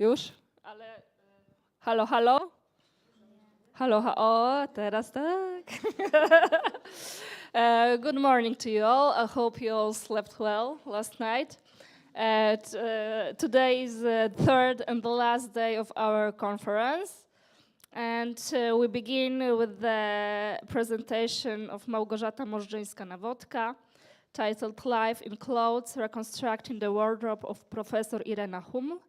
Już? Ale halo, halo? Halo, o, teraz tak. Good morning to you all. I hope you all slept well last night. Today is the third and the last day of our conference. And we begin with the presentation of Małgorzata Możdżyńska titled Life in Clothes, Reconstructing the Wardrobe of Professor Irena Huml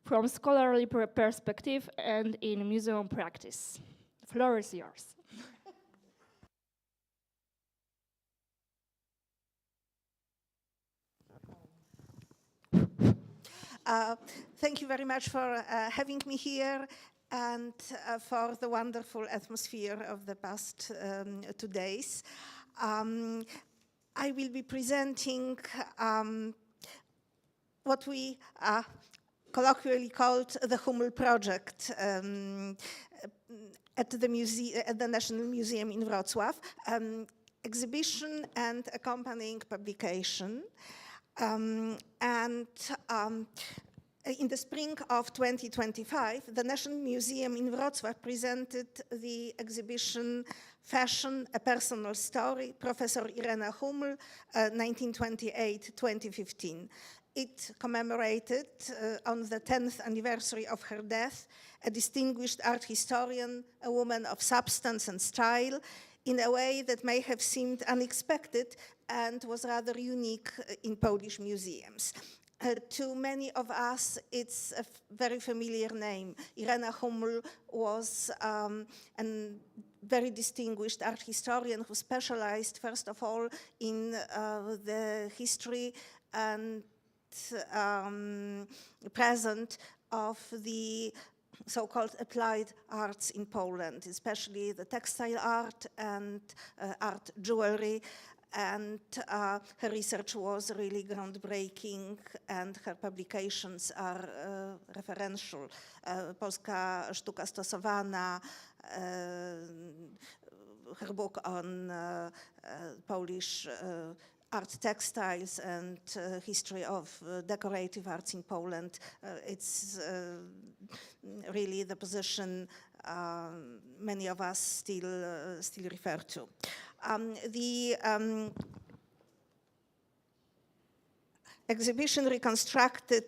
from Scholarly Perspective and in Museum Practice. The floor is yours. Thank you very much for having me here and for the wonderful atmosphere of the past 2 days. I will be presenting what we colloquially called the Huml project at the National Museum in Wrocław, exhibition and accompanying publication. In the spring of 2025, the National Museum in Wrocław presented the exhibition Fashion, A Personal Story, Professor Irena Huml, 1928-2015. It commemorated, on the 10th anniversary of her death, a distinguished art historian, a woman of substance and style, in a way that may have seemed unexpected and was rather unique in Polish museums. To many of us, it's a very familiar name. Irena Huml was a very distinguished art historian who specialized, first of all, in the history and present of the so-called applied arts in Poland, especially the textile art and art jewelry. And her research was really groundbreaking, and her publications are referential. Polska sztuka stosowana, her book on Polish art textiles and history of decorative arts in Poland. It's really the position many of us still refer to. The exhibition reconstructed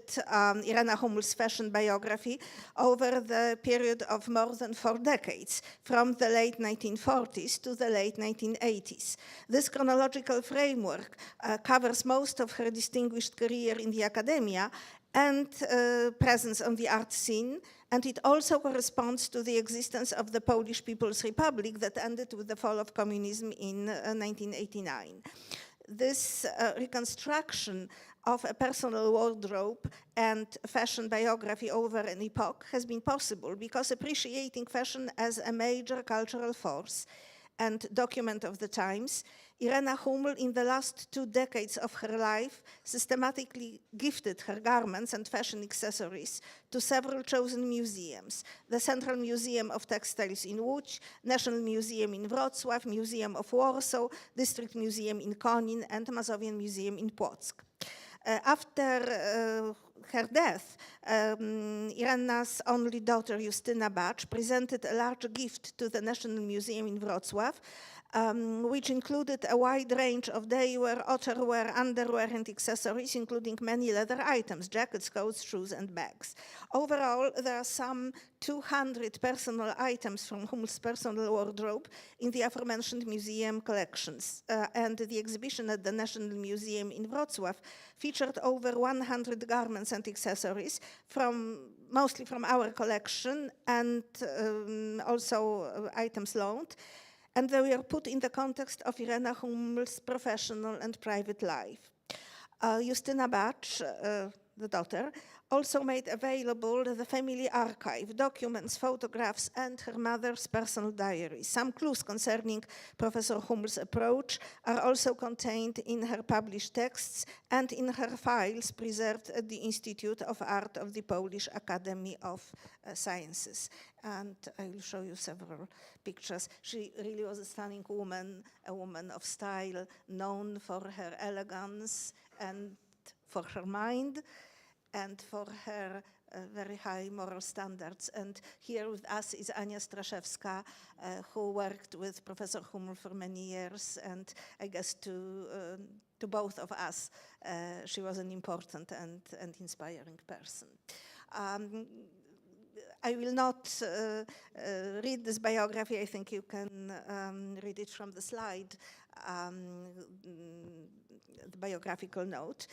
Irena Huml's fashion biography over the period of more than 4 decades, from the late 1940s to the late 1980s. This chronological framework covers most of her distinguished career in the academia and presence on the art scene, and it also corresponds to the existence of the Polish People's Republic that ended with the fall of communism in 1989. This reconstruction of a personal wardrobe and fashion biography over an epoch has been possible because appreciating fashion as a major cultural force and document of the times, Irena Huml, in the last 2 decades of her life, systematically gifted her garments and fashion accessories to several chosen museums: the Central Museum of Textiles in Łódź, National Museum in Wrocław, Museum of Warsaw, District Museum in Konin, and Mazowian Museum in Płock. After her death, Irena's only daughter, Justyna Bacz, presented a large gift to the National Museum in Wrocław, which included a wide range of daywear, outerwear, underwear, and accessories, including many leather items, jackets, coats, shoes, and bags. Overall, there are some 200 personal items from Huml's personal wardrobe in the aforementioned museum collections. And the exhibition at the National Museum in Wrocław featured over 100 garments and accessories, mostly from our collection, and also items loaned. And they were put in the context of Irena Huml's professional and private life. Justyna Bacz, the daughter, also made available the family archive, documents, photographs, and her mother's personal diary. Some clues concerning Professor Huml's approach are also contained in her published texts and in her files preserved at the Institute of Art of the Polish Academy of Sciences. And I will show you several pictures. She really was a stunning woman, a woman of style, known for her elegance and for her mind, and for her very high moral standards. And here with us is Ania Straszewska, who worked with Professor Huml for many years, and I guess to both of us, she was an important and inspiring person. I will not read this biography. I think you can read it from the slide, the biographical note.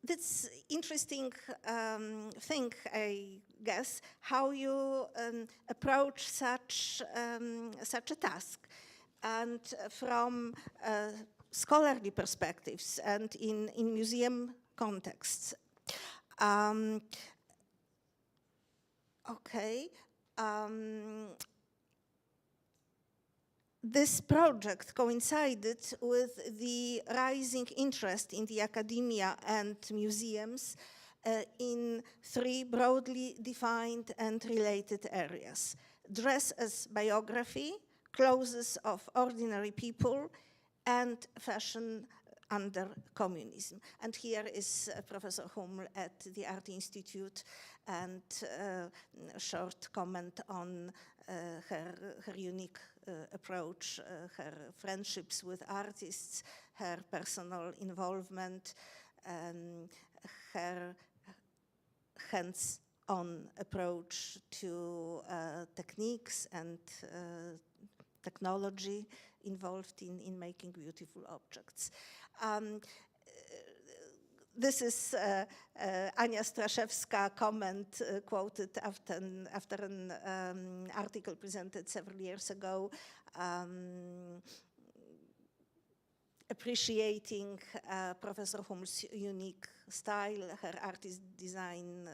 This interesting thing, I guess, how you approach such a task. And from scholarly perspectives and in museum contexts. This project coincided with the rising interest in the academia and museums in three broadly defined and related areas: dress as biography, clothes of ordinary people, and fashion under communism. And here is Professor Huml at the Art Institute, and a short comment on her unique approach, her friendships with artists, her personal involvement, her hands-on approach to techniques and technology involved in making beautiful objects. This is Ania Straszewska comment quoted after an article presented several years ago, appreciating Professor Huml's unique style, her artist design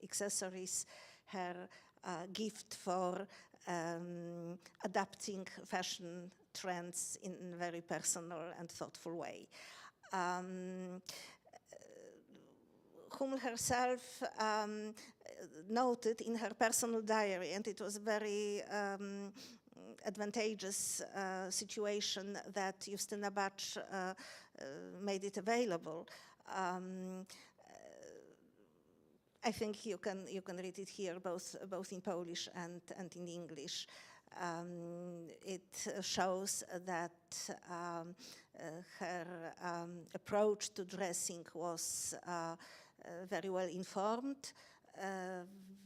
accessories, her gift for adapting fashion trends in a very personal and thoughtful way. Huml herself noted in her personal diary, and it was a very advantageous situation that Justyna Bacz made it available. I think you can read it here both in Polish and in English. It shows that her approach to dressing was very well informed,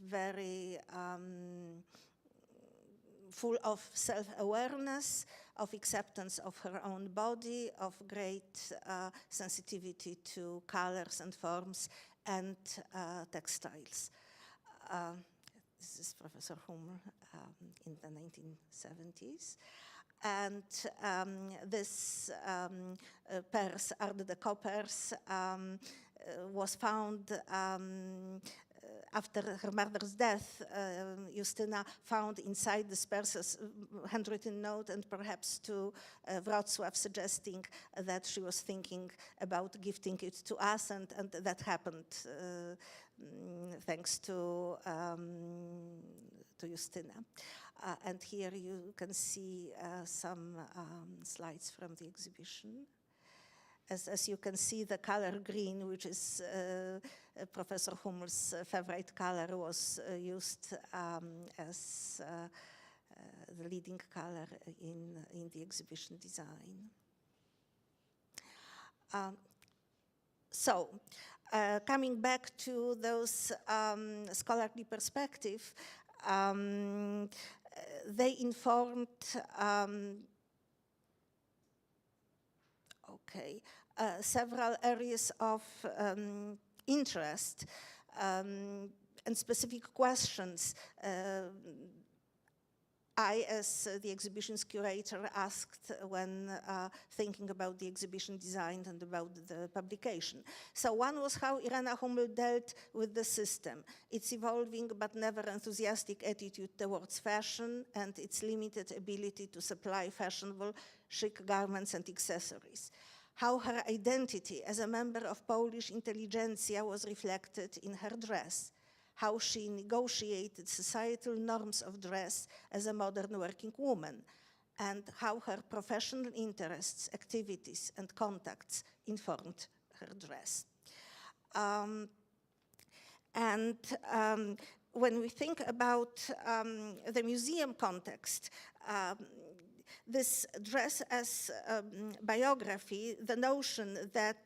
very full of self-awareness, of acceptance of her own body, of great sensitivity to colors and forms and textiles. This is Professor Huml in the 1970s. And this purse, Art Deco purse, was found after her mother's death. Justyna found inside this purse a handwritten note, and perhaps to Wrocław, suggesting that she was thinking about gifting it to us, and that happened thanks to Justyna. And here you can see some slides from the exhibition. As you can see, the color green, which is Professor Huml's favorite color, was used as the leading color in the exhibition design. Coming back to those scholarly perspective, they informed several areas of interest and specific questions. I, as the exhibition's curator, asked when thinking about the exhibition design and about the publication. So one was how Irena Huml dealt with the system, its evolving but never enthusiastic attitude towards fashion, and its limited ability to supply fashionable, chic garments and accessories. How her identity as a member of Polish intelligentsia was reflected in her dress. How she negotiated societal norms of dress as a modern working woman, and how her professional interests, activities, and contacts informed her dress. When we think about the museum context, this dress as biography, the notion that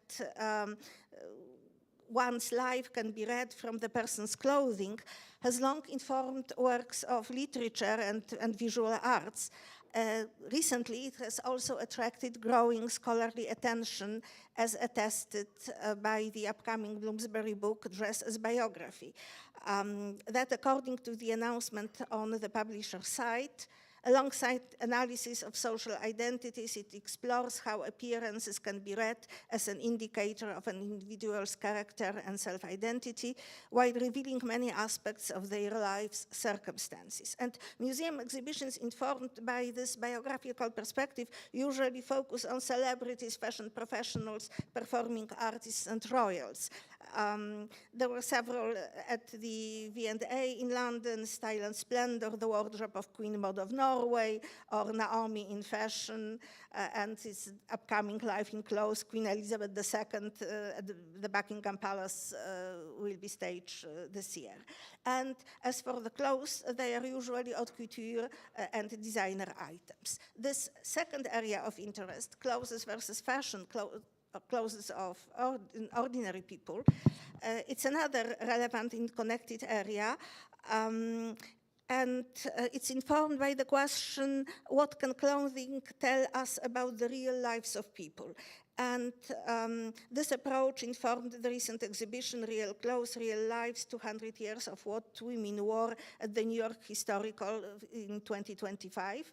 one's life can be read from the person's clothing, has long informed works of literature and visual arts. Recently, it has also attracted growing scholarly attention, as attested by the upcoming Bloomsbury book, Dress as Biography. That, according to the announcement on the publisher's site, alongside analysis of social identities, it explores how appearances can be read as an indicator of an individual's character and self-identity, while revealing many aspects of their life's circumstances. And museum exhibitions informed by this biographical perspective usually focus on celebrities, fashion professionals, performing artists, and royals. There were several at the V&A in London, Style and Splendor, the wardrobe of Queen Maud of Norway, or Naomi in fashion, and its upcoming Life in Clothes, Queen Elizabeth II at the Buckingham Palace will be staged this year. And as for the clothes, they are usually haute couture and designer items. This second area of interest, clothes versus fashion, clothes of ordinary people. It's another relevant and connected area, and it's informed by the question, what can clothing tell us about the real lives of people? And this approach informed the recent exhibition, Real Clothes, Real Lives, 200 Years of What Women Wore at the New York Historical in 2025.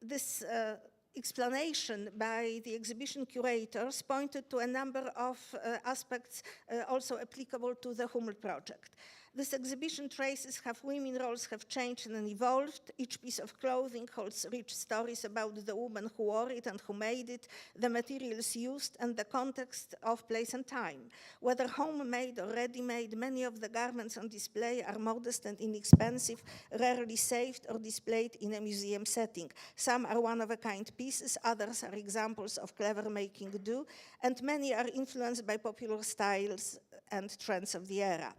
This explanation by the exhibition curators pointed to a number of aspects also applicable to the Huml project. This exhibition traces how women roles have changed and evolved. Each piece of clothing holds rich stories about the woman who wore it and who made it, the materials used, and the context of place and time. Whether homemade or ready-made, many of the garments on display are modest and inexpensive, rarely saved or displayed in a museum setting. Some are one-of-a-kind pieces, others are examples of clever making do, and many are influenced by popular styles and trends of the era.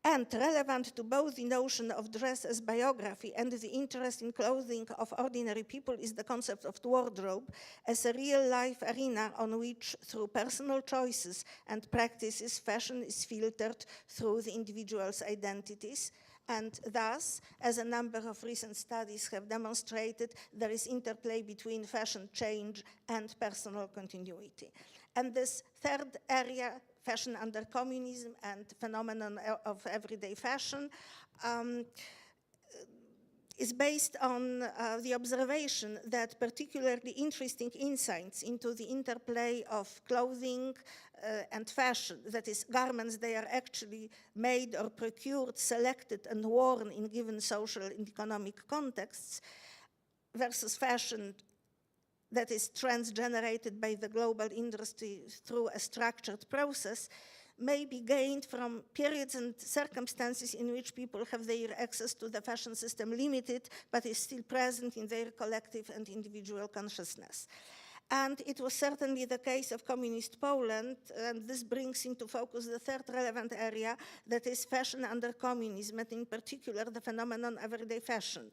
And relevant to both the notion of dress as biography and the interest in clothing of ordinary people is the concept of wardrobe as a real-life arena on which, through personal choices and practices, fashion is filtered through the individual's identities. And thus, as a number of recent studies have demonstrated, there is interplay between fashion change and personal continuity. And this third area, fashion under communism and phenomenon of everyday fashion, is based on the observation that particularly interesting insights into the interplay of clothing and fashion, that is, garments they are actually made or procured, selected and worn in given social and economic contexts, versus fashion that is trends generated by the global industry through a structured process, may be gained from periods and circumstances in which people have their access to the fashion system limited, but is still present in their collective and individual consciousness. And it was certainly the case of communist Poland, and this brings into focus the third relevant area, that is fashion under communism, and in particular the phenomenon everyday fashion.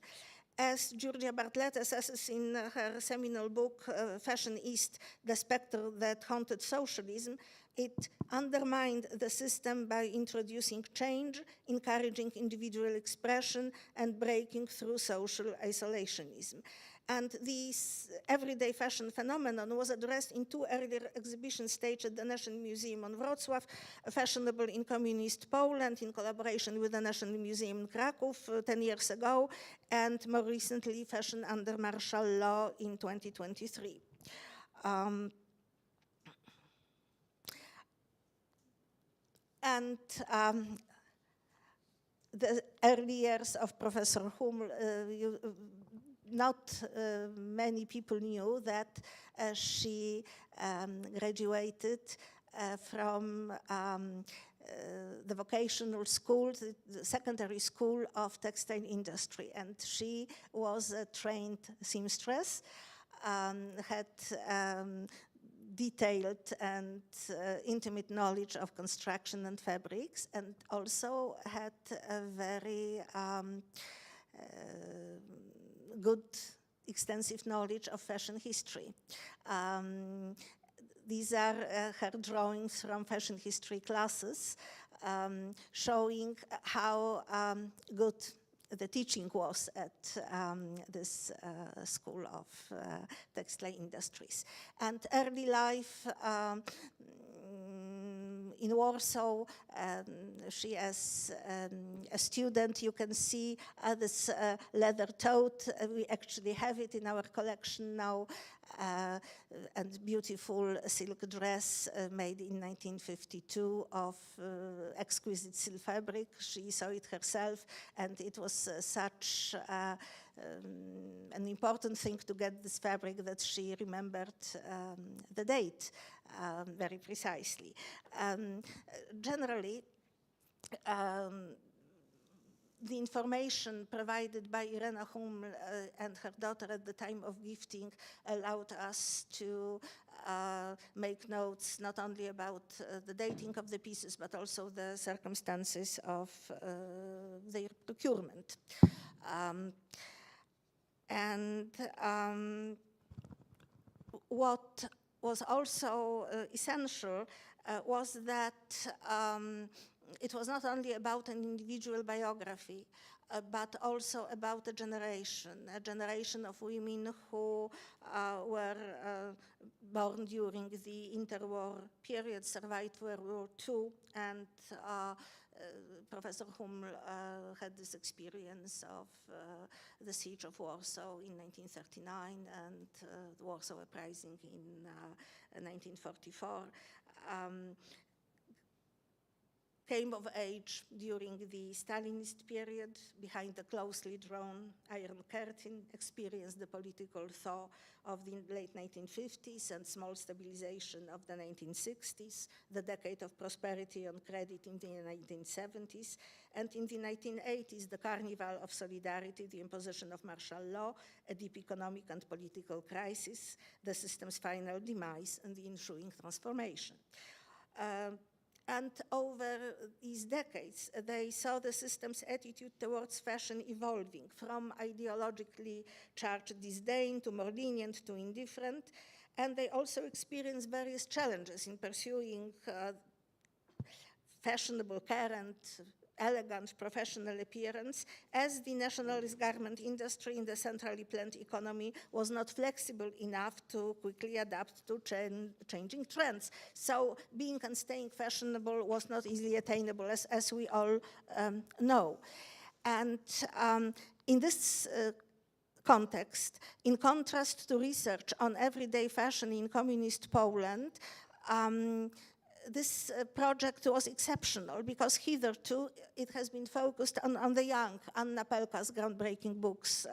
As Georgia Bartlett assesses in her seminal book, Fashion East, The Spectre That Haunted Socialism, it undermined the system by introducing change, encouraging individual expression, and breaking through social isolationism. And this everyday fashion phenomenon was addressed in two earlier exhibitions staged at the National Museum in Wrocław, Fashionable in Communist Poland in collaboration with the National Museum in Kraków 10 years ago, and more recently, Fashion Under Martial Law in 2023. The early years of Professor Huml, not many people knew that she graduated from the vocational school, the secondary school of textile industry, and she was a trained seamstress. had detailed and intimate knowledge of construction and fabrics, and also had a very good, extensive knowledge of fashion history. These are her drawings from fashion history classes, showing how good the teaching was at this School of Textile Industries. And early life in Warsaw, she as a student, you can see this leather tote. We actually have it in our collection now, and beautiful silk dress made in 1952 of exquisite silk fabric. She saw it herself, and it was such an important thing to get this fabric that she remembered the date very precisely. Generally, the information provided by Irena Huml and her daughter at the time of gifting allowed us to make notes not only about the dating of the pieces, but also the circumstances of their procurement. What was also essential was that it was not only about an individual biography, but also about a generation of women who were born during the interwar period, survived World War II, and Professor Huml had this experience of the siege of Warsaw in 1939 and the Warsaw Uprising in 1944. Came of age during the Stalinist period behind the closely drawn Iron Curtain, experienced the political thaw of the late 1950s and small stabilization of the 1960s, the decade of prosperity on credit in the 1970s, and in the 1980s, the carnival of solidarity, the imposition of martial law, a deep economic and political crisis, the system's final demise, and the ensuing transformation. And over these decades, they saw the system's attitude towards fashion evolving from ideologically charged disdain to more lenient to indifferent. And they also experienced various challenges in pursuing fashionable care and elegant professional appearance, as the nationalist garment industry in the centrally planned economy was not flexible enough to quickly adapt to changing trends. So being and staying fashionable was not easily attainable, as we all know. And in this context, in contrast to research on everyday fashion in communist Poland, this project was exceptional because hitherto it has been focused on the young, Anna Pelka's groundbreaking books.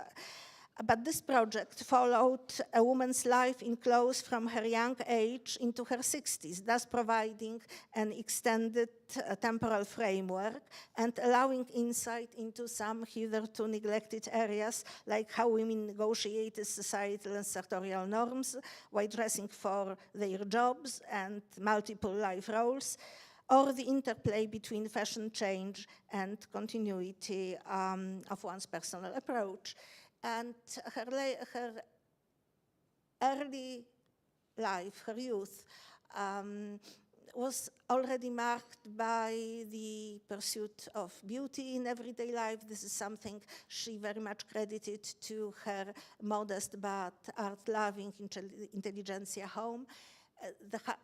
But this project followed a woman's life in clothes from her young age into her 60s, thus providing an extended temporal framework and allowing insight into some hitherto neglected areas, like how women negotiated societal and sectorial norms while dressing for their jobs and multiple life roles, or the interplay between fashion change and continuity of one's personal approach. And her early life, her youth, was already marked by the pursuit of beauty in everyday life. This is something she very much credited to her modest but art-loving intelligentsia home.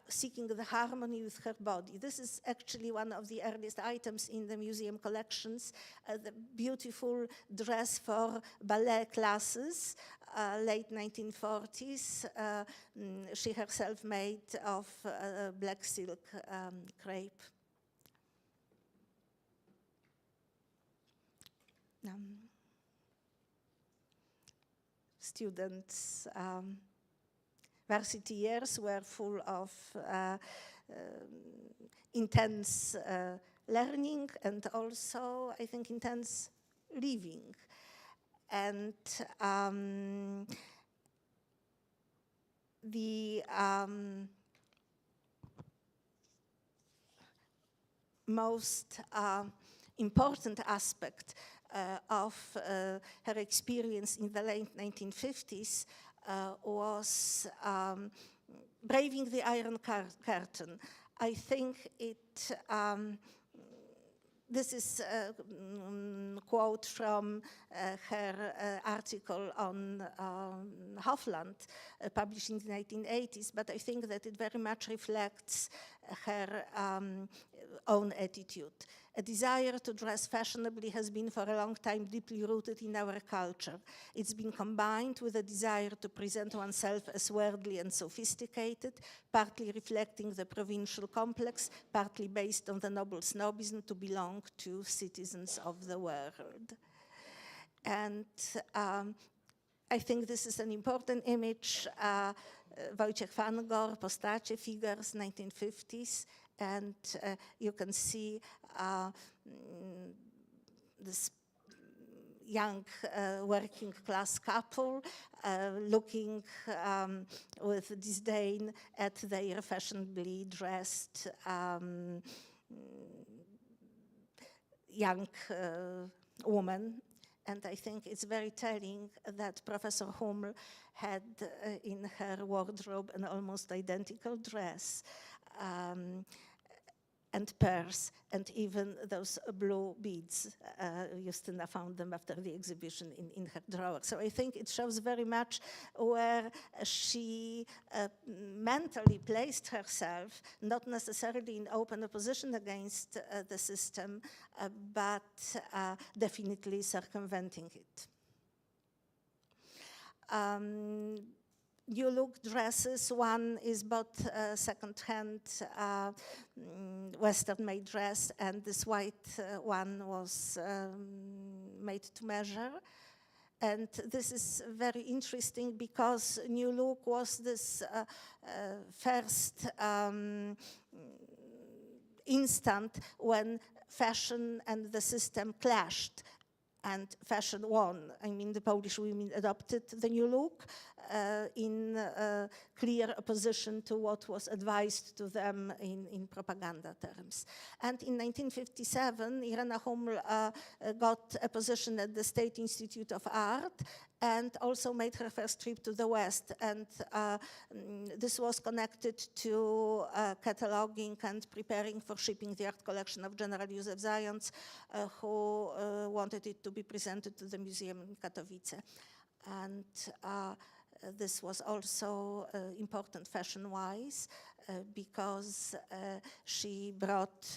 Seeking the harmony with her body. This is actually one of the earliest items in the museum collections, the beautiful dress for ballet classes, late 1940s. She herself made of black silk crepe. Students' varsity years were full of intense learning and also, I think, intense living. And the most important aspect of her experience in the late 1950s was braving the Iron Curtain. I think this is a quote from her article on Hofland, published in the 1980s, but I think that it very much reflects her own attitude. A desire to dress fashionably has been for a long time deeply rooted in our culture. It's been combined with a desire to present oneself as worldly and sophisticated, partly reflecting the provincial complex, partly based on the noble snobism to belong to citizens of the world. And I think this is an important image. Wojciech van Gogh, Postacie, Figures, 1950s. And you can see this young working class couple looking with disdain at their fashionably dressed young woman. And I think it's very telling that Professor Huml had in her wardrobe an almost identical dress. And purse, and even those blue beads. Justina found them after the exhibition in her drawer. So I think it shows very much where she mentally placed herself, not necessarily in open opposition against the system, but definitely circumventing it. New look dresses, one is bought second-hand Western-made dress, and this white one was made to measure. And this is very interesting because New Look was this first instant when fashion and the system clashed. And fashion won. I mean, the Polish women adopted the New Look in clear opposition to what was advised to them in propaganda terms. And in 1957, Irena Huml got a position at the State Institute of Art and also made her first trip to the West. And this was connected to cataloging and preparing for shipping the art collection of General Józef Zając, who wanted it to be presented to the museum in Katowice. And this was also important fashion-wise because she brought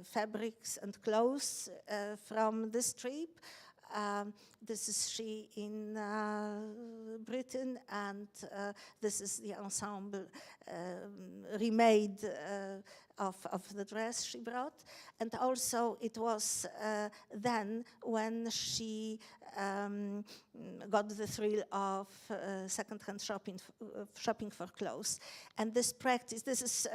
fabrics and clothes from this trip. This is she in Britain, and this is the ensemble remade of the dress she brought. And also it was then when she got the thrill of second-hand shopping for clothes. And this practice, this is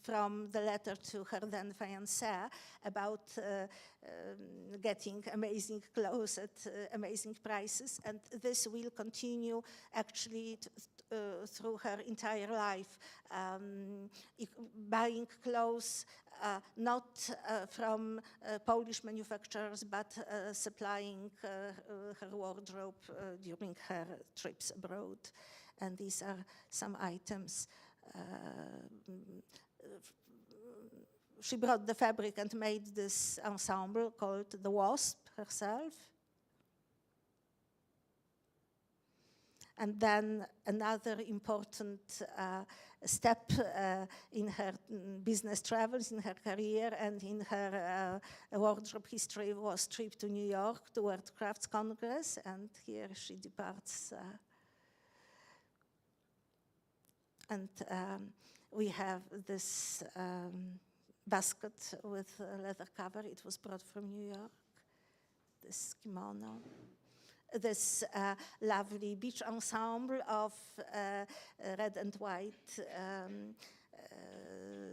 from the letter to her then fiancé about getting amazing clothes at amazing prices, and this will continue actually through her entire life, buying clothes not from Polish manufacturers, but supplying her wardrobe during her trips abroad. And these are some items. She brought the fabric and made this ensemble called the Wasp herself. And then another important step in her business travels, in her career, and in her wardrobe history was trip to New York to World Crafts Congress, and here she departs. And we have this basket with a leather cover. It was brought from New York, this kimono. This lovely beach ensemble of red and white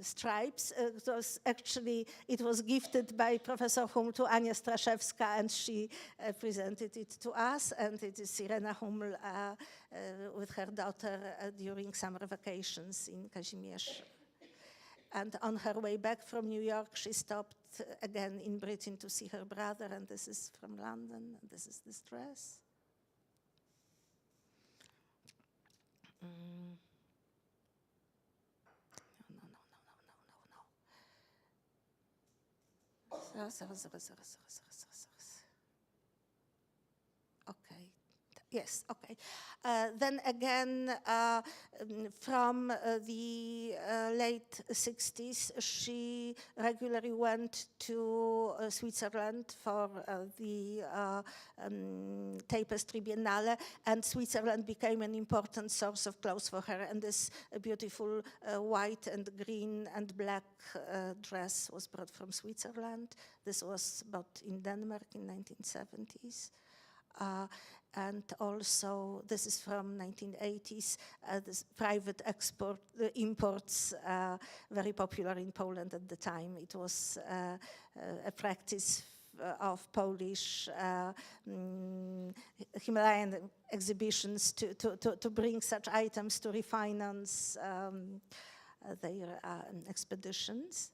stripes. It was gifted by Professor Huml to Ania Straszewska, and she presented it to us, and it is Irena Huml with her daughter during summer vacations in Kazimierz. And on her way back from New York, she stopped again in Britain to see her brother, and this is from London, and this is this dress. Okay. Yes, okay. Then again, from the late 60s, she regularly went to Switzerland for the Tapestry Biennale, and Switzerland became an important source of clothes for her, and this beautiful white and green and black dress was brought from Switzerland. This was bought in Denmark in 1970s. And also, this is from 1980s, this private imports, very popular in Poland at the time. It was a practice of Polish Himalayan exhibitions to bring such items to refinance their expeditions.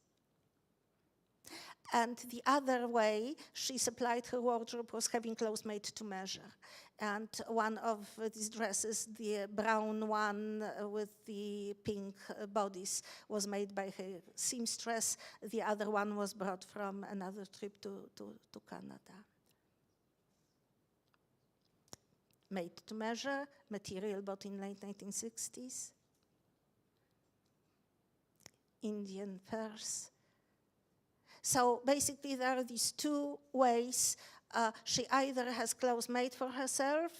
And the other way she supplied her wardrobe was having clothes made to measure. And one of these dresses, the brown one with the pink bodice, was made by her seamstress. The other one was brought from another trip to Canada. Made to measure, material bought in late 1960s. Indian purse. So basically there are these two ways. She either has clothes made for herself,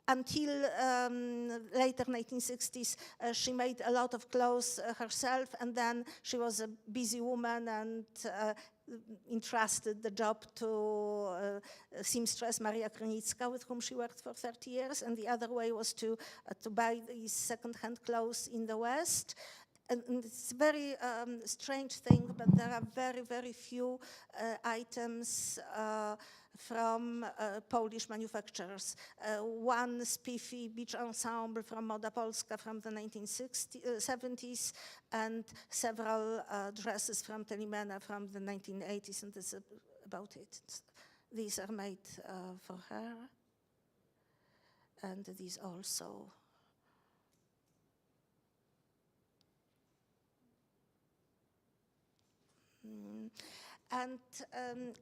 until later 1960s, she made a lot of clothes herself, and then she was a busy woman and entrusted the job to seamstress Maria Krynicka, with whom she worked for 30 years, and the other way was to buy these second-hand clothes in the West. And it's a very strange thing, but there are very, very few items from Polish manufacturers. One spiffy beach ensemble from Moda Polska from the 1970s, and several dresses from Telimena from the 1980s, and that's about it. These are made for her, and these also. And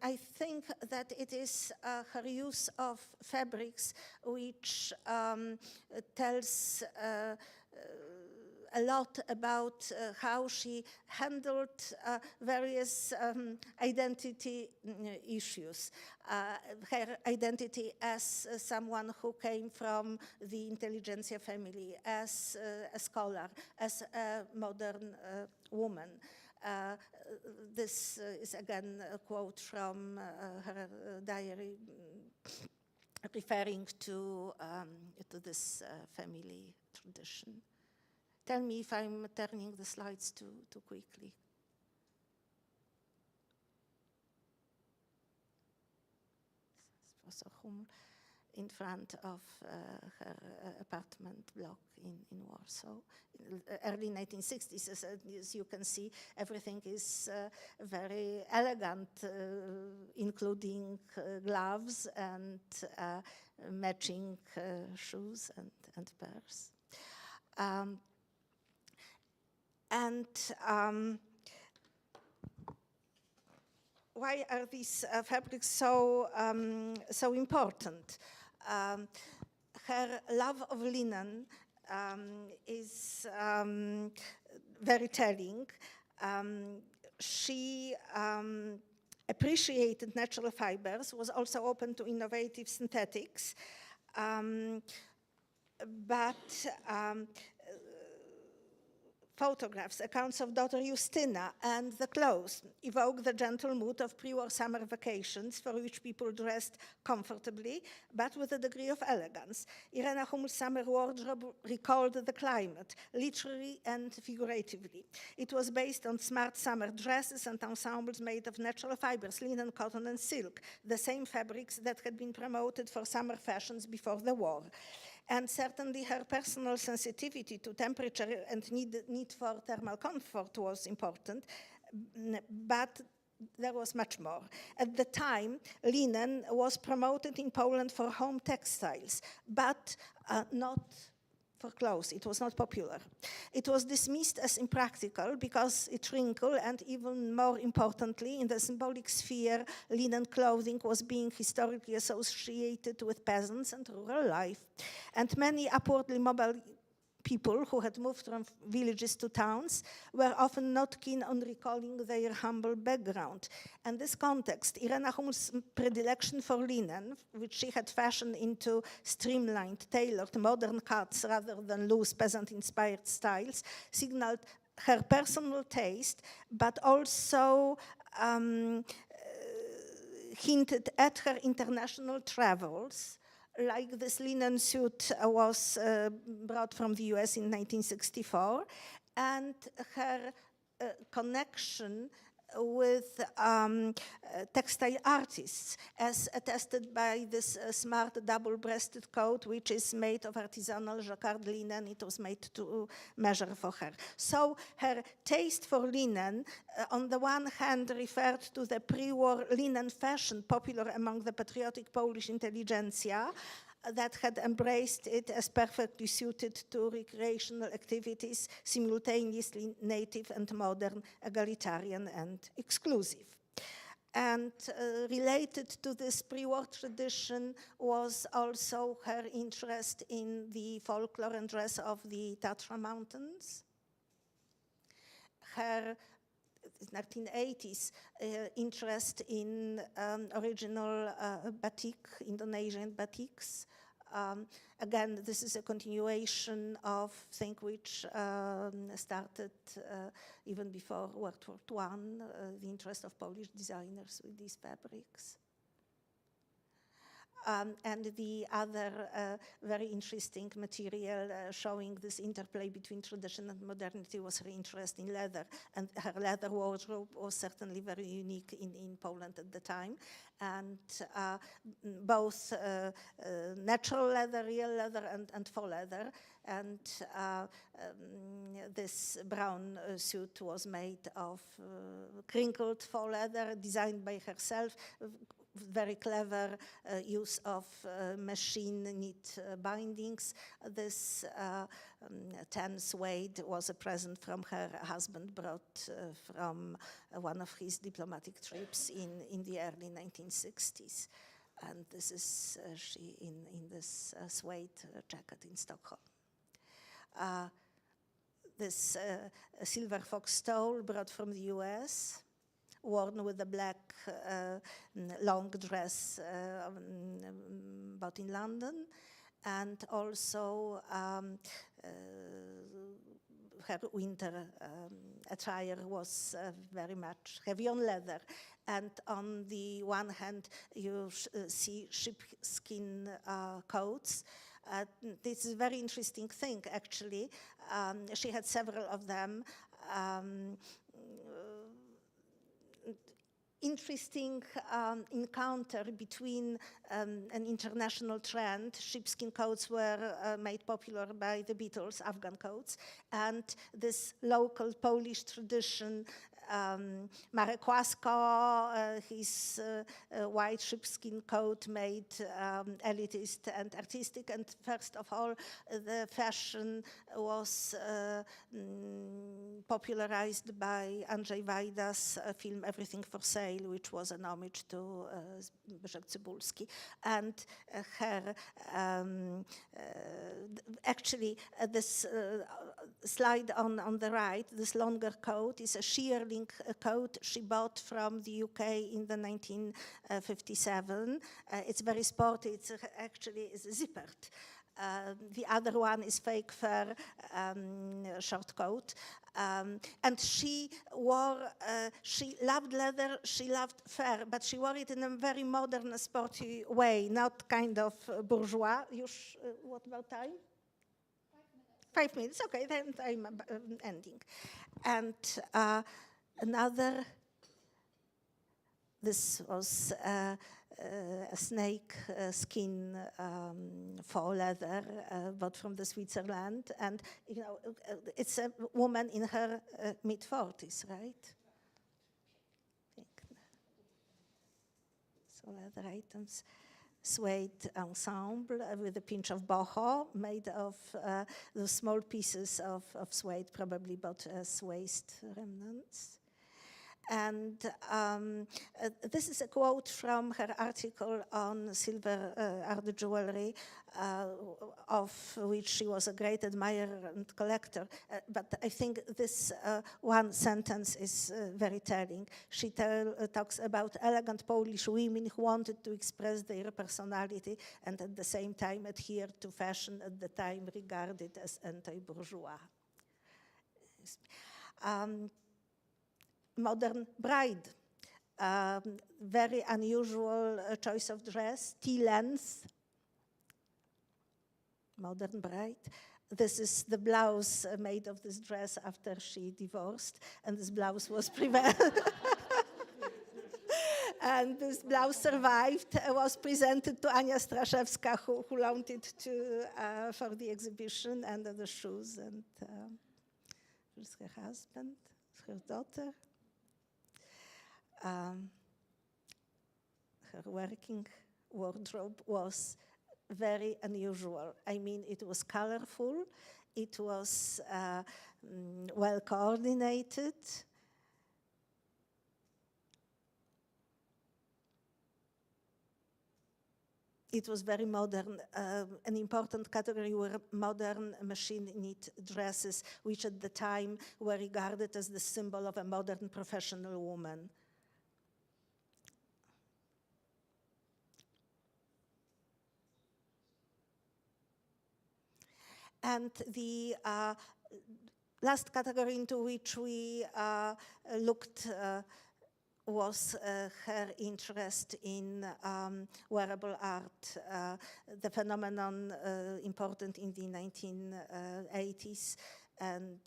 I think that it is her use of fabrics which tells a lot about how she handled various identity issues. Her identity as someone who came from the intelligentsia family, as a scholar, as a modern woman. This is again a quote from her diary referring to this family tradition. Tell me if I'm turning the slides too quickly. Professor Huml in front of her apartment block in Warsaw. In the early 1960s, as you can see, everything is very elegant, including gloves and matching shoes and purse. Why are these fabrics so important? Her love of linen is very telling. She appreciated natural fibers, was also open to innovative synthetics, but photographs, accounts of daughter Justyna, and the clothes evoke the gentle mood of pre-war summer vacations for which people dressed comfortably, but with a degree of elegance. Irena Huml's summer wardrobe recalled the climate, literally and figuratively. It was based on smart summer dresses and ensembles made of natural fibers, linen, cotton, and silk, the same fabrics that had been promoted for summer fashions before the war. And certainly her personal sensitivity to temperature and need for thermal comfort was important, but there was much more. At the time, linen was promoted in Poland for home textiles, but not for clothes. It was not popular. It was dismissed as impractical because it wrinkled, and even more importantly, in the symbolic sphere, linen clothing was being historically associated with peasants and rural life. And many upwardly mobile people who had moved from villages to towns were often not keen on recalling their humble background. And this context, Irena Huml's predilection for linen, which she had fashioned into streamlined, tailored, modern cuts rather than loose, peasant-inspired styles, signaled her personal taste, but also hinted at her international travels. Like this linen suit was brought from the US in 1964, and her connection with textile artists, as attested by this smart double-breasted coat, which is made of artisanal jacquard linen. It was made to measure for her. So her taste for linen, on the one hand, referred to the pre-war linen fashion popular among the patriotic Polish intelligentsia, that had embraced it as perfectly suited to recreational activities, simultaneously native and modern, egalitarian and exclusive. And related to this pre-war tradition was also her interest in the folklore and dress of the Tatra Mountains. Her 1980s interest in original batik, Indonesian batiks. Again, this is a continuation of thing which started even before World War I, the interest of Polish designers with these fabrics. And the other very interesting material showing this interplay between tradition and modernity was her interest in leather. And her leather wardrobe was certainly very unique in Poland at the time. And both natural leather, real leather, and faux leather. And this brown suit was made of crinkled faux leather, designed by herself, very clever use of machine knit bindings. This tan suede was a present from her husband, brought from one of his diplomatic trips in the early 1960s. And this is she in this suede jacket in Stockholm. This silver fox stole brought from the US, worn with a black long dress bought in London, and also her winter attire was very much heavy on leather. And on the one hand, you see sheepskin coats. This is a very interesting thing, actually. She had several of them. Interesting encounter between an international trend. Sheepskin coats were made popular by the Beatles, Afghan coats, and this local Polish tradition. Marek Łasko, his white sheepskin coat made elitist and artistic, and first of all, the fashion was popularized by Andrzej Wajda's film Everything for Sale, which was an homage to Zbyszek Cybulski. And her, actually, this slide on the right, this longer coat is a shearling coat she bought from the UK in the 1957. It's very sporty. It's actually zippered. The other one is fake fur short coat. And she she loved leather, she loved fur, but she wore it in a very modern, sporty way, not kind of bourgeois. What about time? 5 minutes, okay, then I'm ending. And another, this was a snake skin faux leather bought from the Switzerland, and you know it's a woman in her mid-40s, right? So leather items, suede ensemble with a pinch of boho, made of the small pieces of suede, probably bought as waist remnants. And this is a quote from her article on silver art jewelry, of which she was a great admirer and collector. But I think this one sentence is very telling. She talks about elegant Polish women who wanted to express their personality and at the same time adhere to fashion at the time regarded as anti-bourgeois. Modern bride, very unusual choice of dress, T-length, modern bride. This is the blouse made of this dress after she divorced, and this blouse was and this blouse survived, was presented to Ania Straszewska, who loaned it for the exhibition, and the shoes, and here's her husband, her daughter. Her working wardrobe was very unusual. I mean, it was colorful, it was well coordinated. It was very modern. An important category were modern machine-knit dresses, which at the time were regarded as the symbol of a modern professional woman. And the last category into which we looked was her interest in wearable art, the phenomenon important in the 1980s. And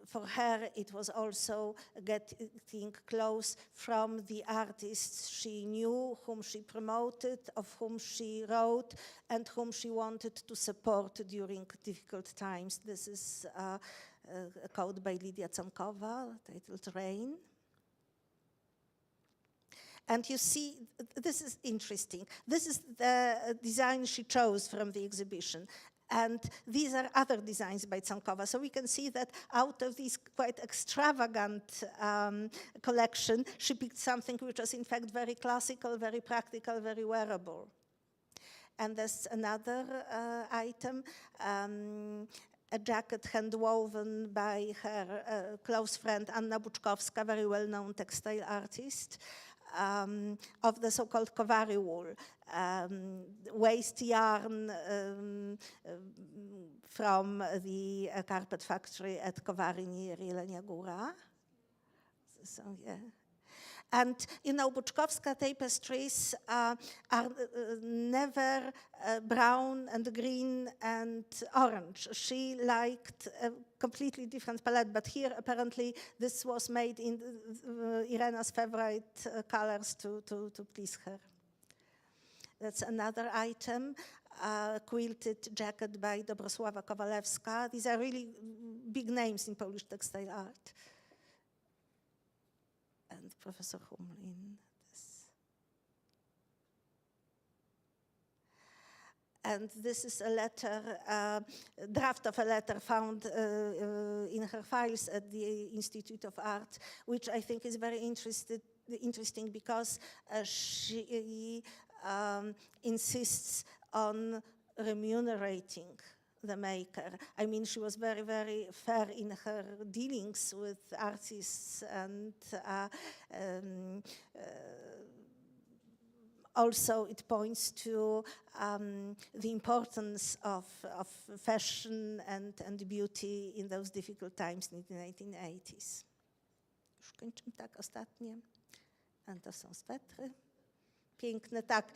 for her, it was also getting close from the artists she knew, whom she promoted, of whom she wrote, and whom she wanted to support during difficult times. This is a quote by Lidia Conkova, titled Rain. And you see, this is interesting. This is the design she chose from the exhibition. And these are other designs by Conkova. So we can see that out of this quite extravagant collection, she picked something which was in fact very classical, very practical, very wearable. And there's another item, a jacket hand-woven by her close friend Anna Buczkowska, very well-known textile artist, of the so-called Kowary wool, waste yarn from the carpet factory at Kowary near Jelenia Góra. So, yeah. And, you know, Buczkowska tapestries are never brown and green and orange. She liked a completely different palette, but here apparently this was made in Irena's favorite colors to please her. That's another item, quilted jacket by Dobrosława Kowalewska. These are really big names in Polish textile art. And Professor Huml in this. And this is a letter, draft of a letter found in her files at the Institute of Art, which I think is very interesting because she insists on remunerating the maker. I mean, she was very, very fair in her dealings with artists and Also, it points to the importance of fashion and beauty in those difficult times in the 1980s. Już kończymy, tak, ostatnie. A to są swetry. Piękne, tak.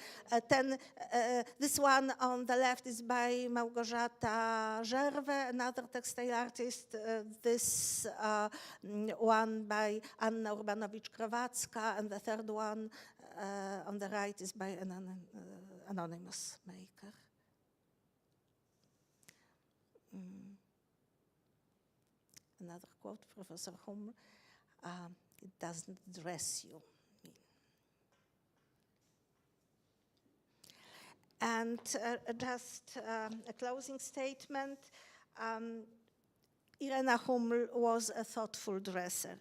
This one on the left is by Małgorzata Żerwę, another textile artist. This one by Anna Urbanowicz-Krowacka, and the third one on the right is by an anonymous maker. Another quote, Professor Huml, it doesn't dress you. And just a closing statement. Irena Huml was a thoughtful dresser.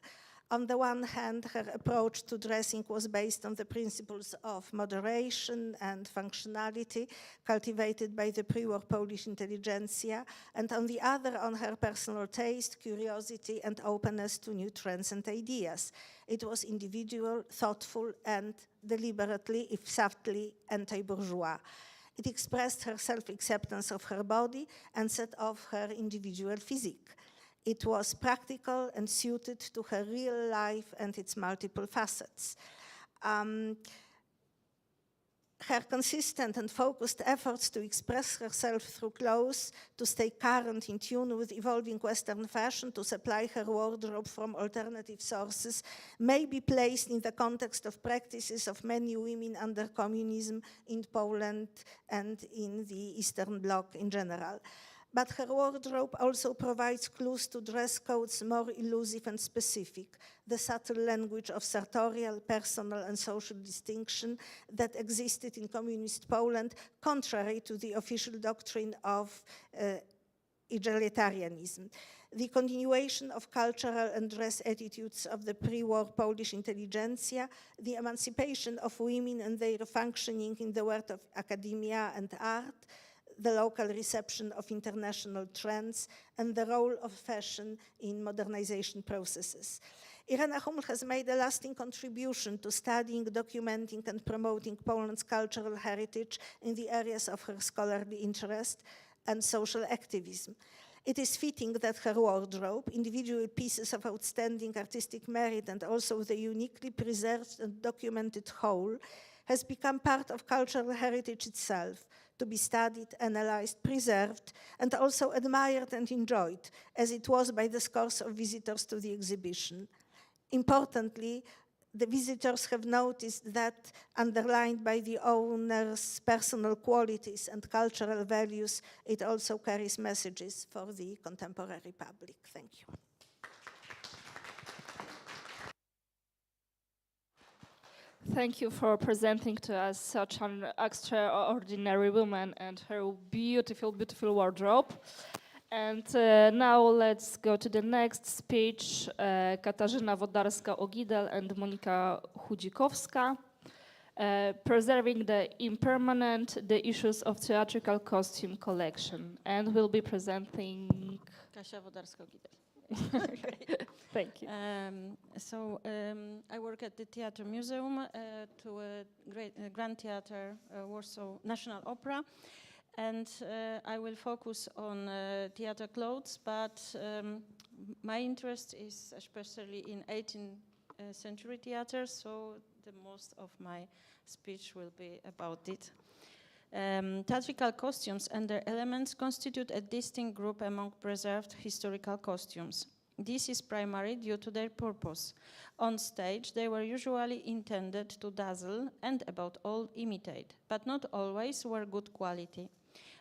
On the one hand, her approach to dressing was based on the principles of moderation and functionality cultivated by the pre-war Polish intelligentsia, and on the other, on her personal taste, curiosity, and openness to new trends and ideas. It was individual, thoughtful, and deliberately, if subtly, anti-bourgeois. It expressed her self-acceptance of her body and set off her individual physique. It was practical and suited to her real life and its multiple facets. Her consistent and focused efforts to express herself through clothes, to stay current, in tune with evolving Western fashion, to supply her wardrobe from alternative sources, may be placed in the context of practices of many women under communism in Poland and in the Eastern Bloc in general. But her wardrobe also provides clues to dress codes more elusive and specific, the subtle language of sartorial, personal, and social distinction that existed in communist Poland, contrary to the official doctrine of egalitarianism. The continuation of cultural and dress attitudes of the pre-war Polish intelligentsia, the emancipation of women and their functioning in the world of academia and art, the local reception of international trends, and the role of fashion in modernization processes. Irena Huml has made a lasting contribution to studying, documenting, and promoting Poland's cultural heritage in the areas of her scholarly interest and social activism. It is fitting that her wardrobe, individual pieces of outstanding artistic merit, and also the uniquely preserved and documented whole, has become part of cultural heritage itself, to be studied, analyzed, preserved, and also admired and enjoyed, as it was by the scores of visitors to the exhibition. Importantly, the visitors have noticed that, underlined by the owner's personal qualities and cultural values, it also carries messages for the contemporary public. Thank you. Thank you for presenting to us such an extraordinary woman and her beautiful, beautiful wardrobe. And now let's go to the next speech, Katarzyna Wodarska-Ogidel and Monika Chudzikowska, preserving the impermanent, the issues of theatrical costume collection. And we'll be presenting... Kasia Wodarska-Ogidel. Thank you. I work at the Theatre Museum to Grand Theatre, Warsaw National Opera, and I will focus on theatre clothes, but my interest is especially in 18th century theatre, so the most of my speech will be about it. Theatrical costumes and their elements constitute a distinct group among preserved historical costumes. This is primarily due to their purpose. On stage, they were usually intended to dazzle and, above all, imitate, but not always were good quality.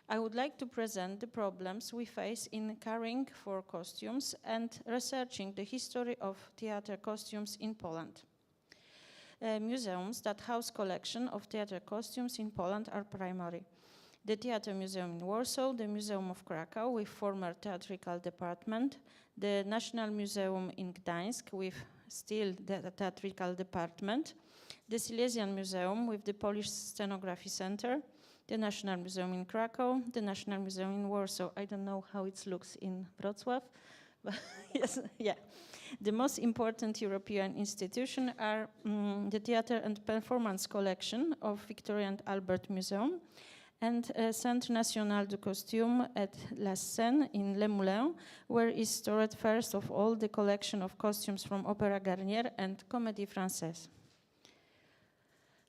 I would like to present the problems we face in caring for costumes and researching the history of theatre costumes in Poland. Museums that house collection of theatre costumes in Poland are primary. The Theatre Museum in Warsaw, the Museum of Krakow with former theatrical department, the National Museum in Gdańsk with still the theatrical department, the Silesian Museum with the Polish Scenography Center, the National Museum in Krakow, the National Museum in Warsaw. I don't know how it looks in Wrocław, Yes, yeah. The most important European institutions are the Theatre and Performance Collection of Victoria and Albert Museum and Centre National du Costume at La Seine in Les Moulins, where is stored first of all the collection of costumes from Opéra Garnier and Comédie Française.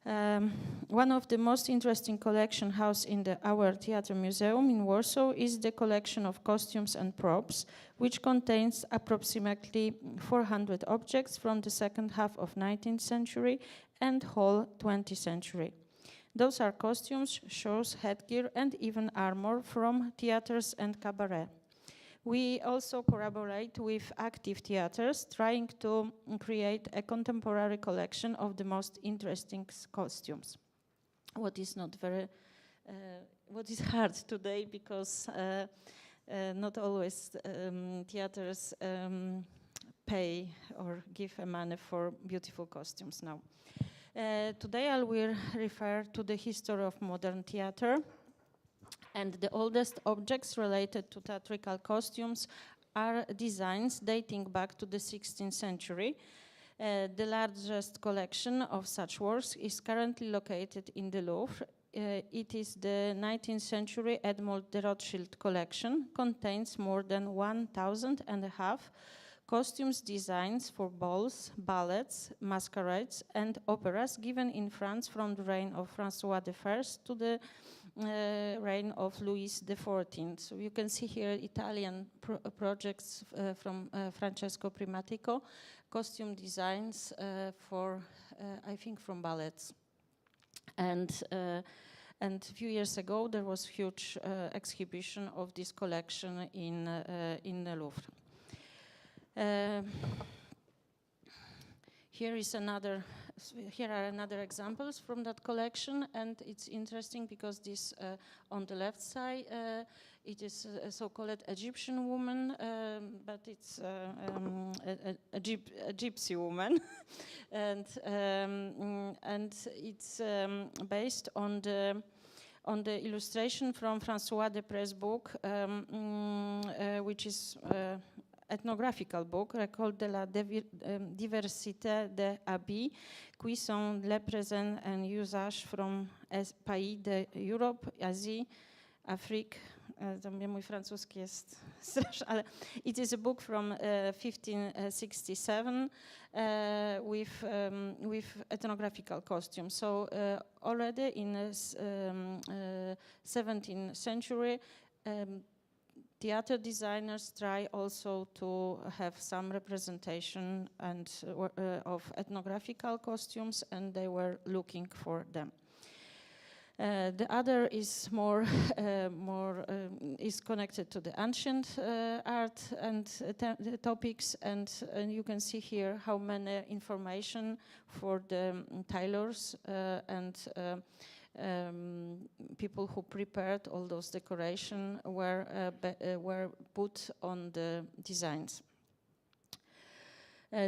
One of the most interesting collection housed in our Theatre Museum in Warsaw is the collection of costumes and props, which contains approximately 400 objects from the second half of 19th century and whole 20th century. Those are costumes, shows, headgear, and even armor from theaters and cabaret. We also collaborate with active theaters, trying to create a contemporary collection of the most interesting costumes. What is hard today, because not always theaters pay or give money for beautiful costumes now. Today I will refer to the history of modern theater. And the oldest objects related to theatrical costumes are designs dating back to the 16th century. The largest collection of such works is currently located in the Louvre. It is the 19th century Edmond de Rothschild collection, contains more than 1,500 costumes designs for balls, ballets, masquerades, and operas given in France from the reign of François I to the reign of Louis XIV. So you can see here Italian projects from Francesco Primatico, costume designs for, I think, from ballets. And a few years ago, there was huge exhibition of this collection in the Louvre. Here are another examples from that collection, and it's interesting because this on the left side it is a so-called Egyptian woman, but it's a gypsy woman, and it's based on the illustration from François Desprez' book, which is ethnographical book, Récolte de la diversité des habits, qui sont les présents and usages from pays de Europe, Asie, Afrique. Mój francuski jest straszny, ale it is a book from 1567 with ethnographical costumes. So already in the 17th century, theater designers try also to have some representation and of ethnographical costumes, and they were looking for them. The other is more is connected to the ancient art and topics, and you can see here how many information for the tailors and people who prepared all those decorations were put on the designs.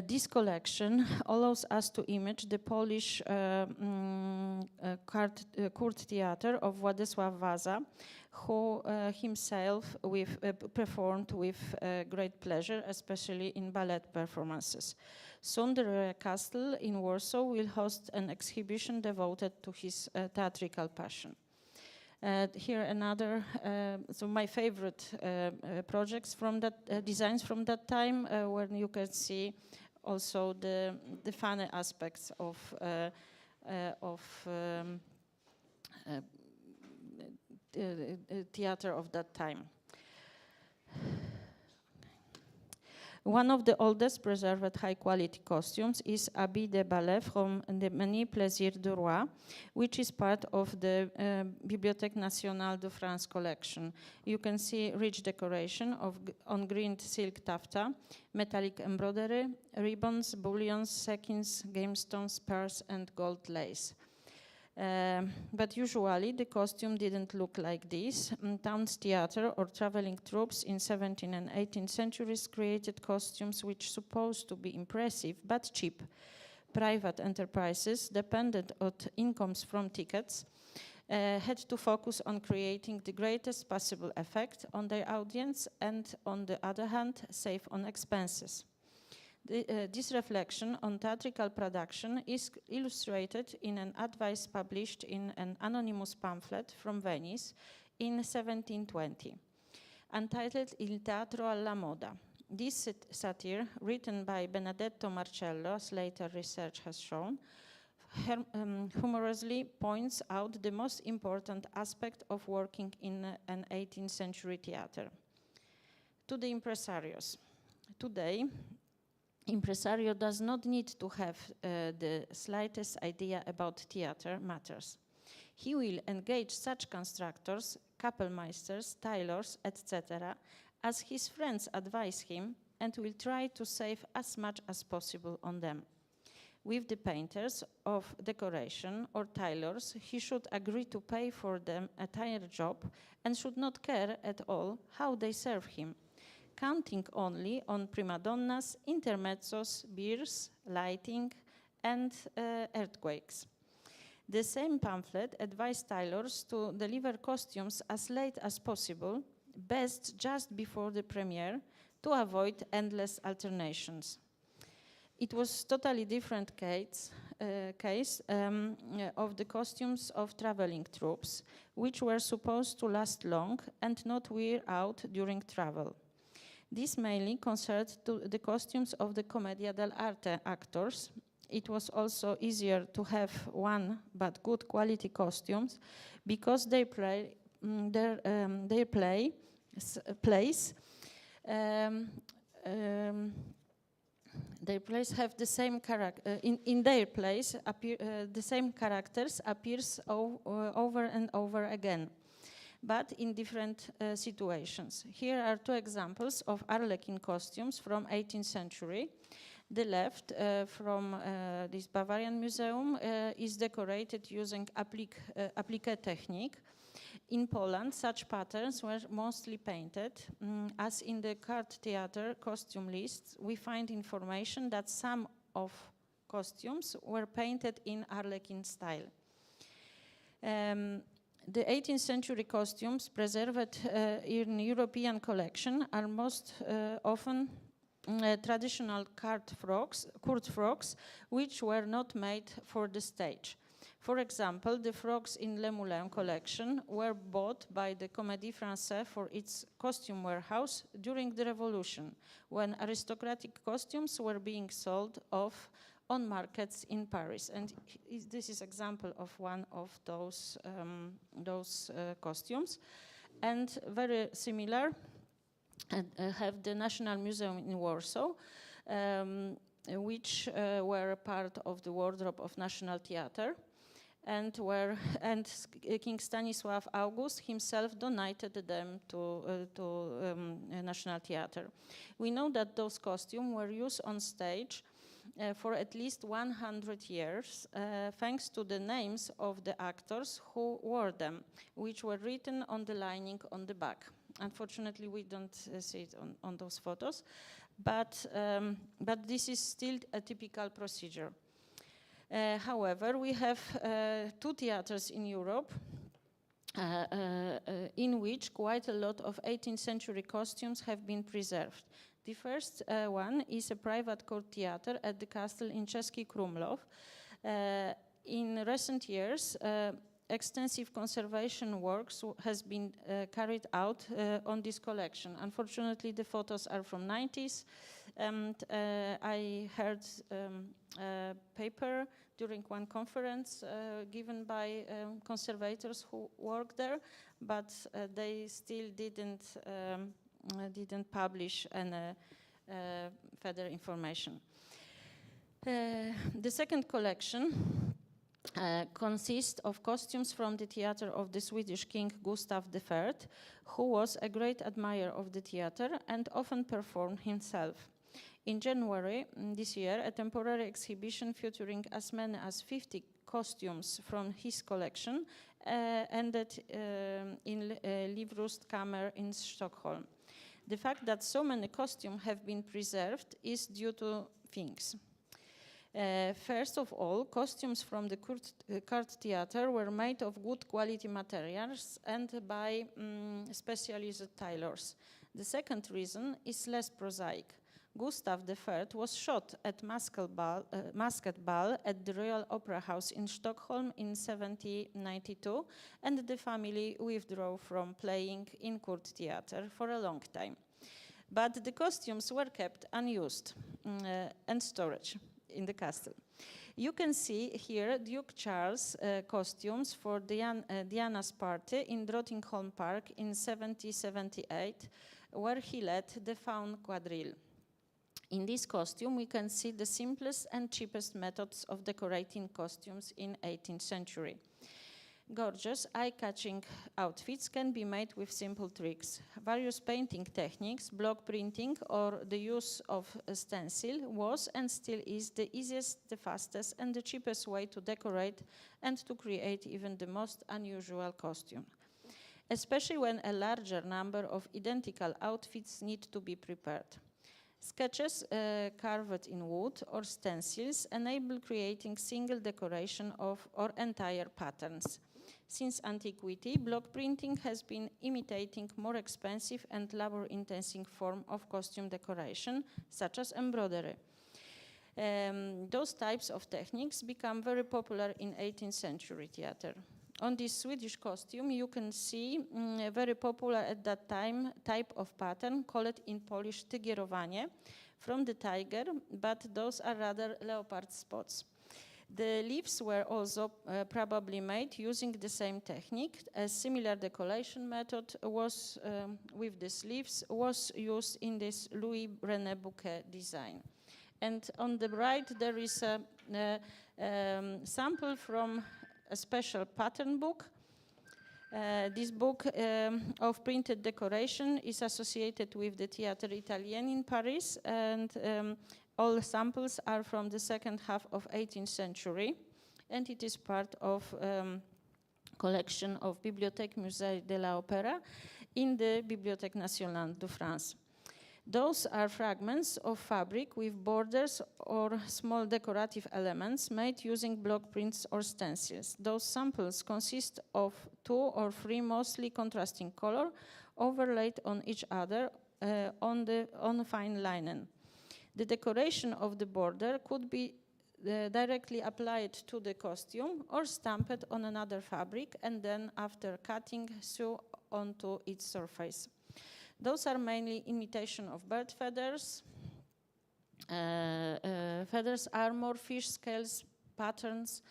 This collection allows us to image the Polish court theater of Władysław Wazza, who himself performed with great pleasure, especially in ballet performances. Soon the Castle in Warsaw will host an exhibition devoted to his theatrical passion. Here another, so my favorite projects from that, designs from that time, where you can see also the funny aspects of theater of that time. One of the oldest preserved high-quality costumes is Habit de Ballet from the Menu Plaisir du Roi, which is part of the Bibliothèque Nationale de France collection. You can see rich decoration on green silk taffeta, metallic embroidery, ribbons, bullions, sequins, gamestones, pearls, and gold lace. But usually the costume didn't look like this. Town's theater or traveling troops in 17th and 18th centuries created costumes which supposed to be impressive but cheap. Private enterprises depended on incomes from tickets had to focus on creating the greatest possible effect on their audience and, on the other hand, save on expenses. This reflection on theatrical production is illustrated in an advice published in an anonymous pamphlet from Venice in 1720, entitled Il teatro alla moda. This satire, written by Benedetto Marcello, as later research has shown, humorously points out the most important aspect of working in an 18th century theater. To the impresarios. Today, impresario does not need to have the slightest idea about theater matters. He will engage such constructors, kapellmeisters, tailors, etc., as his friends advise him, and will try to save as much as possible on them. With the painters of decoration or tailors, he should agree to pay for them a entire job and should not care at all how they serve him, counting only on prima donnas, intermezzos, beers, lighting, and earthquakes. The same pamphlet advised tailors to deliver costumes as late as possible, best just before the premiere, to avoid endless alternations. It was totally different case of the costumes of traveling troops, which were supposed to last long and not wear out during travel. This mainly concerned the costumes of the Commedia dell'arte actors. It was also easier to have one but good quality costumes because their plays have the same character. In their plays, the same characters appears over and over again, but in different situations. Here are two examples of Arlequin costumes from 18th century. The left, from this Bavarian museum, is decorated using appliqué technique. In Poland, such patterns were mostly painted. As in the card theater costume lists, we find information that some of costumes were painted in Arlequin style. The 18th century costumes preserved in European collection are most often traditional court frocks, which were not made for the stage. For example, the frocks in Le Moulin collection were bought by the Comédie Française for its costume warehouse during the Revolution, when aristocratic costumes were being sold off on markets in Paris. And this is example of one of those costumes. And very similar, have the National Museum in Warsaw, which were part of the wardrobe of National Theatre, and King Stanisław August himself donated them to National Theatre. We know that those costumes were used on stage for at least 100 years, thanks to the names of the actors who wore them, which were written on the lining on the back. Unfortunately, we don't see it on those photos, but this is still a typical procedure. However, we have two theaters in Europe in which quite a lot of 18th century costumes have been preserved. The first one is a private court theater at the castle in Czeski Krumlov. In recent years, extensive conservation works has been carried out on this collection. Unfortunately, the photos are from 90s, and I heard a paper during one conference given by conservators who work there, but they still didn't publish any further information. The second collection consists of costumes from the theater of the Swedish King Gustav III, who was a great admirer of the theater and often performed himself. In January this year, a temporary exhibition featuring as many as 50 costumes from his collection ended in Livrustkammer in Stockholm. The fact that so many costumes have been preserved is due to things. First of all, costumes from the court theater were made of good quality materials and by specialized tailors. The second reason is less prosaic. Gustav III was shot at masked ball at the Royal Opera House in Stockholm in 1792, and the family withdrew from playing in court theater for a long time. But the costumes were kept unused and storage in the castle. You can see here Duke Charles' costumes for Diana's party in Drottningholm Park in 1778, where he led the Faun quadrille. In this costume, we can see the simplest and cheapest methods of decorating costumes in 18th century. Gorgeous, eye-catching outfits can be made with simple tricks. Various painting techniques, block printing, or the use of a stencil was and still is the easiest, the fastest, and the cheapest way to decorate and to create even the most unusual costume, especially when a larger number of identical outfits need to be prepared. Sketches carved in wood or stencils enable creating single decoration of or entire patterns. Since antiquity, block printing has been imitating more expensive and labor-intensive form of costume decoration, such as embroidery. Those types of techniques become very popular in 18th century theater. On this Swedish costume, you can see very popular at that time type of pattern called in Polish tygierowanie, from the tiger, but those are rather leopard spots. The leaves were also probably made using the same technique. A similar decoration method was with the sleeves was used in this Louis Brené bouquet design. And on the right there is a sample from a special pattern book. This book of printed decoration is associated with the Théâtre Italien in Paris, and all samples are from the second half of 18th century, and it is part of collection of Bibliothèque Musée de l'Opéra in the Bibliothèque Nationale de France. Those are fragments of fabric with borders or small decorative elements made using block prints or stencils. Those samples consist of 2 or 3 mostly contrasting color overlaid on each other on fine linen. The decoration of the border could be directly applied to the costume or stamped on another fabric and then after cutting sew onto its surface. Those are mainly imitation of bird feathers, armor, fish scales patterns,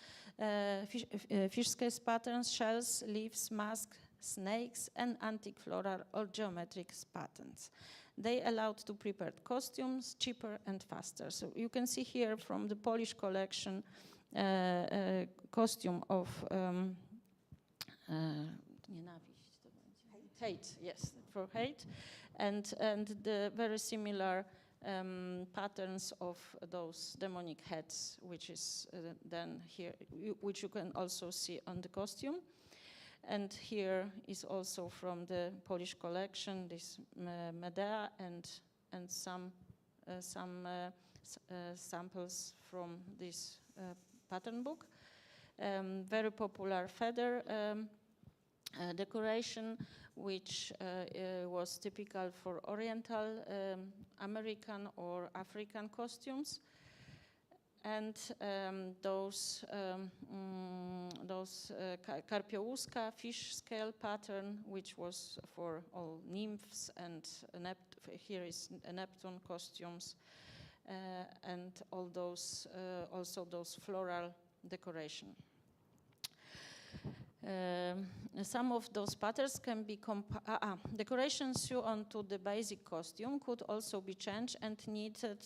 shells, leaves, masks, snakes, and antique floral or geometric patterns. They allowed to prepare costumes cheaper and faster. So you can see here from the Polish collection costume of hate, yes, for hate, and the very similar patterns of those demonic heads, which is then here, which you can also see on the costume. And here is also from the Polish collection this Medea and some samples from this pattern book. Very popular feather decoration, which was typical for Oriental, American or African costumes. And those Karpiołuska fish scale pattern, which was for all nymphs, and here is Neptune costumes, and all those also those floral decoration. Some of those patterns can be decorations sewn onto the basic costume could also be changed and needed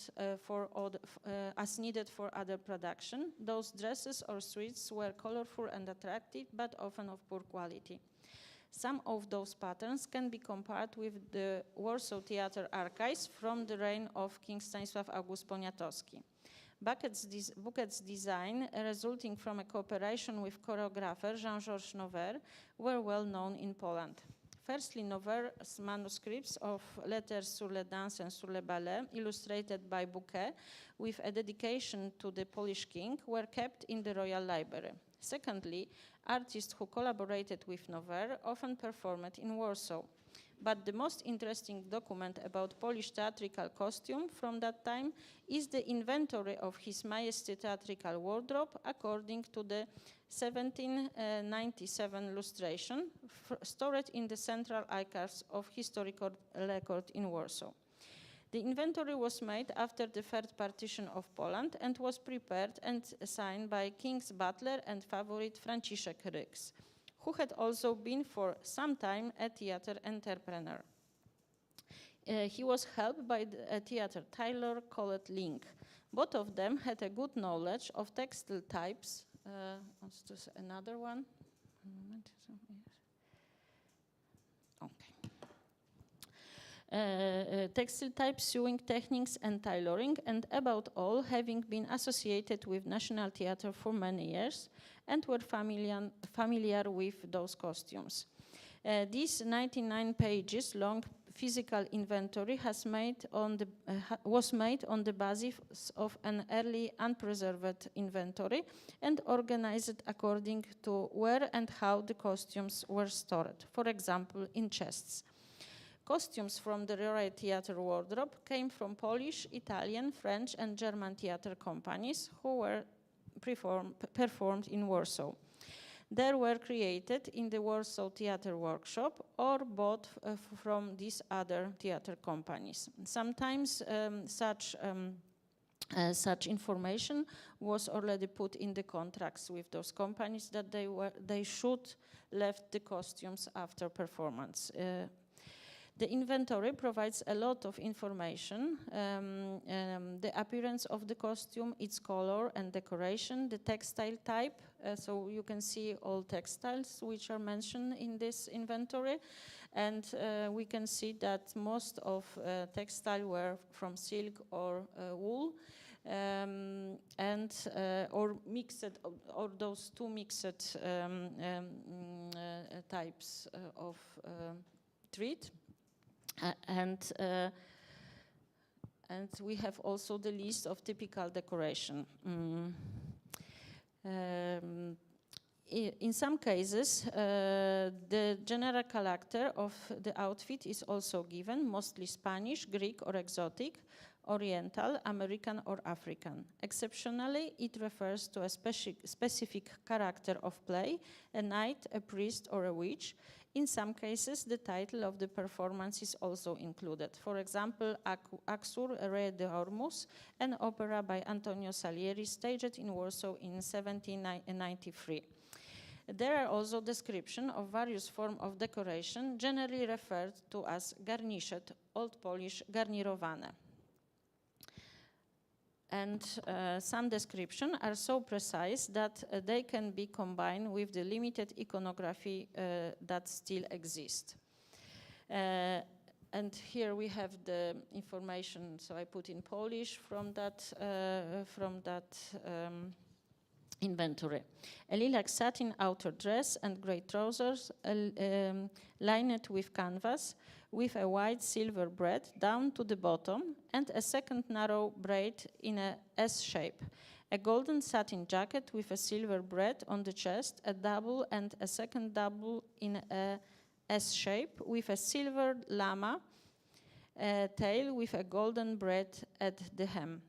as needed for other production. Those dresses or suits were colorful and attractive, but often of poor quality. Some of those patterns can be compared with the Warsaw Theatre archives from the reign of King Stanisław August Poniatowski. Bucket's design, resulting from a cooperation with choreographer Jean-Georges Nover, were well known in Poland. Firstly, Nover's manuscripts of Letters sur le danse and sur le ballet, illustrated by Bouquet, with a dedication to the Polish king, were kept in the Royal Library. Secondly, artists who collaborated with Nover often performed in Warsaw. But the most interesting document about Polish theatrical costume from that time is the inventory of His Majesty theatrical wardrobe according to the 1797 lustration stored in the Central Archives of Historical Record in Warsaw. The inventory was made after the third partition of Poland and was prepared and signed by King's butler and favorite Franciszek Ryks, who had also been for some time a theater entrepreneur. He was helped by a theater tailor called Link. Both of them had a good knowledge of textile types. Let's do another one. Okay. Textile types, sewing techniques, and tailoring, and above all, having been associated with National Theatre for many years, and were familiar with those costumes. This 99 pages long physical inventory was made on the basis of an early unpreserved inventory and organized according to where and how the costumes were stored, for example, in chests. Costumes from the Royal Theatre wardrobe came from Polish, Italian, French, and German theatre companies who were performed in Warsaw. They were created in the Warsaw Theatre Workshop or bought from these other theatre companies. Sometimes such information was already put in the contracts with those companies that they should left the costumes after performance. The inventory provides a lot of information, the appearance of the costume, its color and decoration, the textile type, so you can see all textiles which are mentioned in this inventory, and we can see that most of textile were from silk or wool, or mixed, or those two mixed types of thread. And we have also the list of typical decoration. In some cases, the general character of the outfit is also given, mostly Spanish, Greek, or exotic, Oriental, American, or African. Exceptionally, it refers to a specific character of play, a knight, a priest, or a witch. In some cases, the title of the performance is also included. For example, Axur, Re de Ormus, an opera by Antonio Salieri, staged in Warsaw in 1793. There are also descriptions of various forms of decoration, generally referred to as garniszet, Old Polish garnirowane. And some descriptions are so precise that they can be combined with the limited iconography that still exists. And here we have the information, so I put in Polish from that inventory. A lilac satin outer dress and grey trousers lined with canvas, with a white silver braid down to the bottom and a second narrow braid in a S shape. A golden satin jacket with a silver braid on the chest, a double and a second double in a S shape with a silver llama tail with a golden braid at the hem.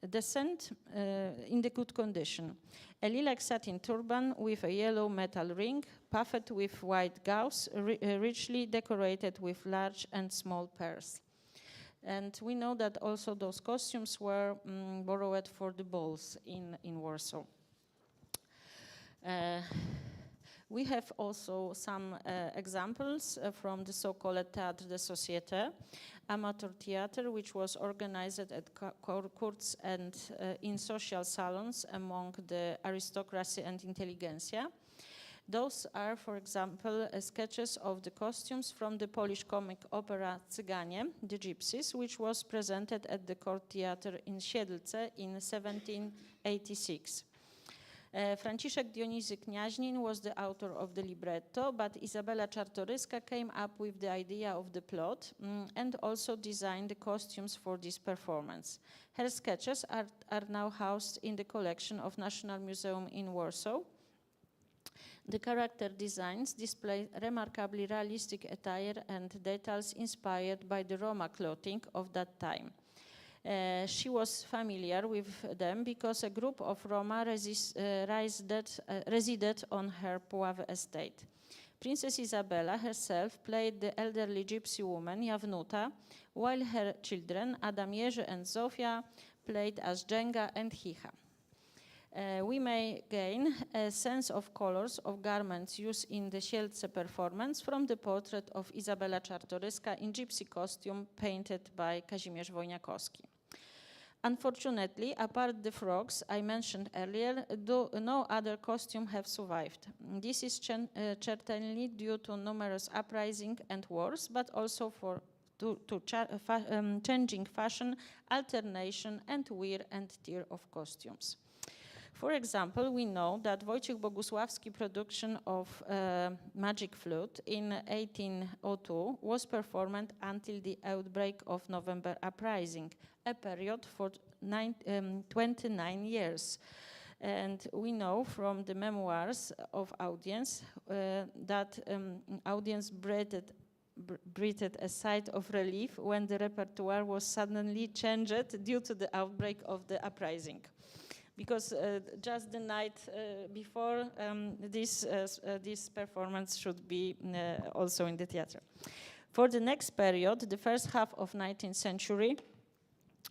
Descent in the good condition. A lilac satin turban with a yellow metal ring, puffed with white gauze, richly decorated with large and small pearls. And we know that also those costumes were borrowed for the balls in Warsaw. We have also some examples from the so-called Théâtre de Société, amateur theater, which was organized at courts and in social salons among the aristocracy and intelligentsia. Those are, for example, sketches of the costumes from the Polish comic opera Cyganie, The Gypsies, which was presented at the Court Theatre in Siedlce in 1786. Franciszek Dionizy Kniaźnin was the author of the libretto, but Izabela Czartoryska came up with the idea of the plot and also designed the costumes for this performance. Her sketches are now housed in the collection of National Museum in Warsaw. The character designs display remarkably realistic attire and details inspired by the Roma clothing of that time. She was familiar with them because a group of Roma resided on her Puławy estate. Princess Izabela herself played the elderly gypsy woman Jawnuta, while her children, Adam Jerzy and Zofia, played as Dżęga and Chicha. We may gain a sense of colors of garments used in the Sielce performance from the portrait of Izabela Czartoryska in gypsy costume painted by Kazimierz Wojniakowski. Unfortunately, apart the frogs I mentioned earlier, no other costume have survived. This is certainly due to numerous uprisings and wars, but also to changing fashion, alternation, and wear and tear of costumes. For example, we know that Wojciech Bogusławski's production of Magic Flute in 1802 was performed until the outbreak of November Uprising, a period for 29 years. And we know from the memoirs of audience that audience breathed a sigh of relief when the repertoire was suddenly changed due to the outbreak of the uprising. Because just the night before this performance should be also in the theater. For the next period, the first half of 19th century,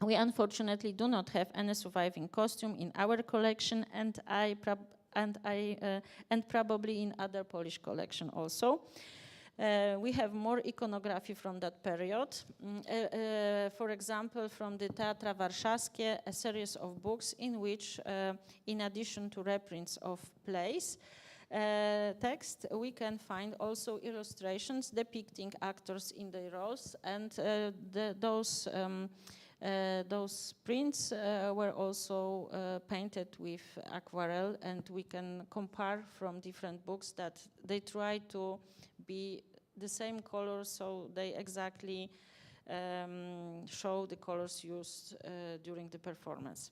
we unfortunately do not have any surviving costume in our collection, and probably in other Polish collection also. We have more iconography from that period. For example, from the Teatra Warszawskie, a series of books in which, in addition to reprints of plays, text, we can find also illustrations depicting actors in their roles, and those prints were also painted with aquarelle, and we can compare from different books that they try to be the same colors, so they exactly show the colors used during the performance.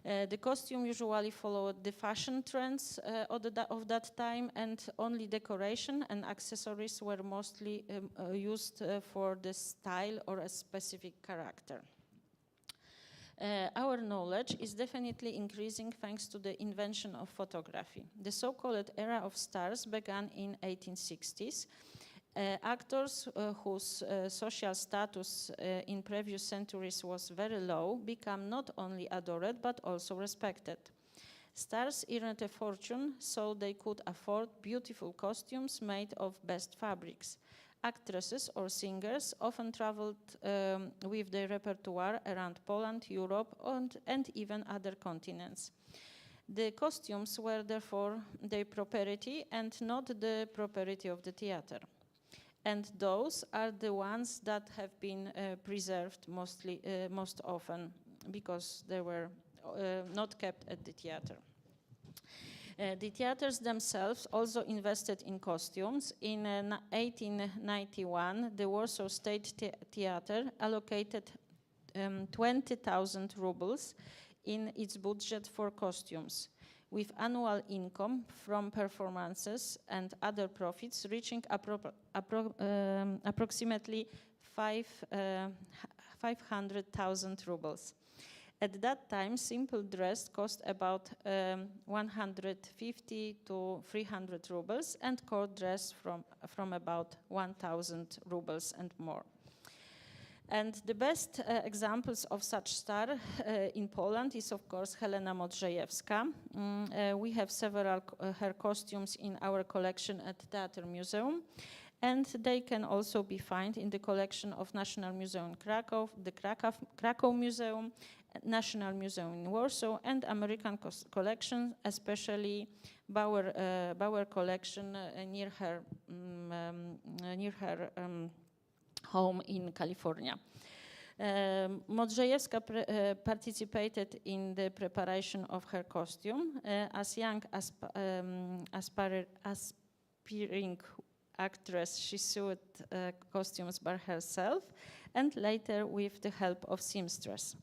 The costume usually followed the fashion trends of that time, and only decoration and accessories were mostly used for the style or a specific character. Our knowledge is definitely increasing thanks to the invention of photography. The so-called era of stars began in 1860s. Actors whose social status in previous centuries was very low became not only adored but also respected. Stars earned a fortune, so they could afford beautiful costumes made of best fabrics. Actresses or singers often traveled with their repertoire around Poland, Europe, and even other continents. The costumes were therefore their property and not the property of the theater. And those are the ones that have been preserved most often, because they were not kept at the theater. The theaters themselves also invested in costumes. In 1891, the Warsaw State Theatre allocated 20,000 rubles in its budget for costumes, with annual income from performances and other profits reaching approximately 500,000 rubles. At that time, simple dress cost about 150 to 300 rubles, and court dress from about 1,000 rubles and more. And the best examples of such star in Poland is, of course, Helena Modrzejewska. We have several her costumes in our collection at Theatre Museum, and they can also be found in the collection of National Museum in Krakow, the Krakow Museum, National Museum in Warsaw, and American collection, especially Bauer collection near her home in California. Możdżyńska participated in the preparation of her costume. As young aspiring actress, she sewed costumes by herself, and later with the help of seamstress.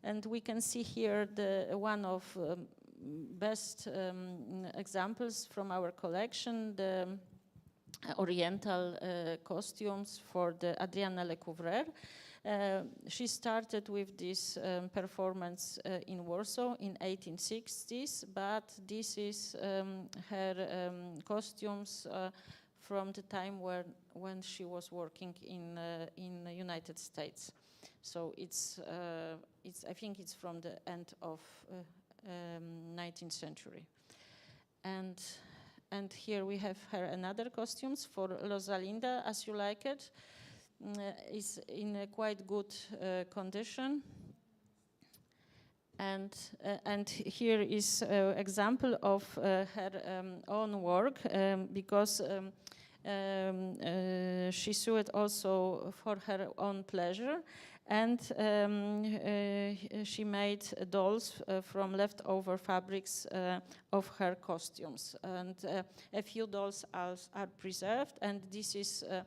And we can see here one of best examples from our collection, the Oriental costumes for the Adriana Lecouvreur. She started with this performance in Warsaw in 1860s, but this is her costumes from the time when she was working in the United States. So I think it's from the end of 19th century. And here we have her another costumes for Rosalinda, as you like it. Is in a quite good condition. And here is an example of her own work, because she sewed also for her own pleasure, and she made dolls from leftover fabrics of her costumes. And a few dolls are preserved, and this is a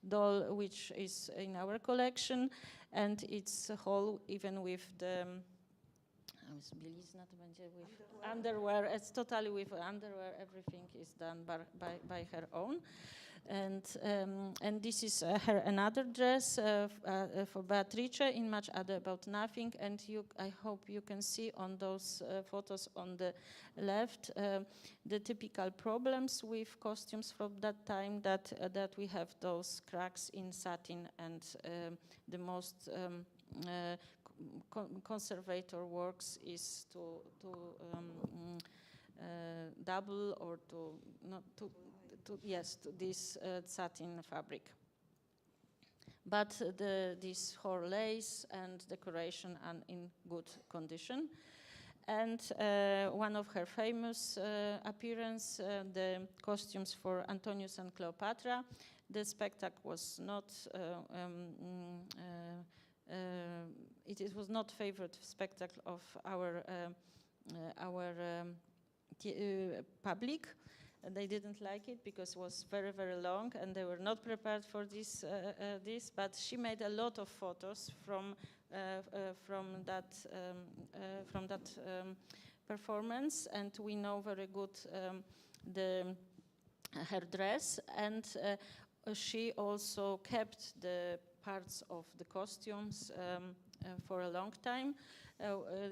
doll which is in our collection, and it's whole even with the with underwear. It's totally with underwear. Everything is done by her own. And this is her another dress for Beatrice in Much Ado About Nothing. And I hope you can see on those photos on the left the typical problems with costumes from that time, that we have those cracks in satin, and the most conservator works is to double or to this satin fabric. But this whole lace and decoration are in good condition. And one of her famous appearance, the costumes for Antonius and Cleopatra. The spectacle was not it was not favorite spectacle of our public. They didn't like it because it was very, very long, and they were not prepared for this. But she made a lot of photos from that performance, and we know very good her dress, and she also kept the parts of the costumes for a long time.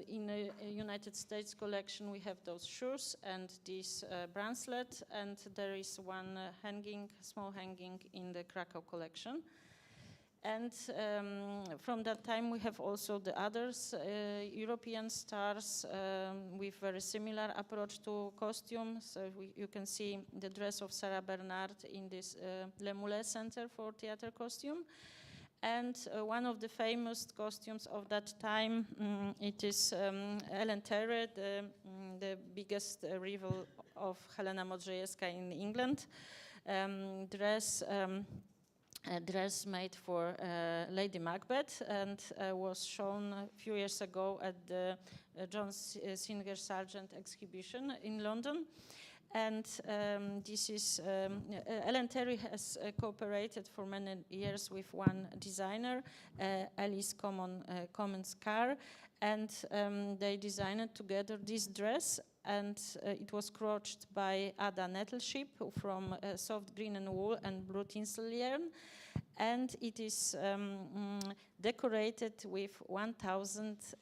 In the United States collection, we have those shoes and this bracelet, and there is one small hanging in the Krakow collection. And from that time, we have also the others, European stars with very similar approach to costumes. So you can see the dress of Sarah Bernard in this Le Moulet Center for Theater Costume. And one of the famous costumes of that time, it is Ellen Terry, the biggest rival of Helena Modrzejewska in England. Dress made for Lady Macbeth, and was shown a few years ago at the John Singer Sargent exhibition in London. And this is, Ellen Terry has cooperated for many years with one designer, Alice Commons Carr, and they designed together this dress, and it was crotched by Ada Nettleship from soft green and wool and blue tinsel yarn, and it is decorated with 1,000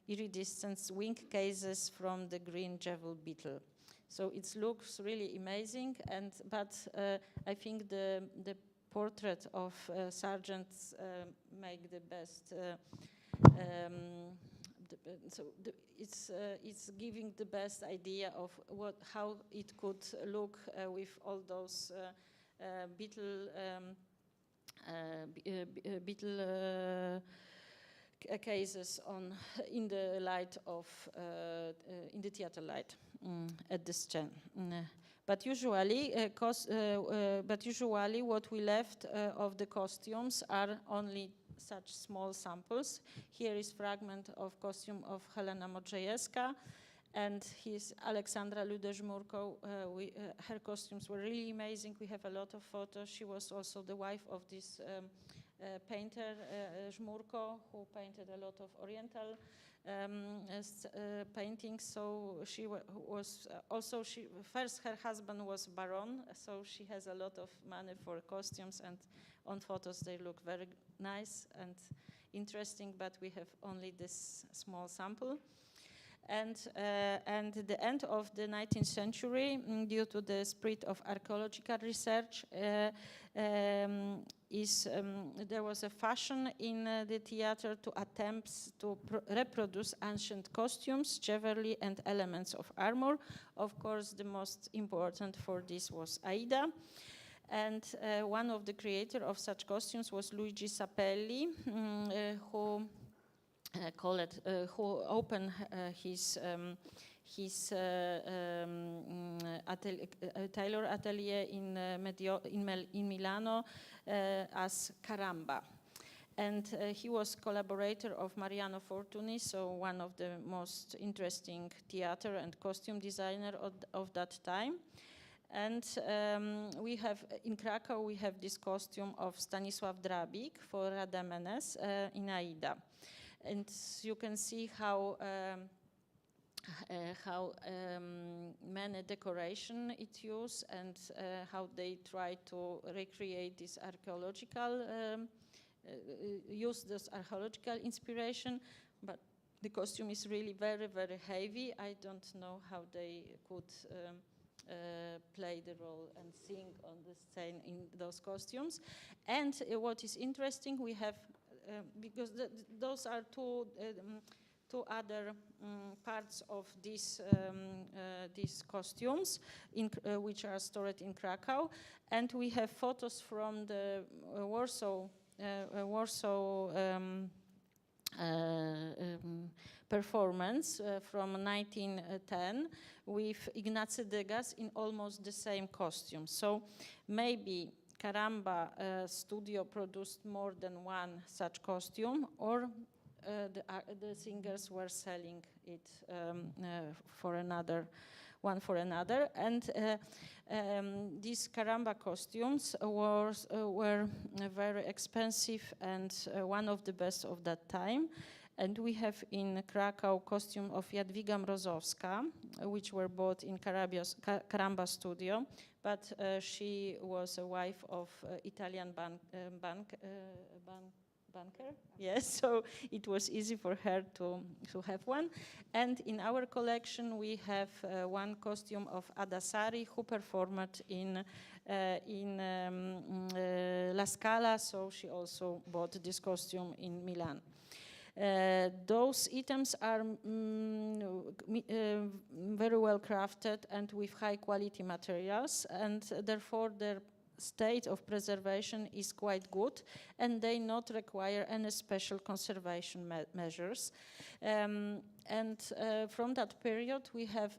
iridescent wing cases from the green jewel beetle. So it looks really amazing, but I think the portrait of Sargent make the best. It's giving the best idea of how it could look with all those beetle cases in the light of in the theater light at the scene. But usually what we left of the costumes are only such small samples. Here is fragment of costume of Helena Modrzejewska, and his Aleksandra Ludę-Żmurko. Her costumes were really amazing. We have a lot of photos. She was also the wife of this painter, Żmurko, who painted a lot of Oriental paintings. So she was also, first her husband was Baron, so she has a lot of money for costumes, and on photos they look very nice and interesting, but we have only this small sample. And the end of the 19th century, due to the spread of archaeological research, there was a fashion in the theater to attempts to reproduce ancient costumes, jewelry, and elements of armor. Of course, the most important for this was Aida. And one of the creators of such costumes was Luigi Sapelli, who opened his tailor atelier in Milano as Caramba. And he was collaborator of Mariano Fortuny, so one of the most interesting theater and costume designer of that time. And we have, in Krakow, we have this costume of Stanisław Drabik for Rada Menes in Aida. And you can see how many decoration it used, and how they try to recreate this archaeological, use this archaeological inspiration. But the costume is really very, very heavy. I don't know how they could play the role and sing on the scene in those costumes. And what is interesting, we have, because those are two other parts of these costumes which are stored in Krakow, and we have photos from the Warsaw performance from 1910 with Ignacy Dygas in almost the same costume. So maybe Caramba studio produced more than one such costume, or the singers were selling it for another. And these Caramba costumes were very expensive and one of the best of that time. And we have in Krakow costume of Jadwiga Mrozowska, which were bought in Caramba studio, but she was a wife of Italian banker. Yes, so it was easy for her to have one. And in our collection we have one costume of Ada Sari, who performed in La Scala, so she also bought this costume in Milan. Those items are very well crafted and with high quality materials, and therefore their state of preservation is quite good, and they not require any special conservation measures. And from that period we have,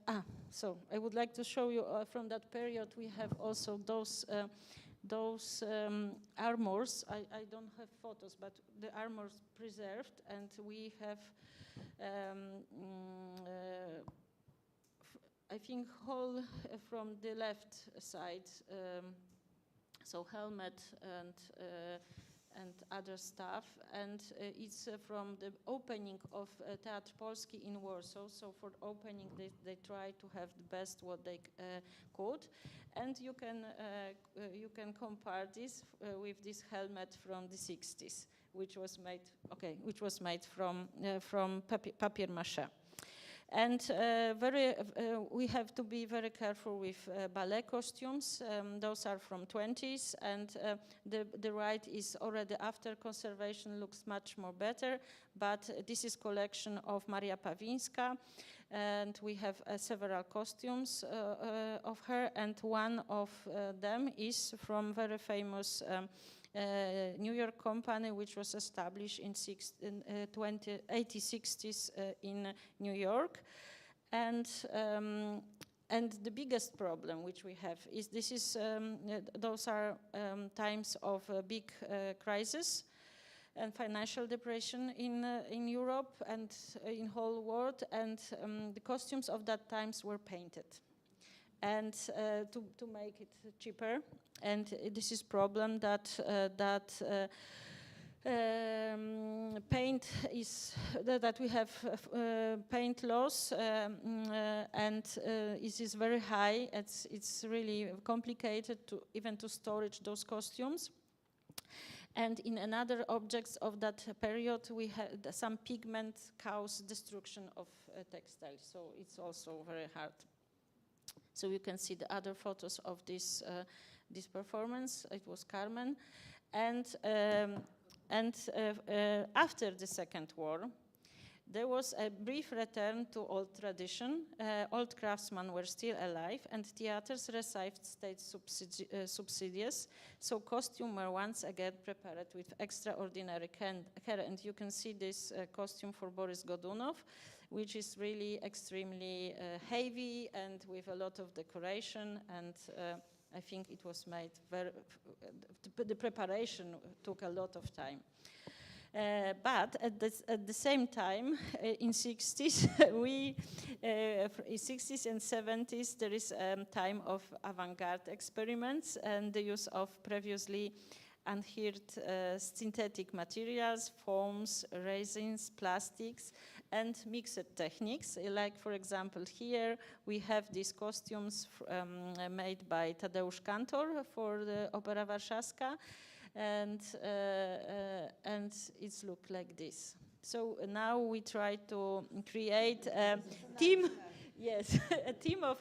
so I would like to show you from that period we have also those armors. I don't have photos, but the armors preserved, and we have I think whole from the left side, so helmet and other stuff, and it's from the opening of Teatr Polski in Warsaw. So for opening they try to have the best what they could, and you can compare this with this helmet from the 60s, which was made from papier mâché. And we have to be very careful with ballet costumes. Those are from 20s, and the right is already after conservation, looks much more better. But this is collection of Maria Pawinska, and we have several costumes of her, and one of them is from very famous New York company, which was established in 1860s in New York. And the biggest problem which we have is those are times of a big crisis. and financial depression in Europe and in whole world, and the costumes of that times were painted, and to make it cheaper. And this is problem that paint is that we have paint loss, and it is very high. It's really complicated to even to storage those costumes. And in another objects of that period, we had some pigment cause destruction of textiles, so it's also very hard. So you can see the other photos of this this performance. It was Carmen, and after the Second War, there was a brief return to old tradition. Old craftsmen were still alive, and theaters received state subsidies. So costumes were once again prepared with extraordinary care. And you can see this costume for Boris Godunov, which is really extremely heavy and with a lot of decoration. And I think it was made the preparation took a lot of time. But at the same time, in 60s, in 60s and 70s, there is a time of avant-garde experiments and the use of previously unheard synthetic materials, foams, resins, plastics, and mixed techniques. Like, for example, here we have these costumes made by Tadeusz Kantor for the Opera Warszawska. And it's look like this. So now we try to create a team, yes, a team of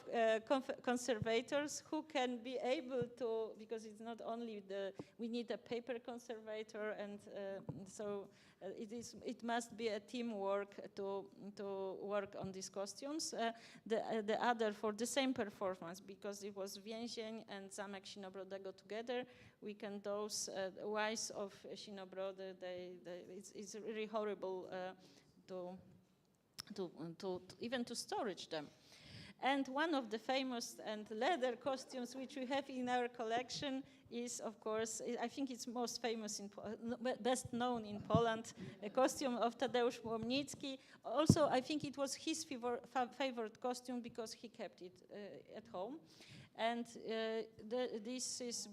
conservators who can be able to, because it's not only we need a paper conservator, and so it must be a teamwork to work on these costumes. The other for the same performance, because it was Więzień and Zamek Sinobrodego together, we can those wives of Sinobrody. It's really horrible to even to storage them. And one of the famous and leather costumes which we have in our collection is, of course, I think it's most famous, best known in Poland, a costume of Tadeusz Łomnicki. Also, I think it was his favorite costume because he kept it at home. And this is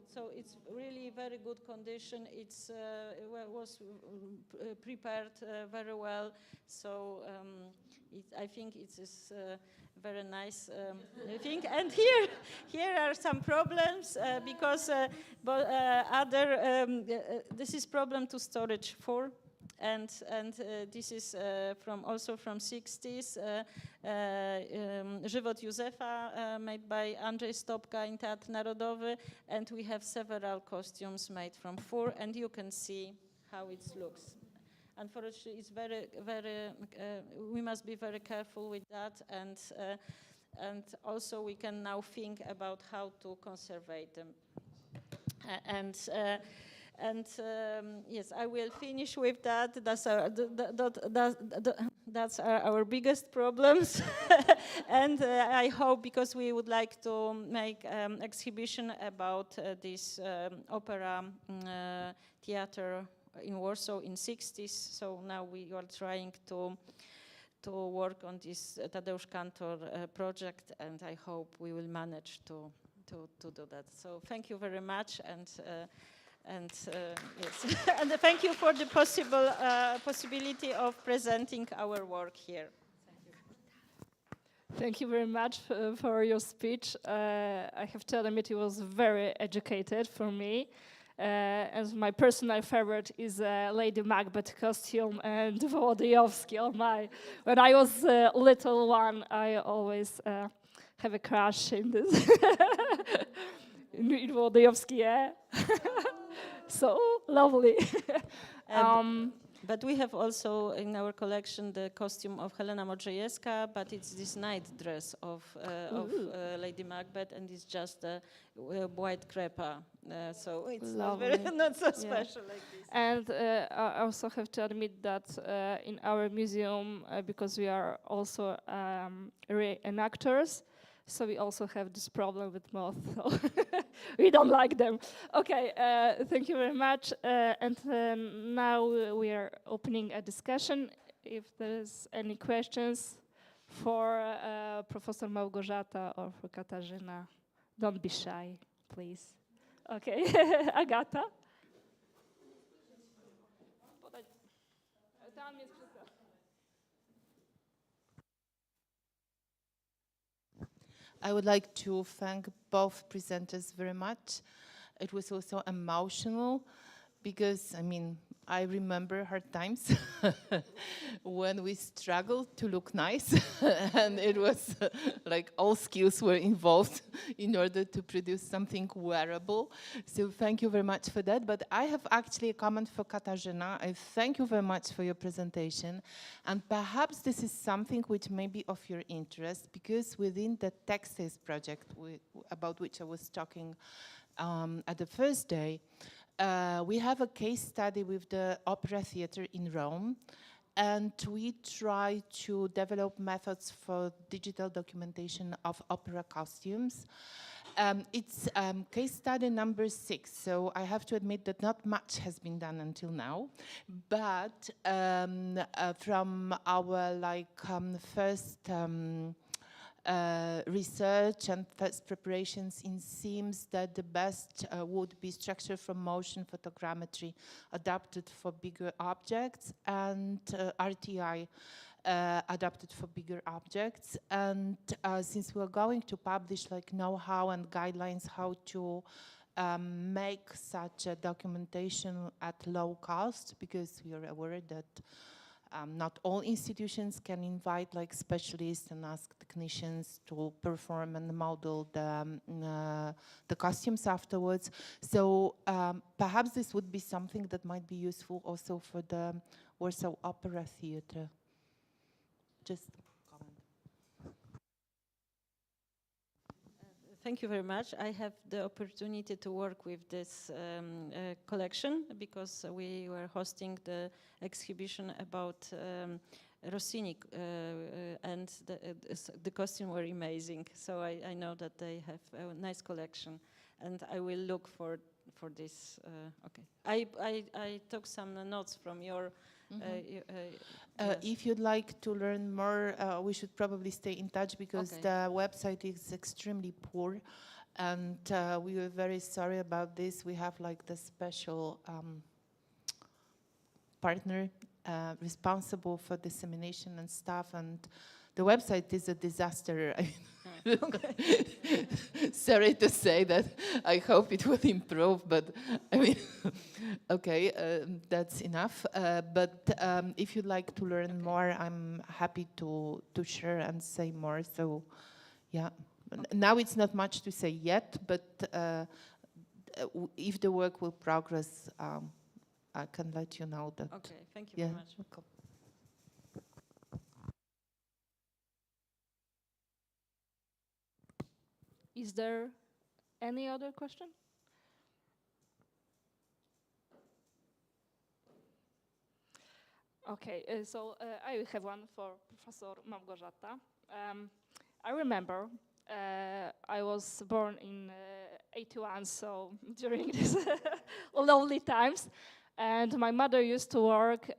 so it's really very good condition. It was prepared very well. So I think it is very nice thing. And here are some problems because this is problem to storage for. And this is also from 60s, Żywot Józefa, made by Andrzej Stopka in Teatr Narodowy, and we have several costumes made from fur, and you can see how it looks. Unfortunately, it's we must be very careful with that, and also we can now think about how to conserve them. Yes, I will finish with that. That's our biggest problems. And I hope, because we would like to make exhibition about this opera theater in Warsaw in 60s. So now we are trying to work on this Tadeusz Kantor project, and I hope we will manage to do that. So thank you very much, and yes, and thank you for the possibility of presenting our work here. Thank you very much for your speech. I have to admit it was very educated for me. And my personal favorite is Lady Macbeth costume and Wodarska-Ogidel on my. When I was a little one, I always have a crush in this. in Wodarska, yeah. So lovely. But we have also in our collection the costume of Helena Modrzejewska, but it's this night dress of Lady Macbeth, and it's just a white crepa. So it's not so special like this. And I also have to admit that in our museum, because we are also reenactors, So we also have this problem with moths. So we don't like them. Okay, thank you very much. And now we are opening a discussion. If there's any questions for Professor Małgorzata or for Katarzyna, don't be shy, please. Okay, Agata. I would like to thank both presenters very much. It was also emotional because, I mean, I remember hard times when we struggled to look nice and it was like all skills were involved in order to produce something wearable. So thank you very much for that. But I have actually a comment for Katarzyna. I thank you very much for your presentation. And perhaps this is something which may be of your interest because within the textiles project about which I was talking at the first day, we have a case study with the Opera Theatre in Rome, and we try to develop methods for digital documentation of opera costumes. It's case study number 6, so I have to admit that not much has been done until now, but from our first research and first preparations, it seems that the best would be structure from motion photogrammetry adapted for bigger objects and RTI adapted for bigger objects. And since we're going to publish know-how and guidelines how to make such a documentation at low cost, because we are aware that not all institutions can invite specialists and ask technicians to perform and model the costumes afterwards. So perhaps this would be something that might be useful also for the Warsaw Opera Theatre. Just a comment. Thank you very much. I have the opportunity to work with this collection because we were hosting the exhibition about Rossini and the costumes were amazing. So I know that they have a nice collection and I will look for this. Okay, I took some notes from your yes. If you'd like to learn more, we should probably stay in touch because Okay. the website is extremely poor and we were very sorry about this. We have the special partner responsible for dissemination and stuff, and the website is a disaster. Sorry to say that. I hope it will improve, but I mean, okay, that's enough. But if you'd like to learn more, I'm happy to share and say more. So, yeah. Okay. Now it's not much to say yet, but if the work will progress, I can let you know that. Okay, thank you very much. Welcome. Is there any other question? Okay, so I have one for Professor Małgorzata. I remember I was born in 81, so during these lonely times. And my mother used to work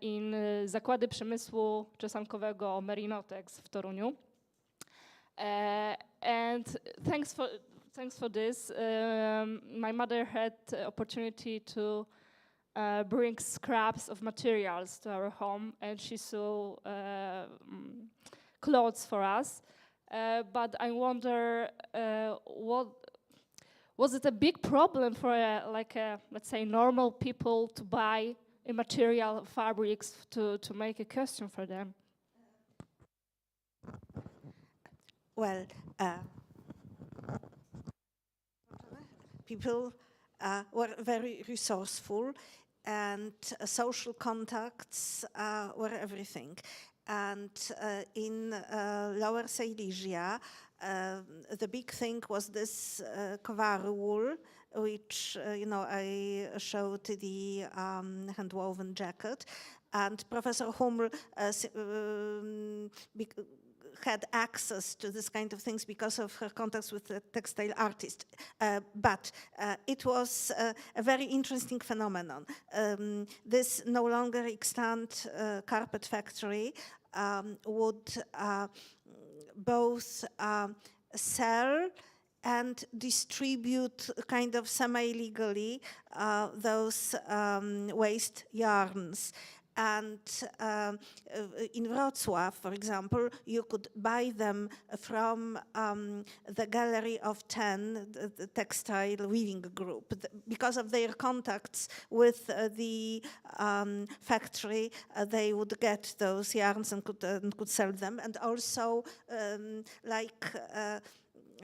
in Zakłady Przemysłu Czesankowego Merinotex w Toruniu. And thanks for this, my mother had the opportunity to bring scraps of materials to our home, and she sew clothes for us. But I wonder, was it a big problem for let's say normal people to buy a material fabrics to make a costume for them? Well, people were very resourceful and social contacts were everything. And in Lower Silesia, the big thing was this Kowary wool, which, I showed the hand-woven jacket. And Professor Huml had access to this kind of things because of her contacts with the textile artist. But it was a very interesting phenomenon. This no longer extant carpet factory would both sell and distribute kind of semi-legally those waste yarns. And in Wrocław, for example, you could buy them from the Gallery of 10, the textile weaving group. Because of their contacts with the factory, they would get those yarns and could sell them. And also,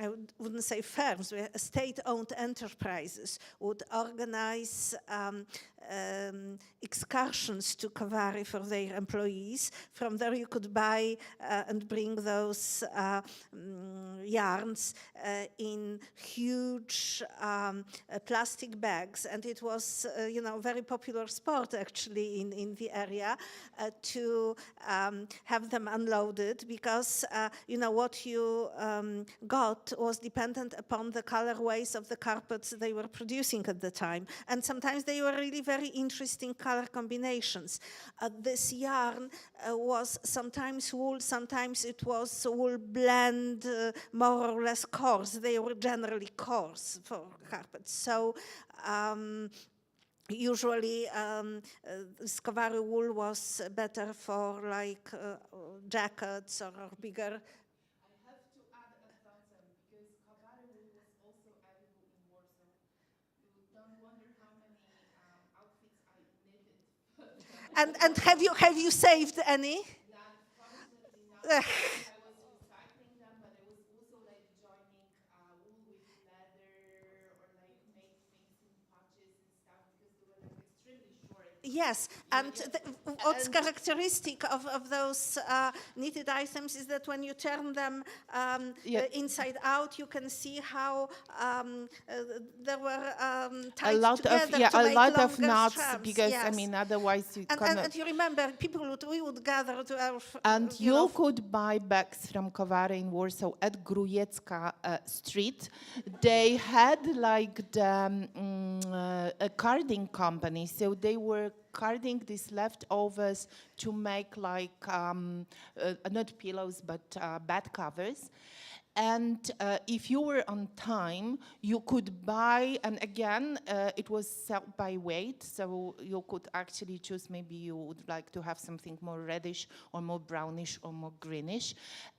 I wouldn't say firms, state-owned enterprises would organize excursions to Kowary for their employees. From there you could buy and bring those yarns in huge plastic bags. And it was, very popular sport actually in the area to have them unloaded because, what you got was dependent upon the colorways of the carpets they were producing at the time. And sometimes they were really very interesting color combinations. This yarn was sometimes wool, sometimes it was wool blend, more or less coarse. They were generally coarse for carpets. So usually Kowary wool was better for like jackets or bigger. And have you saved any? Yeah, unfortunately not. I was recycling them, but I was also like joining wool with leather or like mixing patches and stuff because they were like extremely short. Yes, and what's characteristic of those knitted items is that when you turn them inside out, you can see how there were tied together a lot of knots strands. because yes. I mean otherwise you and you remember we would gather to our and you could buy bags from Kowary in Warsaw at Grujecka Street. They had like the a carding company, so they were carding these leftovers to make like not pillows but bed covers. And if you were on time, you could buy, and again, it was sold by weight, so you could actually choose, maybe you would like to have something more reddish or more brownish or more greenish.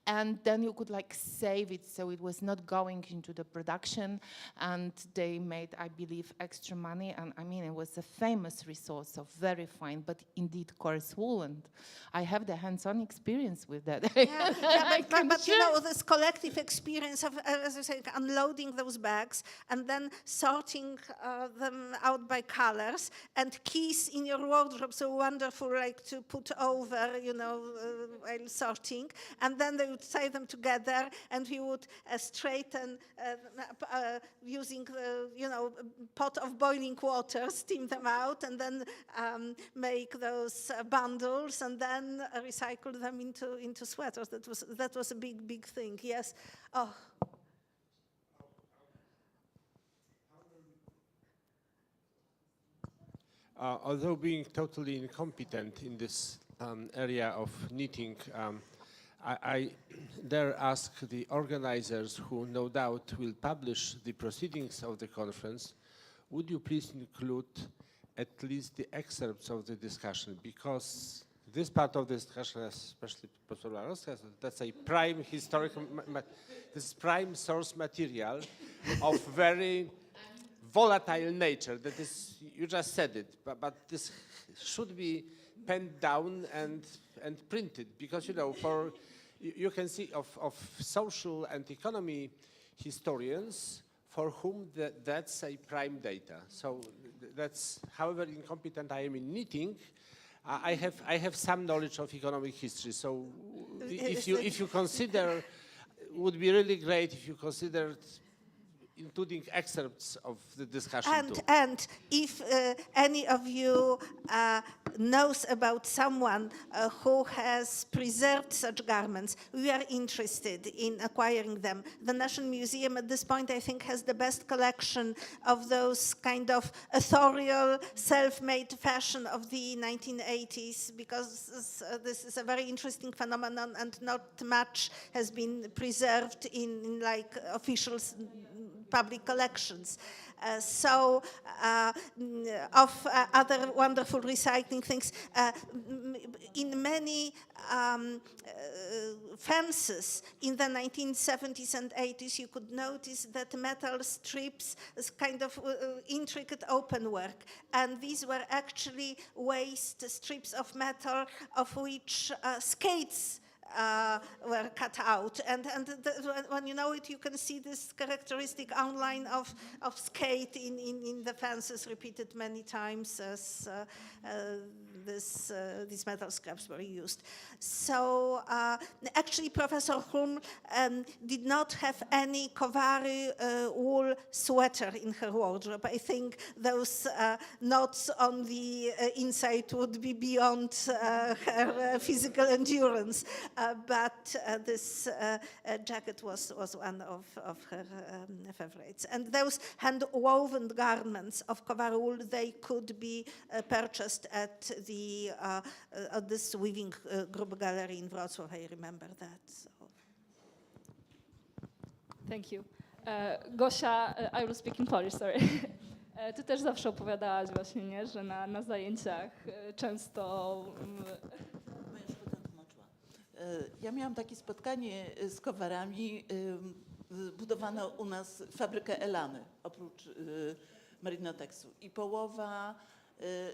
And then you could like save it so it was not going into the production, and they made, I believe, extra money. And I mean, it was a famous resource of very fine, but indeed coarse wool. And I have the hands-on experience with that. But you know, this collective experience of, as I say, unloading those bags and then sorting them out by colors, and keys in your wardrobe, so wonderful, like to put over, while sorting, and then they would tie them together, and we would straighten using the, pot of boiling water, steam them out, and then make those bundles, and then recycle them into sweaters. That was a big thing. Yes. Oh. Although being totally incompetent in this area of knitting, I dare ask the organizers, who no doubt will publish the proceedings of the conference, would you please include at least the excerpts of the discussion, because this part of the discussion, especially Professor Larowska, that's a prime historical, this is prime source material of very volatile nature. That is, you just said it, but this should be penned down and printed, because you can see of social and economy historians for whom that's a prime data. So that's, however incompetent I am in knitting, I have some knowledge of economic history. So if you consider, would be really great if you considered including excerpts of the discussion too. And if any of you knows about someone who has preserved such garments, we are interested in acquiring them. The National Museum at this point, I think, has the best collection of those kind of authorial, self-made fashion of the 1980s, because this is a very interesting phenomenon and not much has been preserved in like official public collections. Of other wonderful recycling things, in many fences in the 1970s and 80s, you could notice that metal strips is kind of intricate open work. And these were actually waste strips of metal of which skates were cut out, and when you know it, you can see this characteristic outline of skate in the fences repeated many times as these metal scraps were used. So actually, Professor Huml did not have any Kowary wool sweater in her wardrobe. I think those knots on the inside would be beyond her physical endurance. But this jacket was one of her favorites. And those hand-woven garments of Kowary wool, they could be purchased at this weaving group gallery in Wrocław. I remember that. So. Thank you. Gosia, I will speak in Polish, sorry. Ty też zawsze opowiadałaś właśnie, nie, że na zajęciach często... Ja miałam takie spotkanie z kowarami. Budowano u nas fabrykę Elany, oprócz Marinotexu. I połowa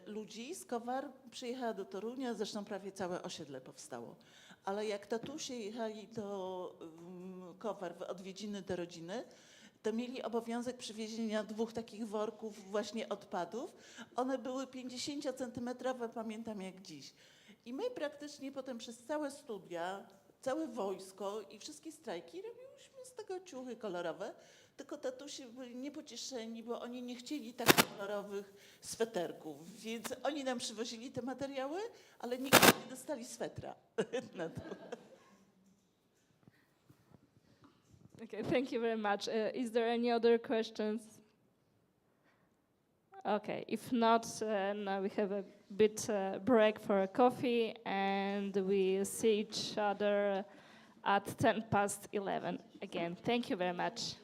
ludzi z Kowar przyjechała do Torunia, zresztą prawie całe osiedle powstało. Ale jak tatusie jechali do Kowar w odwiedziny do rodziny, to mieli obowiązek przywiezienia 2 takich worków właśnie odpadów. One były 50-centymetrowe, pamiętam jak dziś. I my praktycznie potem przez całe studia, całe wojsko i wszystkie strajki robiłyśmy z tego ciuchy kolorowe, tylko tatusi byli niepocieszeni, bo oni nie chcieli tak kolorowych sweterków, więc oni nam przywozili te materiały, ale nigdy nie dostali swetra na to. Okay, thank you very much. Is there any other questions? Okay, if not, now we have a bit break for a coffee, and we see each other at 11:10 again. Thank you very much.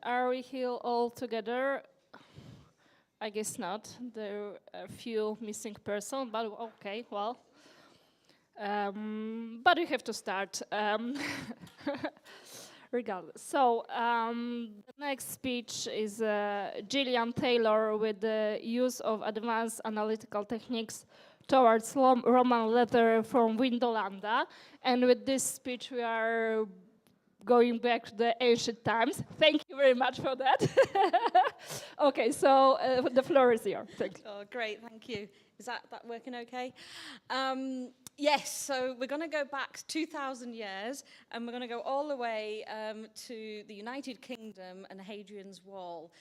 Are we here all together? I guess not. There are a few missing persons, but okay, well. But we have to start. Regardless. So the next speech is Gillian Taylor with the use of advanced analytical techniques towards Roman letter from Vindolanda. And with this speech we are going back to the ancient times. Thank you very much for that. Okay, so the floor is yours. Thank you. Oh, great, thank you. Is that working okay? Yes, so we're going to go back 2,000 years, and we're going to go all the way to the United Kingdom and Hadrian's Wall.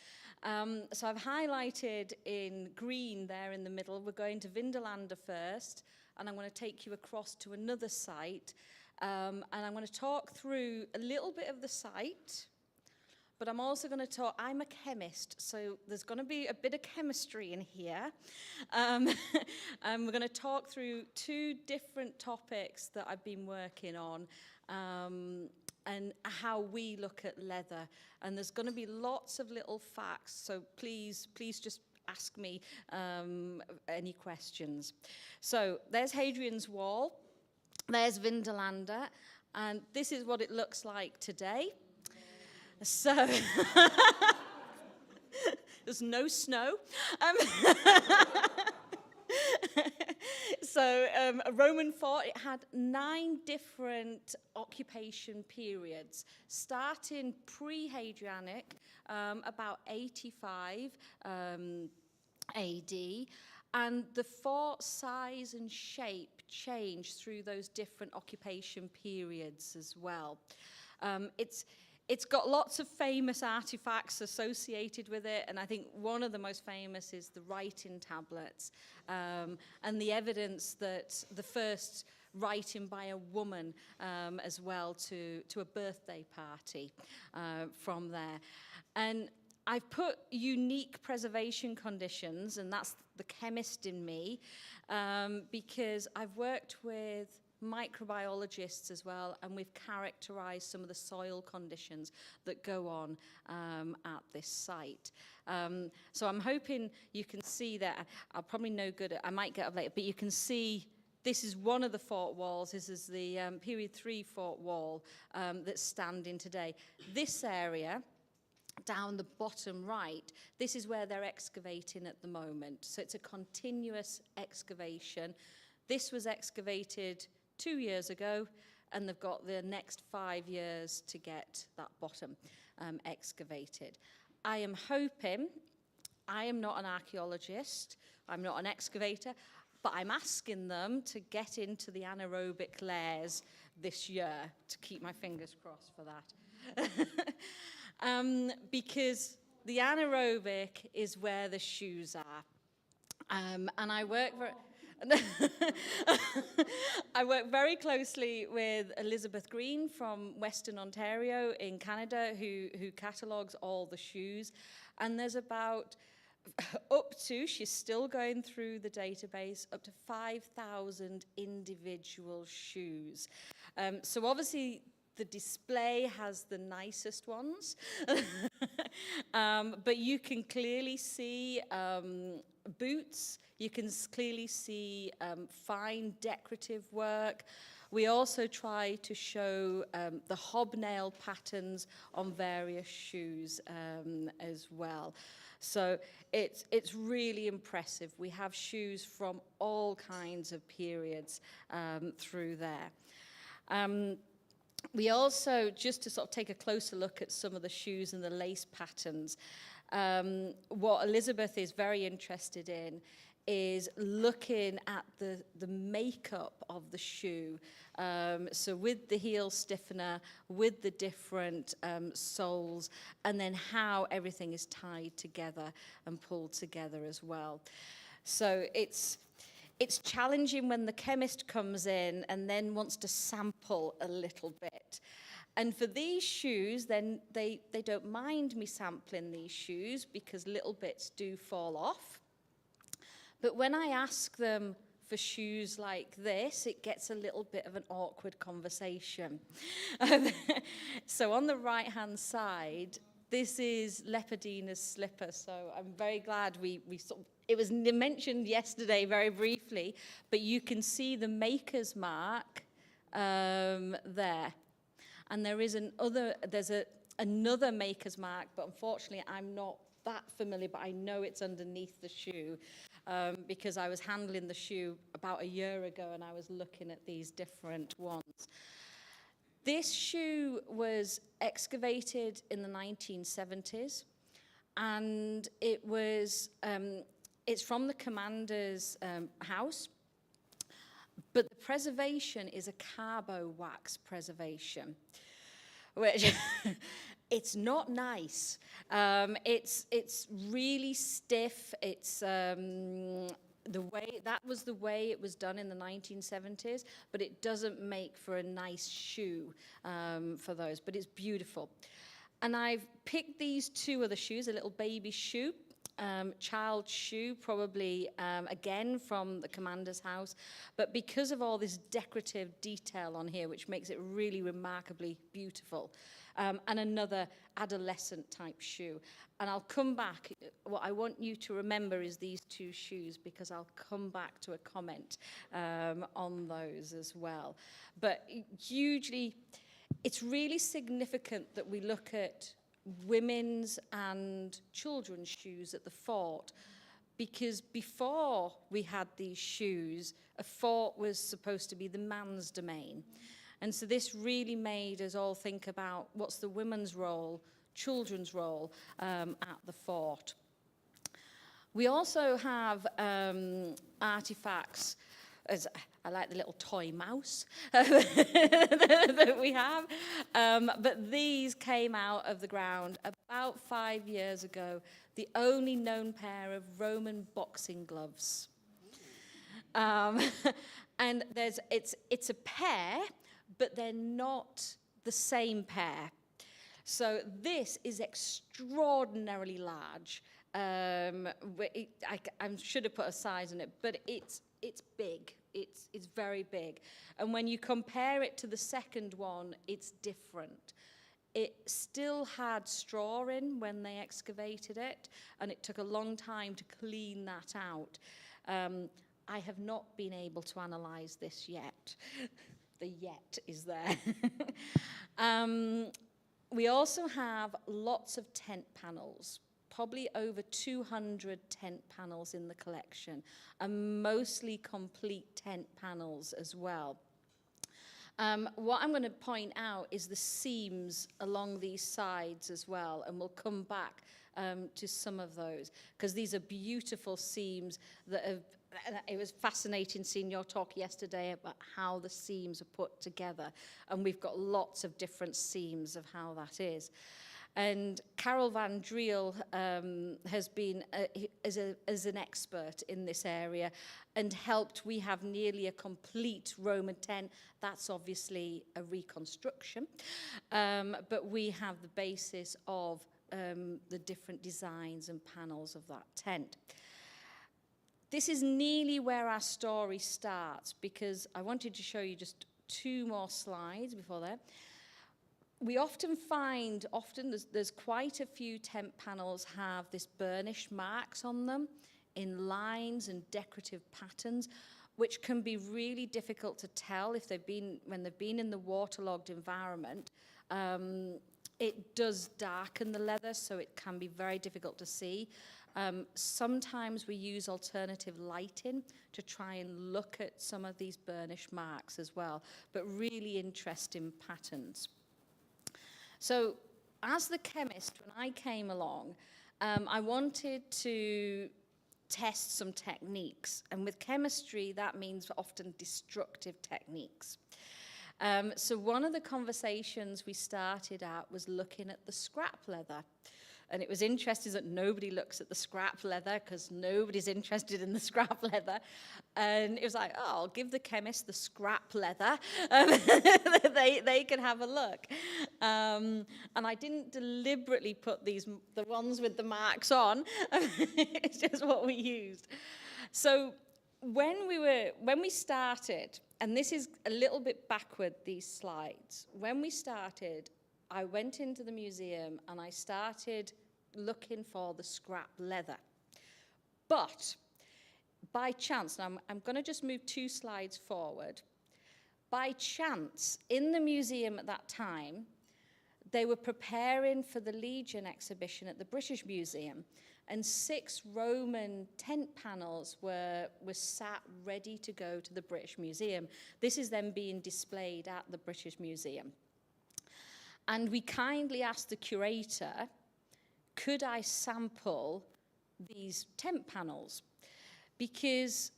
So I've highlighted in green there in the middle. We're going to Vindolanda first, and I'm going to take you across to another site. And I'm going to talk through a little bit of the site, but I'm also going to talk, I'm a chemist, so there's going to be a bit of chemistry in here. And we're going to talk through two different topics that I've been working on, and how we look at leather. And there's going to be lots of little facts, so please just ask me any questions. So there's Hadrian's Wall. There's Vindolanda, and this is what it looks like today. So, there's no snow. A Roman fort, it had 9 different occupation periods, starting pre-Hadrianic, about 85 AD, and the fort size and shape changed through those different occupation periods as well. It's got lots of famous artifacts associated with it, and I think one of the most famous is the writing tablets, and the evidence that the first writing by a woman as well to a birthday party from there. And I've put unique preservation conditions, and that's the chemist in me, because I've worked with microbiologists as well, and we've characterized some of the soil conditions that go on at this site. So I'm hoping you can see that. I'll probably no good at, I might get up later, but you can see this is one of the fort walls. This is the period 3 fort wall that's standing today. This area down the bottom right, this is where they're excavating at the moment. So it's a continuous excavation. This was excavated 2 years ago, and they've got the next 5 years to get that bottom excavated. I am hoping, I am not an archaeologist, I'm not an excavator, but I'm asking them to get into the anaerobic layers this year, to keep my fingers crossed for that. Because the anaerobic is where the shoes are. And I work very closely with Elizabeth Green from Western Ontario in Canada, who catalogues all the shoes. And there's about she's still going through the database, up to 5,000 individual shoes. So obviously, the display has the nicest ones, but you can clearly see boots, you can clearly see fine decorative work. We also try to show the hobnail patterns on various shoes as well. So it's really impressive. We have shoes from all kinds of periods through there. We also, just to sort of take a closer look at some of the shoes and the lace patterns, what Elizabeth is very interested in is looking at the makeup of the shoe. So with the heel stiffener, with the different soles, and then how everything is tied together and pulled together as well. So it's challenging when the chemist comes in and then wants to sample a little bit. And for these shoes, then they don't mind me sampling these shoes because little bits do fall off. But when I ask them for shoes like this, it gets a little bit of an awkward conversation. So on the right-hand side, this is Leopardina's slipper, so I'm very glad we sort of, it was mentioned yesterday very briefly, but you can see the maker's mark there. And there is another maker's mark, but unfortunately I'm not that familiar, but I know it's underneath the shoe because I was handling the shoe about a year ago and I was looking at these different ones. This shoe was excavated in the 1970s, and it was, it's from the commander's house, but the preservation is a carbo wax preservation, which it's not nice. It's really stiff. It's that was the way it was done in the 1970s, but it doesn't make for a nice shoe for those, but it's beautiful. And I've picked these two other shoes, a little baby shoe, child shoe, probably again from the commander's house, but because of all this decorative detail on here, which makes it really remarkably beautiful, and another adolescent type shoe. And I'll come back, what I want you to remember is these two shoes, because I'll come back to a comment on those as well. But hugely, it's really significant that we look at women's and children's shoes at the fort, because before we had these shoes, a fort was supposed to be the man's domain. And so this really made us all think about what's the women's role, children's role at the fort. We also have artifacts, as I like the little toy mouse that we have, but these came out of the ground about 5 years ago, the only known pair of Roman boxing gloves. And it's a pair, but they're not the same pair. So this is extraordinarily large. I should have put a size on it, but it's big. It's very big. And when you compare it to the second one, it's different. It still had straw in when they excavated it, and it took a long time to clean that out. I have not been able to analyze this yet. The yet is there. We also have lots of tent panels, probably over 200 tent panels in the collection, and mostly complete tent panels as well. What I'm going to point out is the seams along these sides as well, and we'll come back to some of those, because these are beautiful seams that have. It was fascinating seeing your talk yesterday about how the seams are put together, and we've got lots of different seams of how that is. And Carol Van Driel has been as an expert in this area and helped. We have nearly a complete Roman tent. That's obviously a reconstruction, but we have the basis of the different designs and panels of that tent. This is nearly where our story starts, because I wanted to show you just two more slides before that. We often find, there's quite a few tent panels have this burnished marks on them in lines and decorative patterns, which can be really difficult to tell if when they've been in the waterlogged environment. It does darken the leather, so it can be very difficult to see. Sometimes we use alternative lighting to try and look at some of these burnished marks as well, but really interesting patterns. So as the chemist, when I came along, I wanted to test some techniques. And with chemistry, that means often destructive techniques. So one of the conversations we started at was looking at the scrap leather. And it was interesting that nobody looks at the scrap leather, because nobody's interested in the scrap leather. And it was like, oh, I'll give the chemist the scrap leather. They can have a look. And I didn't deliberately put the ones with the marks on. It's just what we used. So when we started, and this is a little bit backward, these slides, when we started, I went into the museum and I started looking for the scrap leather. But by chance, now I'm going to just move 2 slides forward. By chance, in the museum at that time, they were preparing for the Legion exhibition at the British Museum, and 6 Roman tent panels were sat ready to go to the British Museum. This is then being displayed at the British Museum. And we kindly asked the curator, could I sample these tent panels? Because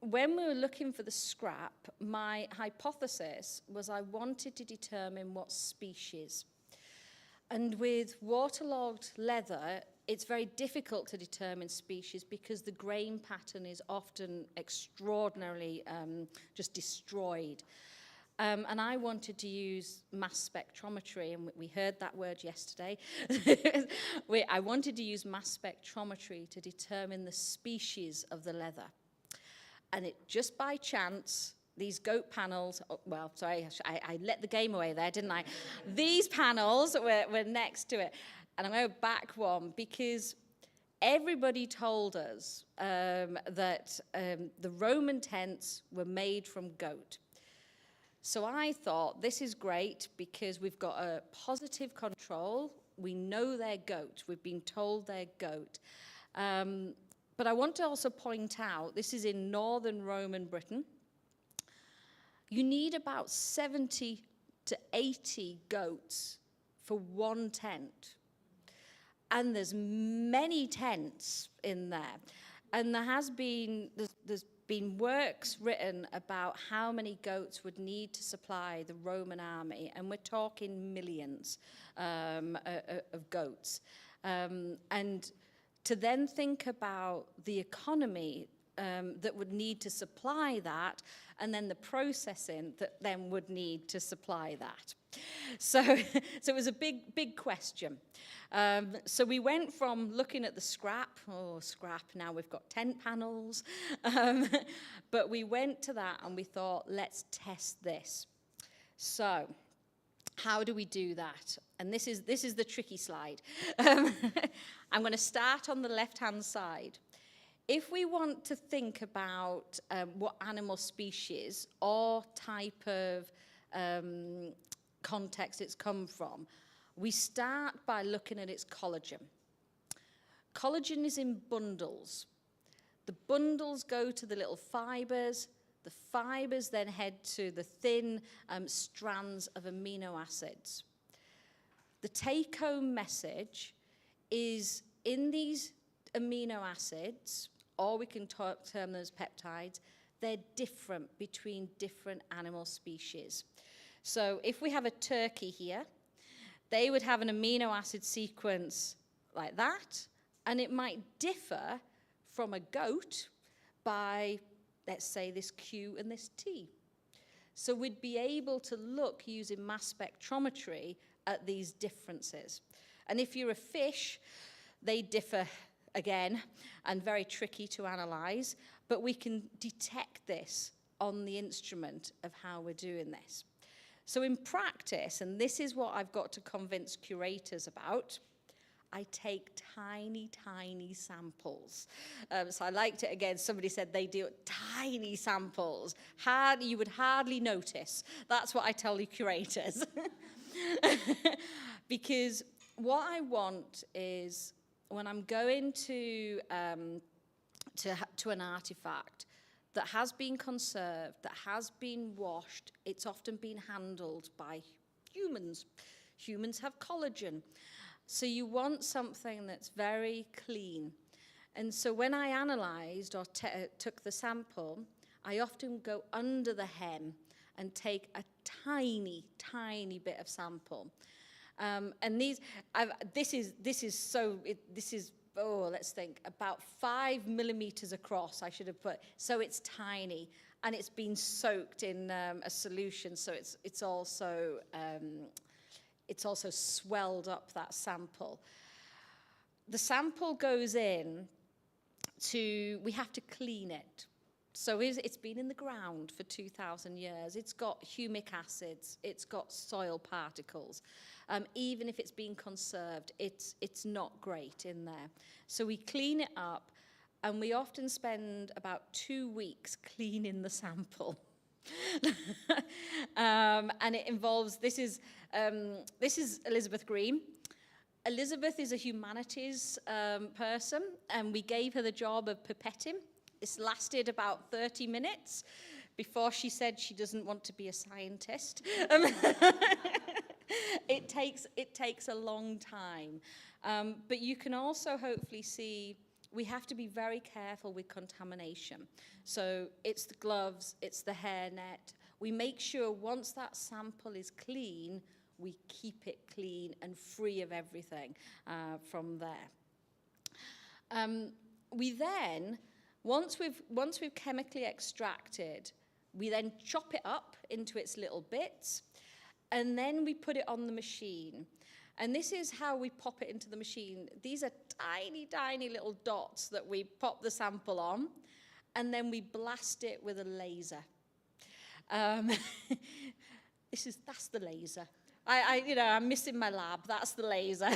when we were looking for the scrap, my hypothesis was I wanted to determine what species. And with waterlogged leather, it's very difficult to determine species because the grain pattern is often extraordinarily just destroyed. And I wanted to use mass spectrometry, and we heard that word yesterday. I wanted to use mass spectrometry to determine the species of the leather. And it just by chance, these goat panels, well, sorry, I let the game away there, didn't I? These panels were next to it. And I'm going to back one because everybody told us that the Roman tents were made from goat. So I thought, this is great because we've got a positive control. We know they're goat. We've been told they're goat. But I want to also point out, this is in northern Roman Britain. You need about 70 to 80 goats for one tent. And there's many tents in there. And there's been works written about how many goats would need to supply the Roman army, and we're talking millions of goats. And to then think about the economy that would need to supply that, and then the processing that then would need to supply that. So it was a big question. So we went from looking at the scrap, now we've got tent panels, but we went to that and we thought, let's test this. So how do we do that? And this is the tricky slide. I'm going to start on the left-hand side. If we want to think about what animal species or type of context it's come from, we start by looking at its collagen. Collagen is in bundles. The bundles go to the little fibers. The fibers then head to the thin strands of amino acids. The take-home message is in these amino acids, or we can term them as peptides, they're different between different animal species. So if we have a turkey here, they would have an amino acid sequence like that, and it might differ from a goat by, let's say, this Q and this T. So we'd be able to look using mass spectrometry at these differences. And if you're a fish, they differ again, and very tricky to analyze, but we can detect this on the instrument of how we're doing this. So in practice, and this is what I've got to convince curators about, I take tiny, tiny samples. So I liked it again, somebody said they do tiny samples. You would hardly notice. That's what I tell the curators. Because what I want is, when I'm going to an artifact that has been conserved, that has been washed, it's often been handled by humans. Humans have collagen. So you want something that's very clean. And so when I analysed or took the sample, I often go under the hem and take a tiny, tiny bit of sample. And this is, let's think, about 5 millimeters across, I should have put. So it's tiny, and it's been soaked in a solution, so it's also swelled up that sample. The sample goes in we have to clean it. So it's been in the ground for 2,000 years. It's got humic acids. It's got soil particles. Even if it's been conserved, it's not great in there. So we clean it up, and we often spend about 2 weeks cleaning the sample. And it involves, this is Elizabeth Green. Elizabeth is a humanities person, and we gave her the job of pipetting. This lasted about 30 minutes before she said she doesn't want to be a scientist. It takes a long time. But you can also hopefully see we have to be very careful with contamination. So it's the gloves, it's the hairnet. We make sure once that sample is clean, we keep it clean and free of everything from there. We then, once we've chemically extracted, we then chop it up into its little bits, and then we put it on the machine. And this is how we pop it into the machine. These are tiny, tiny little dots that we pop the sample on, and then we blast it with a laser. That's the laser. I'm missing my lab. That's the laser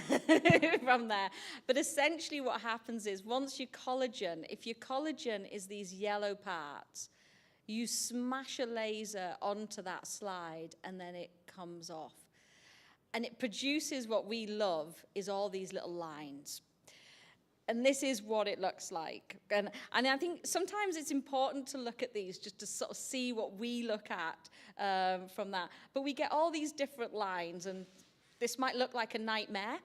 from there. But essentially what happens is once your collagen, if your collagen is these yellow parts, you smash a laser onto that slide and then it comes off. And it produces what we love is all these little lines. And this is what it looks like. And I think sometimes it's important to look at these just to sort of see what we look at from that. But we get all these different lines, and this might look like a nightmare.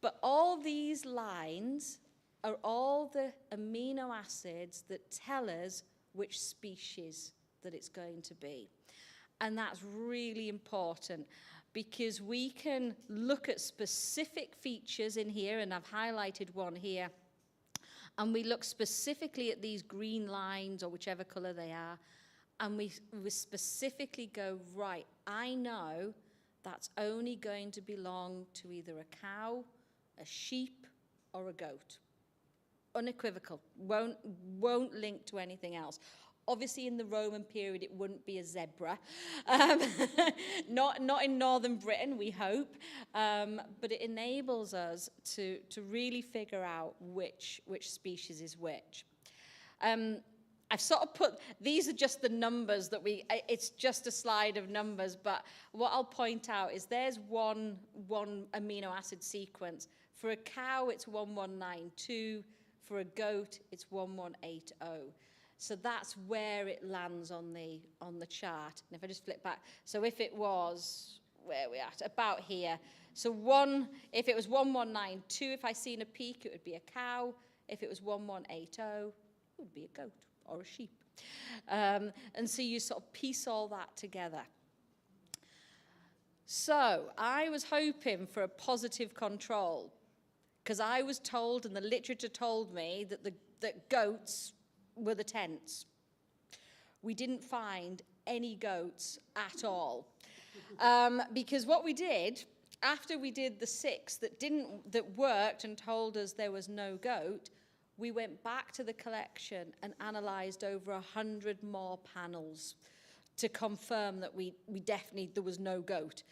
But all these lines are all the amino acids that tell us which species that it's going to be. And that's really important, because we can look at specific features in here, and I've highlighted one here, and we look specifically at these green lines, or whichever color they are, and we specifically go, right, I know that's only going to belong to either a cow, a sheep, or a goat. Unequivocal, won't link to anything else. Obviously, in the Roman period, it wouldn't be a zebra. Not in northern Britain, we hope. But it enables us to really figure out which species is which. I've sort of put, these are just the numbers that it's just a slide of numbers, but what I'll point out is there's one amino acid sequence. For a cow, it's 1192. For a goat, it's 1180. So that's where it lands on the chart. And if I just flip back, so if it was, where are we at? About here. So if it was 1192, if I seen a peak, it would be a cow. If it was 1180, it would be a goat or a sheep. And so you sort of piece all that together. So I was hoping for a positive control, because I was told, and the literature told me, that goats were the tents. We didn't find any goats at all. Because what we did, after we did the 6 that worked and told us there was no goat, we went back to the collection and analysed over 100 more panels to confirm that there was no goat.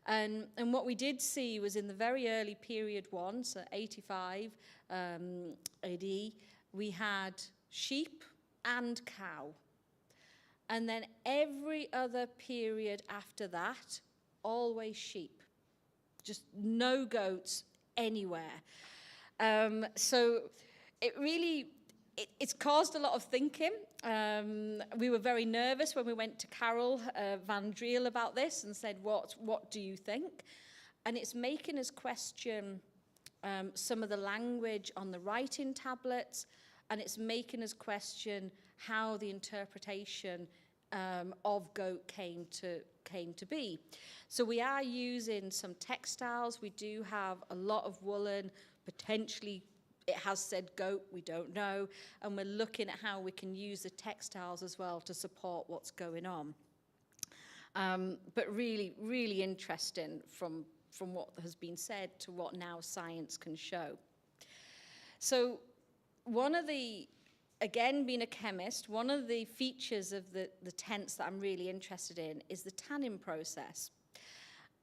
And what we did see was in the very early period 1, so 85 AD, we had sheep and cow. And then every other period after that, always sheep. Just no goats anywhere. So it's caused a lot of thinking. We were very nervous when we went to Carol van Driel about this and said, what do you think? And it's making us question some of the language on the writing tablets, and it's making us question how the interpretation of goat came to be. So we are using some textiles. We do have a lot of woolen, potentially it has said goat, we don't know, and we're looking at how we can use the textiles as well to support what's going on. But really, really interesting from what has been said to what now science can show. So again, being a chemist, one of the features of the tents that I'm really interested in is the tanning process.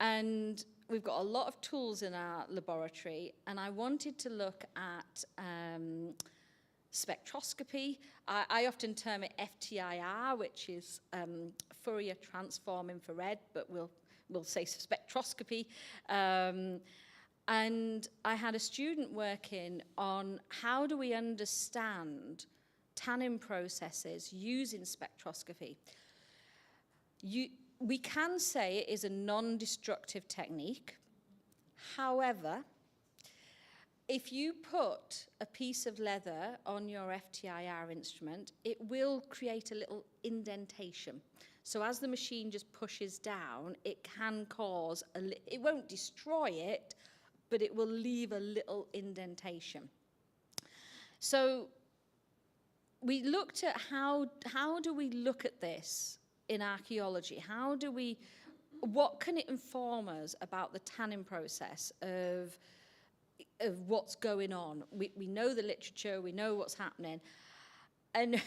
And we've got a lot of tools in our laboratory, and I wanted to look at spectroscopy. I often term it FTIR, which is Fourier transform infrared, but we'll say spectroscopy. And I had a student working on how do we understand tannin processes using spectroscopy. We can say it is a non-destructive technique. However, if you put a piece of leather on your FTIR instrument, it will create a little indentation. So as the machine just pushes down, it can cause it won't destroy it, but it will leave a little indentation. So we looked at how do we look at this in archaeology? What can it inform us about the tannin process of what's going on? We know the literature, we know what's happening. And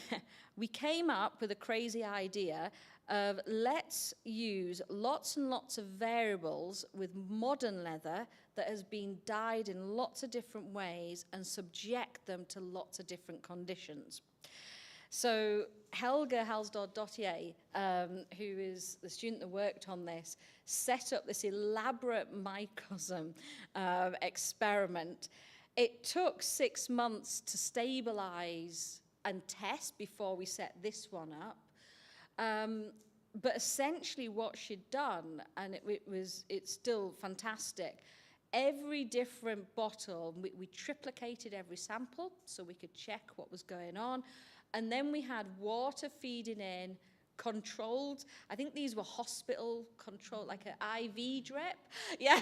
we came up with a crazy idea of let's use lots and lots of variables with modern leather that has been dyed in lots of different ways and subject them to lots of different conditions. So Helga Halsdorf-Dottier, who is the student that worked on this, set up this elaborate microsm experiment. It took 6 months to stabilize and test before we set this one up. But essentially what she'd done, and it's still fantastic, every different bottle, we triplicated every sample so we could check what was going on. And then we had water feeding in, controlled. I think these were hospital controlled, like an IV drip. Yeah.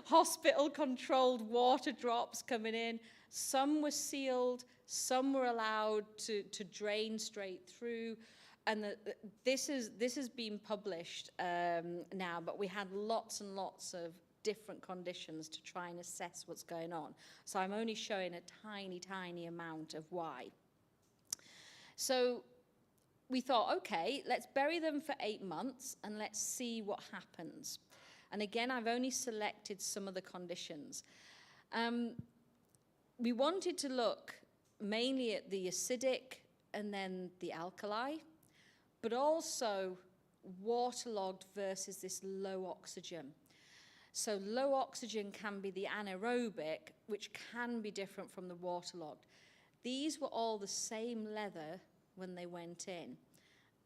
Hospital controlled water drops coming in. Some were sealed, some were allowed to drain straight through. And this has been published now, but we had lots and lots of different conditions to try and assess what's going on. So I'm only showing a tiny, tiny amount of why. So we thought, okay, let's bury them for 8 months and let's see what happens. And again, I've only selected some of the conditions. We wanted to look mainly at the acidic and then the alkali, but also waterlogged versus this low oxygen. So low oxygen can be the anaerobic, which can be different from the waterlogged. These were all the same leather when they went in.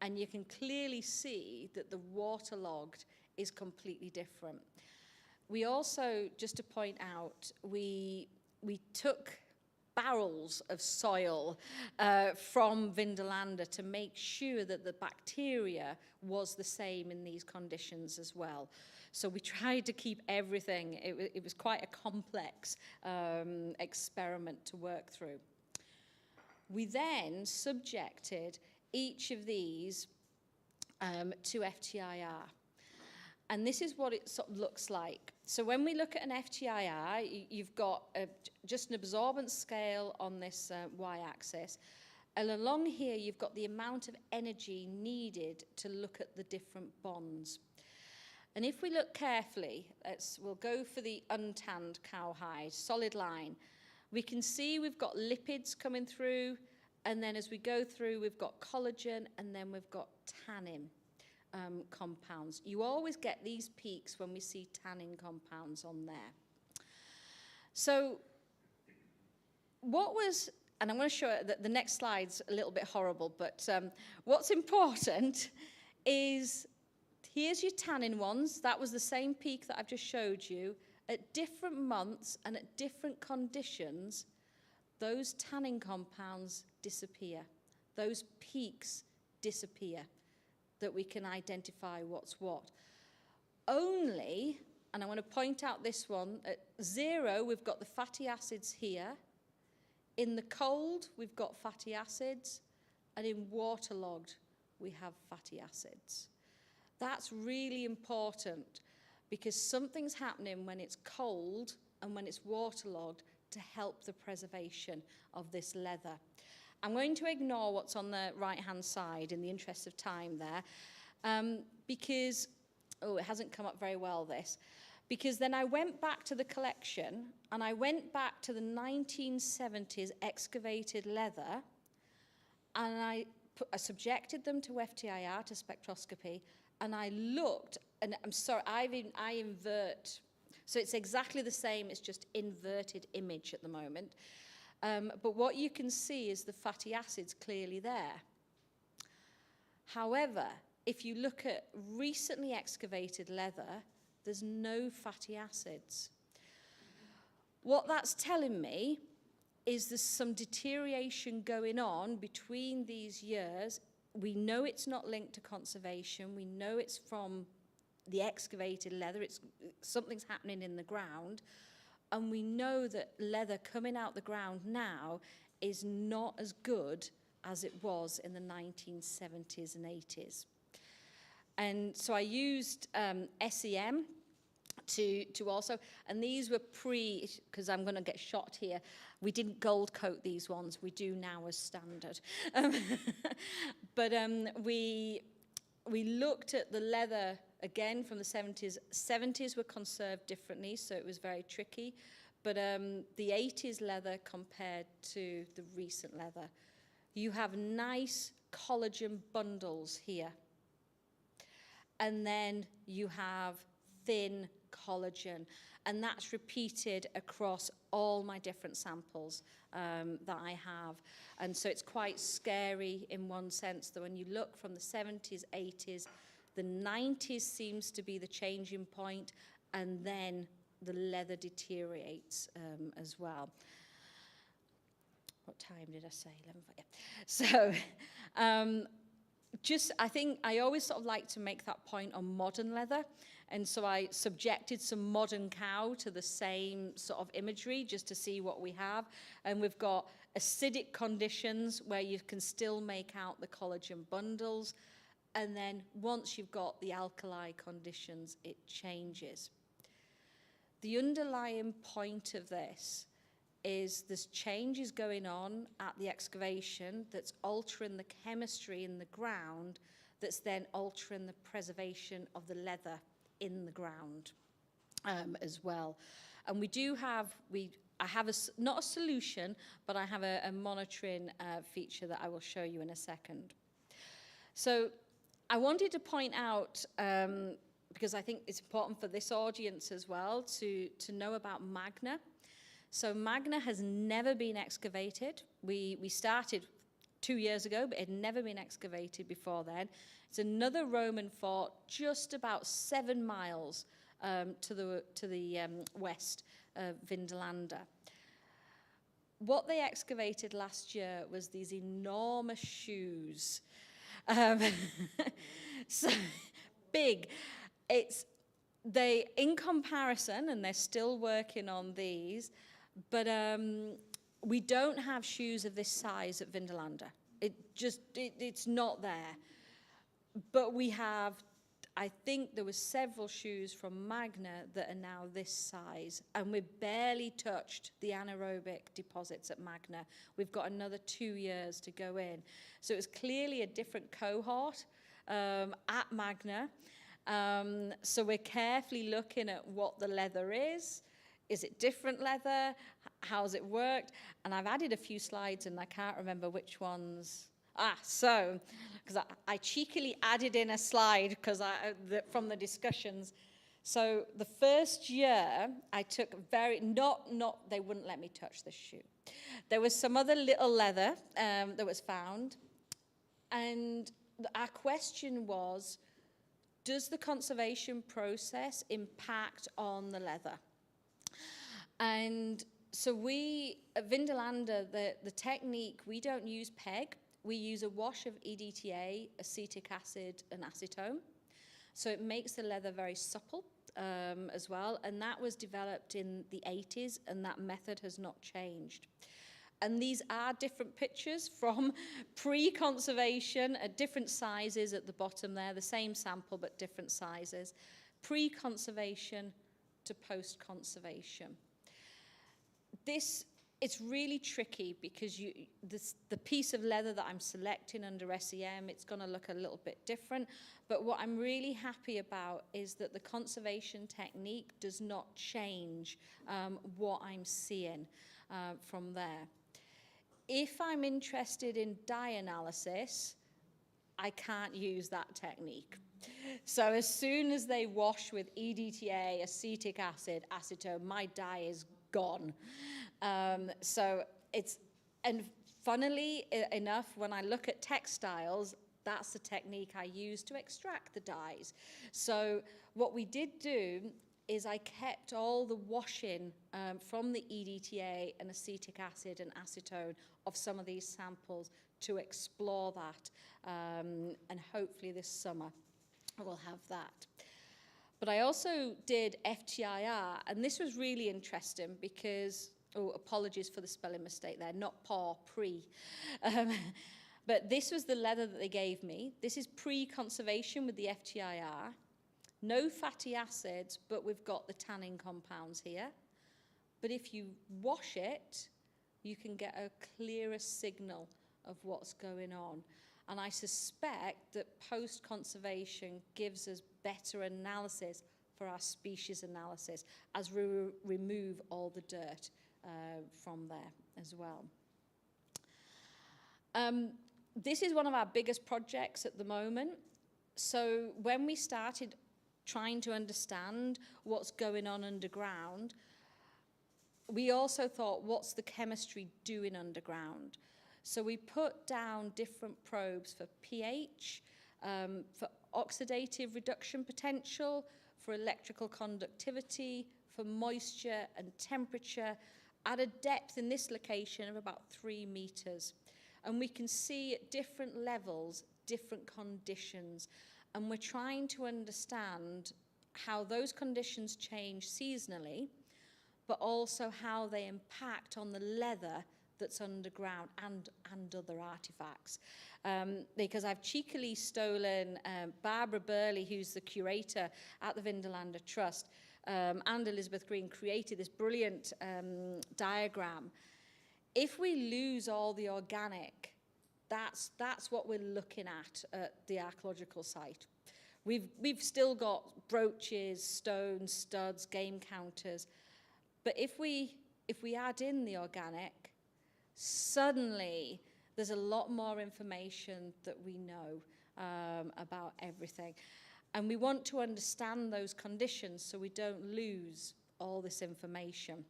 And you can clearly see that the waterlogged is completely different. We also, just to point out, we took barrels of soil from Vindolanda to make sure that the bacteria was the same in these conditions as well. So we tried to keep everything. It was quite a complex experiment to work through. We then subjected each of these to FTIR. And this is what it sort of looks like. So when we look at an FTIR, you've got just an absorbance scale on this y-axis. And along here, you've got the amount of energy needed to look at the different bonds. And if we look carefully, we'll go for the untanned cowhide, solid line. We can see we've got lipids coming through, and then as we go through, we've got collagen, and then we've got tannin compounds. You always get these peaks when we see tannin compounds on there. So what was, and I'm going to show it, the next slide's a little bit horrible, but what's important is, here's your tannin ones. That was the same peak that I've just showed you. At different months and at different conditions, those tannin compounds disappear. Those peaks disappear, that we can identify what's what. Only, and I want to point out this one, at 0, we've got the fatty acids here. In the cold, we've got fatty acids, and in waterlogged, we have fatty acids. That's really important, because something's happening when it's cold and when it's waterlogged to help the preservation of this leather. I'm going to ignore what's on the right-hand side in the interest of time there, because oh, it hasn't come up very well, this. Because then I went back to the collection, and I went back to the 1970s excavated leather, and I subjected them to FTIR, to spectroscopy, and I looked, and I'm sorry, I invert, so it's exactly the same, it's just inverted image at the moment. But what you can see is the fatty acids clearly there. However, if you look at recently excavated leather, there's no fatty acids. What that's telling me is there's some deterioration going on between these years. We know it's not linked to conservation. We know it's from the excavated leather. Something's happening in the ground. And we know that leather coming out the ground now is not as good as it was in the 1970s and 80s. And so I used SEM to also, and these were because I'm going to get shot here, we didn't gold coat these ones, we do now as standard. But we looked at the leather again from the 70s. 70s were conserved differently, so it was very tricky. But the 80s leather compared to the recent leather, you have nice collagen bundles here. And then you have thin collagen. And that's repeated across all my different samples that I have. And so it's quite scary in one sense that when you look from the 70s, 80s, the 90s seems to be the changing point, and then the leather deteriorates as well. What time did I say? 11:40. So I think I always sort of like to make that point on modern leather. And so I subjected some modern cow to the same sort of imagery just to see what we have. And we've got acidic conditions where you can still make out the collagen bundles. And then once you've got the alkali conditions, it changes. The underlying point of this is there's changes going on at the excavation that's altering the chemistry in the ground, that's then altering the preservation of the leather in the ground as well. And I have not a solution, but I have a monitoring feature that I will show you in a second. So I wanted to point out, because I think it's important for this audience as well to know about Magna. So Magna has never been excavated. We started 2 years ago, but it had never been excavated before then. It's another Roman fort just about 7 miles to the west of Vindolanda. What they excavated last year was these enormous shoes. So big. In comparison, and they're still working on these, but we don't have shoes of this size at Vindolanda. It's not there. But we have, I think there were several shoes from Magna that are now this size, and we've barely touched the anaerobic deposits at Magna. We've got another 2 years to go in. So it's clearly a different cohort at Magna. So we're carefully looking at what the leather is. Is it different leather? How's it worked? And I've added a few slides, and I can't remember which ones. Because I cheekily added in a slide from the discussions. So the first year, I took they wouldn't let me touch this shoe. There was some other little leather that was found. And our question was, does the conservation process impact on the leather? And so at Vindolanda, the technique, we don't use PEG. We use a wash of EDTA, acetic acid, and acetone. So it makes the leather very supple as well. And that was developed in the 80s, and that method has not changed. And these are different pictures from pre-conservation at different sizes at the bottom there, the same sample but different sizes. Pre-conservation to post-conservation. This it's really tricky because the piece of leather that I'm selecting under SEM, it's going to look a little bit different. But what I'm really happy about is that the conservation technique does not change what I'm seeing from there. If I'm interested in dye analysis, I can't use that technique. So as soon as they wash with EDTA, acetic acid, acetone, my dye is gone. So it's, and funnily enough, when I look at textiles, that's the technique I use to extract the dyes. So what we did do is I kept all the washing from the EDTA and acetic acid and acetone of some of these samples to explore that. And hopefully this summer we'll have that. But I also did FTIR, and this was really interesting because, oh, apologies for the spelling mistake there, not PAR, pre. But this was the leather that they gave me. This is pre-conservation with the FTIR. No fatty acids, but we've got the tannin compounds here. But if you wash it, you can get a clearer signal of what's going on. And I suspect that post-conservation gives us better analysis for our species analysis as we remove all the dirt from there as well. This is one of our biggest projects at the moment. So when we started trying to understand what's going on underground, we also thought, what's the chemistry doing underground? So we put down different probes for pH, for oxidative reduction potential, for electrical conductivity, for moisture and temperature, at a depth in this location of about 3 meters. And we can see at different levels, different conditions. And we're trying to understand how those conditions change seasonally, but also how they impact on the leather that's underground and other artifacts. Because I've cheekily stolen Barbara Burley, who's the curator at the Vindolanda Trust, and Elizabeth Green created this brilliant diagram. If we lose all the organic, that's what we're looking at the archaeological site. We've still got brooches, stones, studs, game counters, but if we add in the organic, suddenly there's a lot more information that we know about everything. And we want to understand those conditions so we don't lose all this information.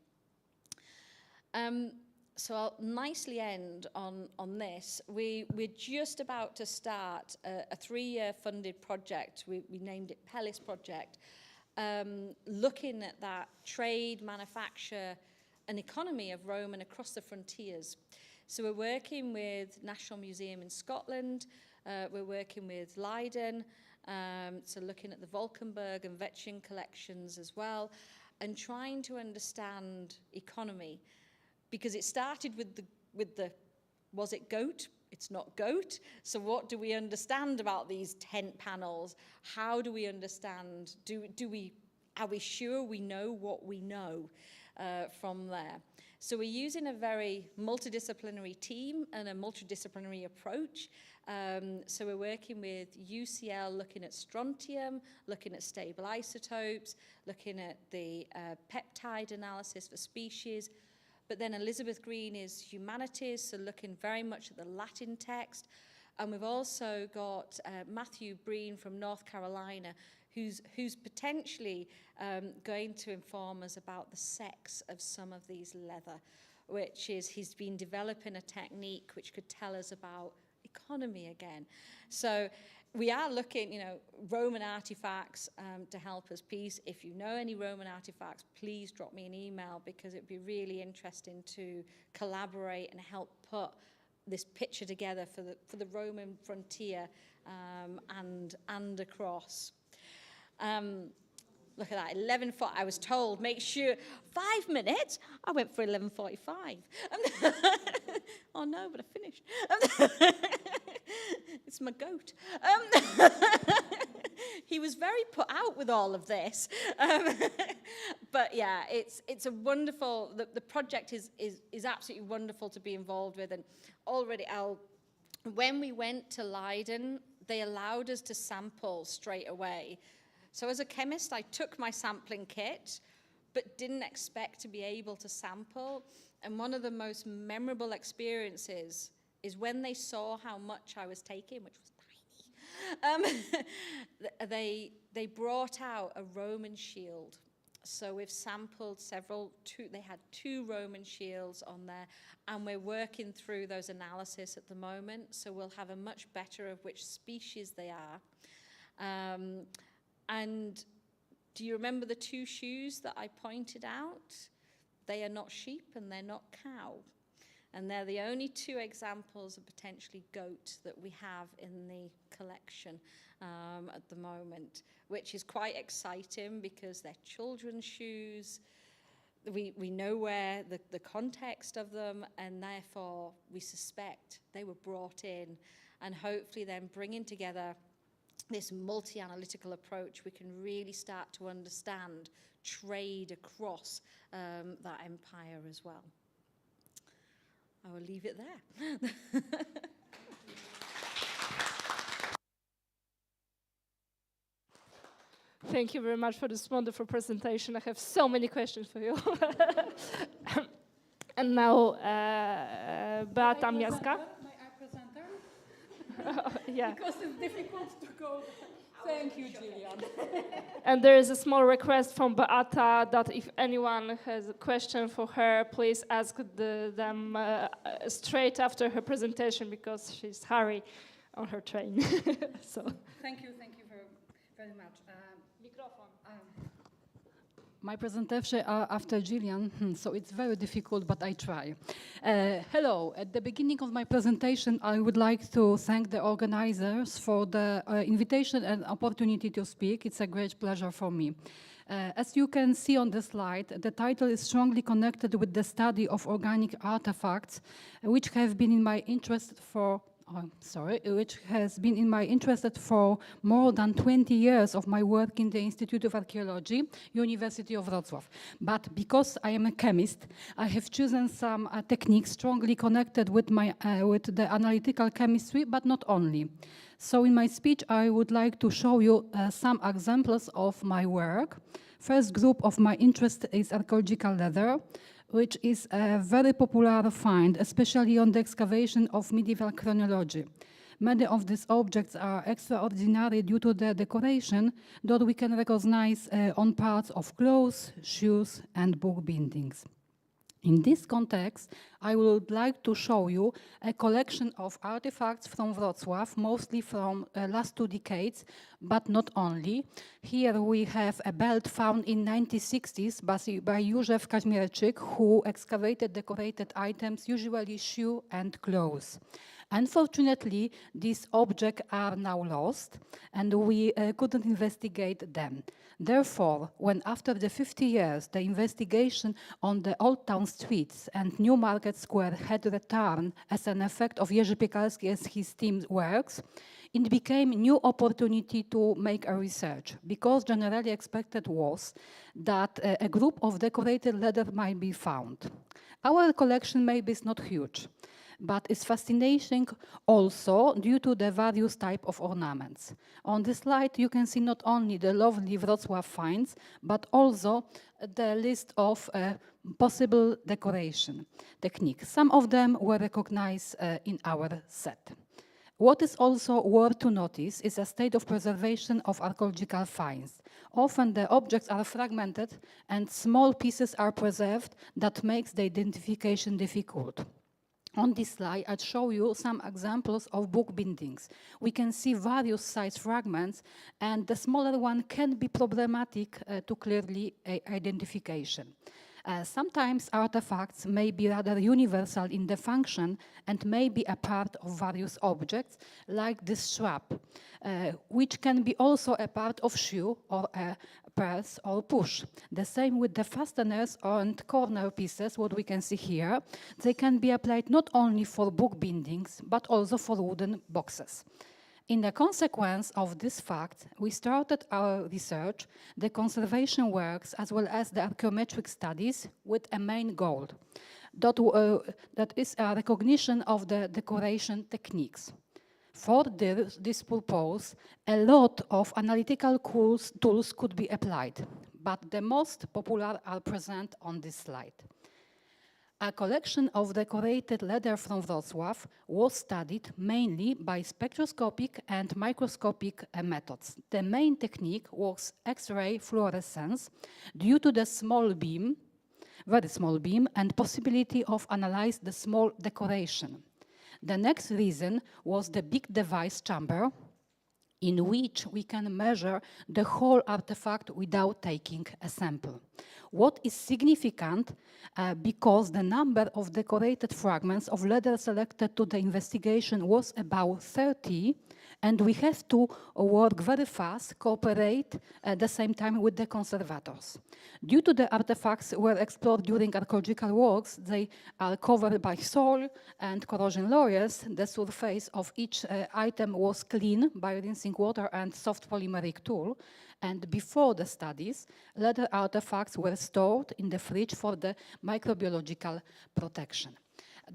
So I'll nicely end on this. We're just about to start a 3-year funded project. We named it Pellis Project, looking at that trade, manufacture, and economy of Roman across the frontiers. So we're working with National Museum in Scotland, we're working with Leiden, so looking at the Valkenburg and Vetchin collections as well, and trying to understand economy. Because it started with the was it goat? It's not goat. So what do we understand about these tent panels? How do we understand? Are we sure we know what we know from there? So we're using a very multidisciplinary team and a multidisciplinary approach. So we're working with UCL, looking at strontium, looking at stable isotopes, looking at the peptide analysis for species. But then Elizabeth Green is humanities, so looking very much at the Latin text. And we've also got Matthew Breen from North Carolina, who's potentially going to inform us about the sex of some of these leather, which is, he's been developing a technique which could tell us about economy again. So we are looking, Roman artifacts to help us piece. If you know any Roman artifacts, please drop me an email, because it'd be really interesting to collaborate and help put this picture together for the Roman frontier and across. Look at that, 11:40. I was told, make sure 5 minutes. I went for 11:45. Oh no, but I finished. It's my goat. He was very put out with all of this. But yeah, it's a wonderful, the project is absolutely wonderful to be involved with. And already, when we went to Leiden, they allowed us to sample straight away. So as a chemist, I took my sampling kit, but didn't expect to be able to sample. And one of the most memorable experiences is when they saw how much I was taking, which was tiny. They brought out a Roman shield. So we've sampled they had 2 Roman shields on there, and we're working through those analysis at the moment, so we'll have a much better of which species they are. And do you remember the 2 shoes that I pointed out? They are not sheep and they're not cow. And they're the only 2 examples of potentially goat that we have in the collection at the moment, which is quite exciting because they're children's shoes. We know where the context of them, and therefore we suspect they were brought in, and hopefully then bringing together this multi-analytical approach, we can really start to understand trade across that empire as well. I will leave it there. Thank you very much for this wonderful presentation. I have so many questions for you. And now, Beata, Miazga. May I present her? Yeah. Because it's difficult to go. Thank you, Gillian. And there is a small request from Beata that if anyone has a question for her, please ask them straight after her presentation because she's hurry on her train. So. Thank you very much. My presentation after Gillian, so it's very difficult, but I try. Hello. At the beginning of my presentation, I would like to thank the organizers for the invitation and opportunity to speak. It's a great pleasure for me. As you can see on the slide, the title is strongly connected with the study of organic artifacts, which have been in my interest for which has been in my interest for more than 20 years of my work in the Institute of Archaeology, University of Wrocław. But because I am a chemist, I have chosen some techniques strongly connected with the analytical chemistry, but not only. So in my speech, I would like to show you some examples of my work. First group of my interest is archaeological leather, which is a very popular find, especially on the excavation of medieval chronology. Many of these objects are extraordinary due to the decoration that we can recognize on parts of clothes, shoes, and book bindings. In this context, I would like to show you a collection of artifacts from Wrocław, mostly from last 2 decades, but not only. Here we have a belt found in 1960s by Józef Kaźmierczyk, who excavated decorated items, usually shoe and clothes. Unfortunately, these objects are now lost, and we couldn't investigate them. Therefore, when after the 50 years, the investigation on the Old Town streets and New Market Square had returned as an effect of Jerzy Piekarski and his team's works, it became a new opportunity to make a research, because generally expected was that a group of decorated leather might be found. Our collection maybe is not huge, but it's fascinating also due to the various type of ornaments. On this slide, you can see not only the lovely Wrocław finds, but also the list of possible decoration techniques. Some of them were recognized in our set. What is also worth to notice is a state of preservation of archaeological finds. Often the objects are fragmented and small pieces are preserved that makes the identification difficult. On this slide, I'll show you some examples of book bindings. We can see various size fragments, and the smaller one can be problematic to clearly identification. Sometimes artifacts may be rather universal in the function and may be a part of various objects, like this strap, which can be also a part of shoe or a purse or push. The same with the fasteners and corner pieces, what we can see here. They can be applied not only for book bindings, but also for wooden boxes. In the consequence of this fact, we started our research, the conservation works, as well as the archaeometric studies, with a main goal. That is a recognition of the decoration techniques. For this purpose, a lot of analytical tools could be applied, but the most popular are present on this slide. A collection of decorated leather from Wrocław was studied mainly by spectroscopic and microscopic methods. The main technique was X-ray fluorescence due to the small beam, very small beam, and possibility of analyze the small decoration. The next reason was the big device chamber, in which we can measure the whole artifact without taking a sample. What is significant because the number of decorated fragments of leather selected to the investigation was about 30, and we have to work very fast, cooperate at the same time with the conservators. Due to the artifacts were explored during archaeological works, they are covered by soil and corrosion layers. The surface of each item was clean by rinsing water and soft polymeric tool. And before the studies, leather artifacts were stored in the fridge for the microbiological protection.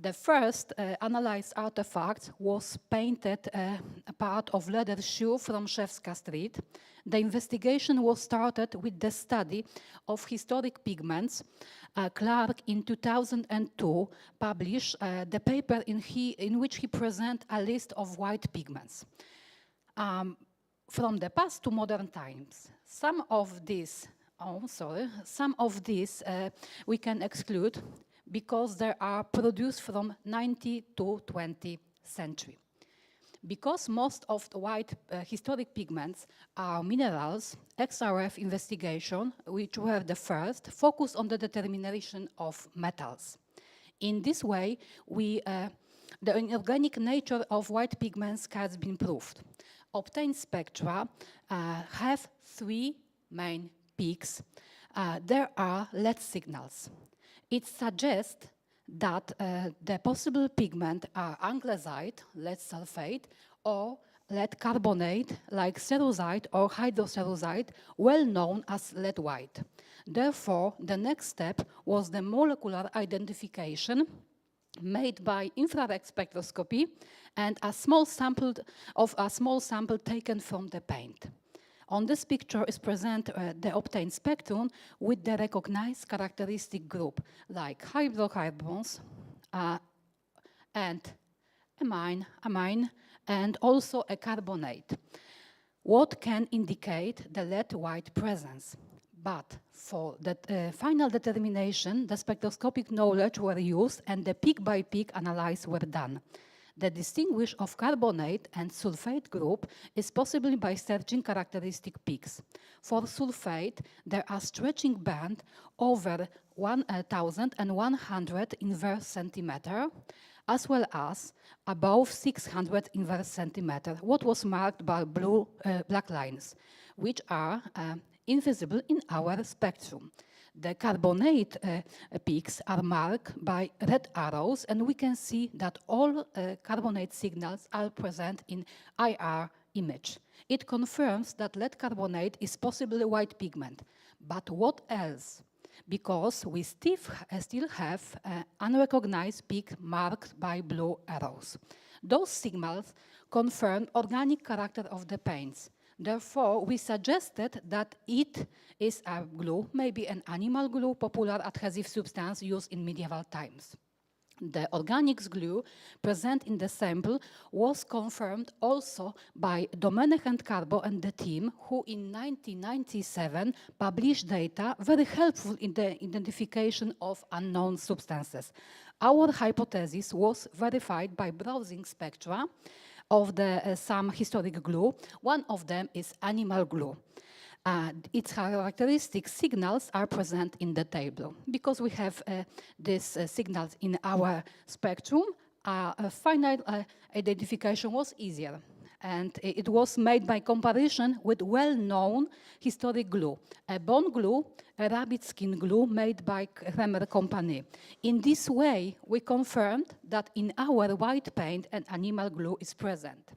The first analyzed artifact was painted a part of leather shoe from Szewska Street. The investigation was started with the study of historic pigments. Clark in 2002 published the paper in which he presents a list of white pigments. From the past to modern times, some of these we can exclude because they are produced from 19th to 20th century. Because most of the white historic pigments are minerals, XRF investigation, which were the first, focused on the determination of metals. In this way, the inorganic nature of white pigments has been proved. Obtained spectra have three main peaks. There are lead signals. It suggests that the possible pigment are anglesite, lead sulfate, or lead carbonate, like cerusite or hydrocerusite, well known as lead white. Therefore, the next step was the molecular identification made by infrared spectroscopy and a small sample taken from the paint. On this picture is present the obtained spectrum with the recognized characteristic group like hydrocarbons and amine, and also a carbonate, what can indicate the lead white presence. But for the final determination, the spectroscopic knowledge were used and the peak by peak analysis were done. The distinguish of carbonate and sulfate group is possible by searching characteristic peaks. For sulfate, there are stretching band over 1,100 inverse centimeter, as well as above 600 inverse centimeter, what was marked by black lines, which are invisible in our spectrum. The carbonate peaks are marked by red arrows, and we can see that all carbonate signals are present in IR image. It confirms that lead carbonate is possibly a white pigment. But what else? Because we still have unrecognized peak marked by blue arrows. Those signals confirm organic character of the paints. Therefore, we suggested that it is a glue, maybe an animal glue, popular adhesive substance used in medieval times. The organics glue present in the sample was confirmed also by Domenech and Carbo and the team, who in 1997 published data very helpful in the identification of unknown substances. Our hypothesis was verified by browsing spectra of some historic glue. One of them is animal glue. Its characteristic signals are present in the table. Because we have these signals in our spectrum, final identification was easier. And it was made by comparison with well-known historic glue. A bone glue, a rabbit skin glue made by Kremer company. In this way, we confirmed that in our white paint an animal glue is present.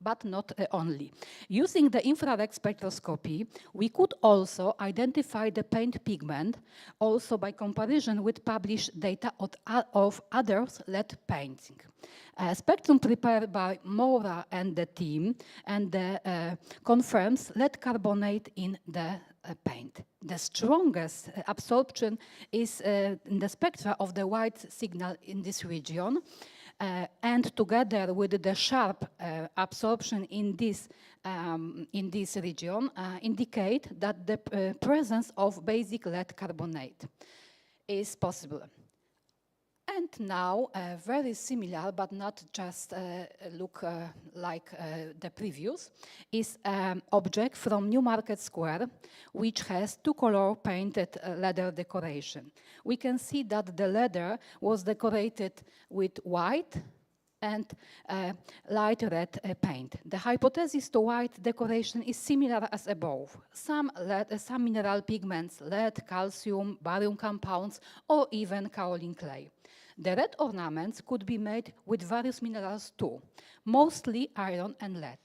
but not only. Using the infrared spectroscopy, we could also identify the paint pigment also by comparison with published data of others LED painting. Spectrum prepared by Mora and the team and confirms lead carbonate in the paint. The strongest absorption is in the spectra of the white signal in this region. And together with the sharp absorption in this region indicate that the presence of basic lead carbonate is possible. And now, very similar, but not just look like the previous, is an object from Newmarket Square, which has two-color painted leather decoration. We can see that the leather was decorated with white and light red paint. The hypothesis to white decoration is similar as above. Some mineral pigments, lead, calcium, barium compounds, or even kaolin clay. The red ornaments could be made with various minerals too, mostly iron and lead.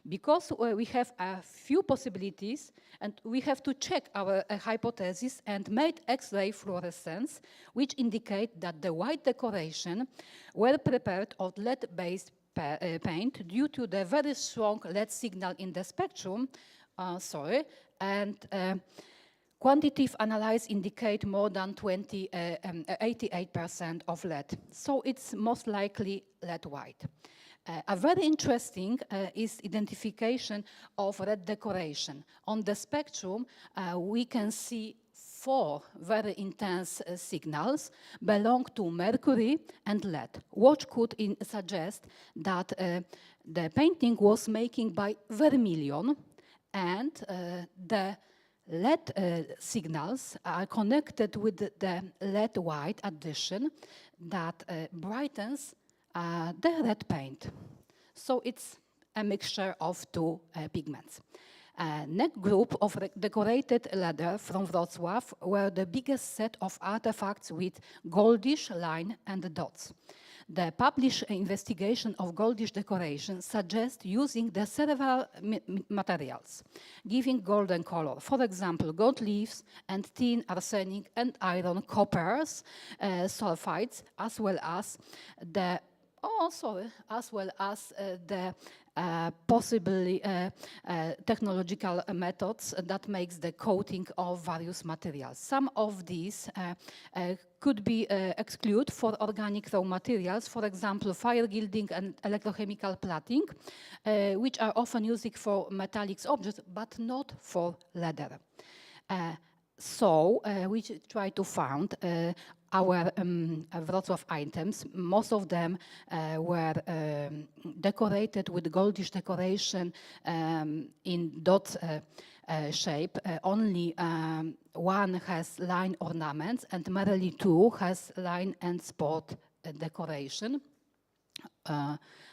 Because we have a few possibilities and we have to check our hypothesis and made X-ray fluorescence, which indicate that the white decoration were prepared of lead-based paint due to the very strong lead signal in the spectrum, quantitative analysis indicate more than 88% of lead. So it's most likely lead white. A very interesting is identification of red decoration. On the spectrum, we can see 4 very intense signals belong to mercury and lead, which could suggest that the painting was making by vermilion and the lead signals are connected with the lead white addition that brightens the red paint. So it's a mixture of 2 pigments. Next group of decorated leather from Wrocław were the biggest set of artifacts with goldish line and dots. The published investigation of goldish decoration suggests using the several materials, giving golden color. For example, gold leaves and tin, arsenic and iron, coppers, sulfides, as well as the possibly technological methods that makes the coating of various materials. Some of these could be excluded for organic raw materials, for example, fire gilding and electrochemical plating, which are often used for metallic objects, but not for leather. So we try to find our Wrocław items. Most of them were decorated with goldish decoration in dot shape. Only one has line ornaments and merely 2 has line and spot decoration.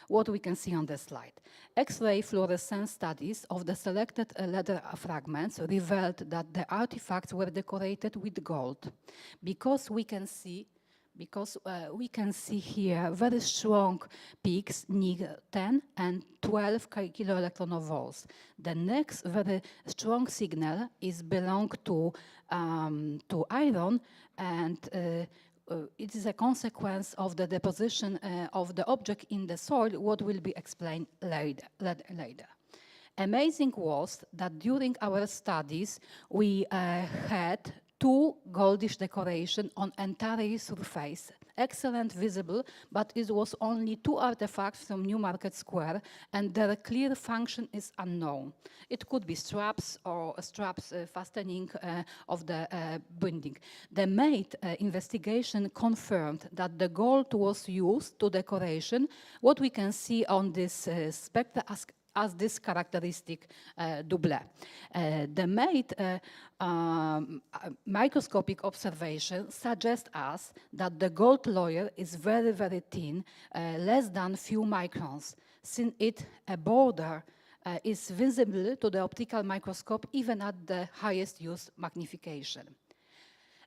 What we can see on the slide. X-ray fluorescence studies of the selected leather fragments revealed that the artifacts were decorated with gold, because we can see here very strong peaks near 10 and 12 kiloelectronvolts. The next very strong signal is belong to iron, and it is a consequence of the deposition of the object in the soil, what will be explained later. Amazing was that during our studies, we had 2 goldish decoration on entire surface. Excellent visible, but it was only 2 artifacts from Newmarket Square, and their clear function is unknown. It could be straps or straps fastening of the binding. The made investigation confirmed that the gold was used to decoration, what we can see on this spectra as this characteristic double. The made microscopic observation suggests us that the gold layer is very, very thin, less than few microns, since a border is visible to the optical microscope even at the highest use magnification.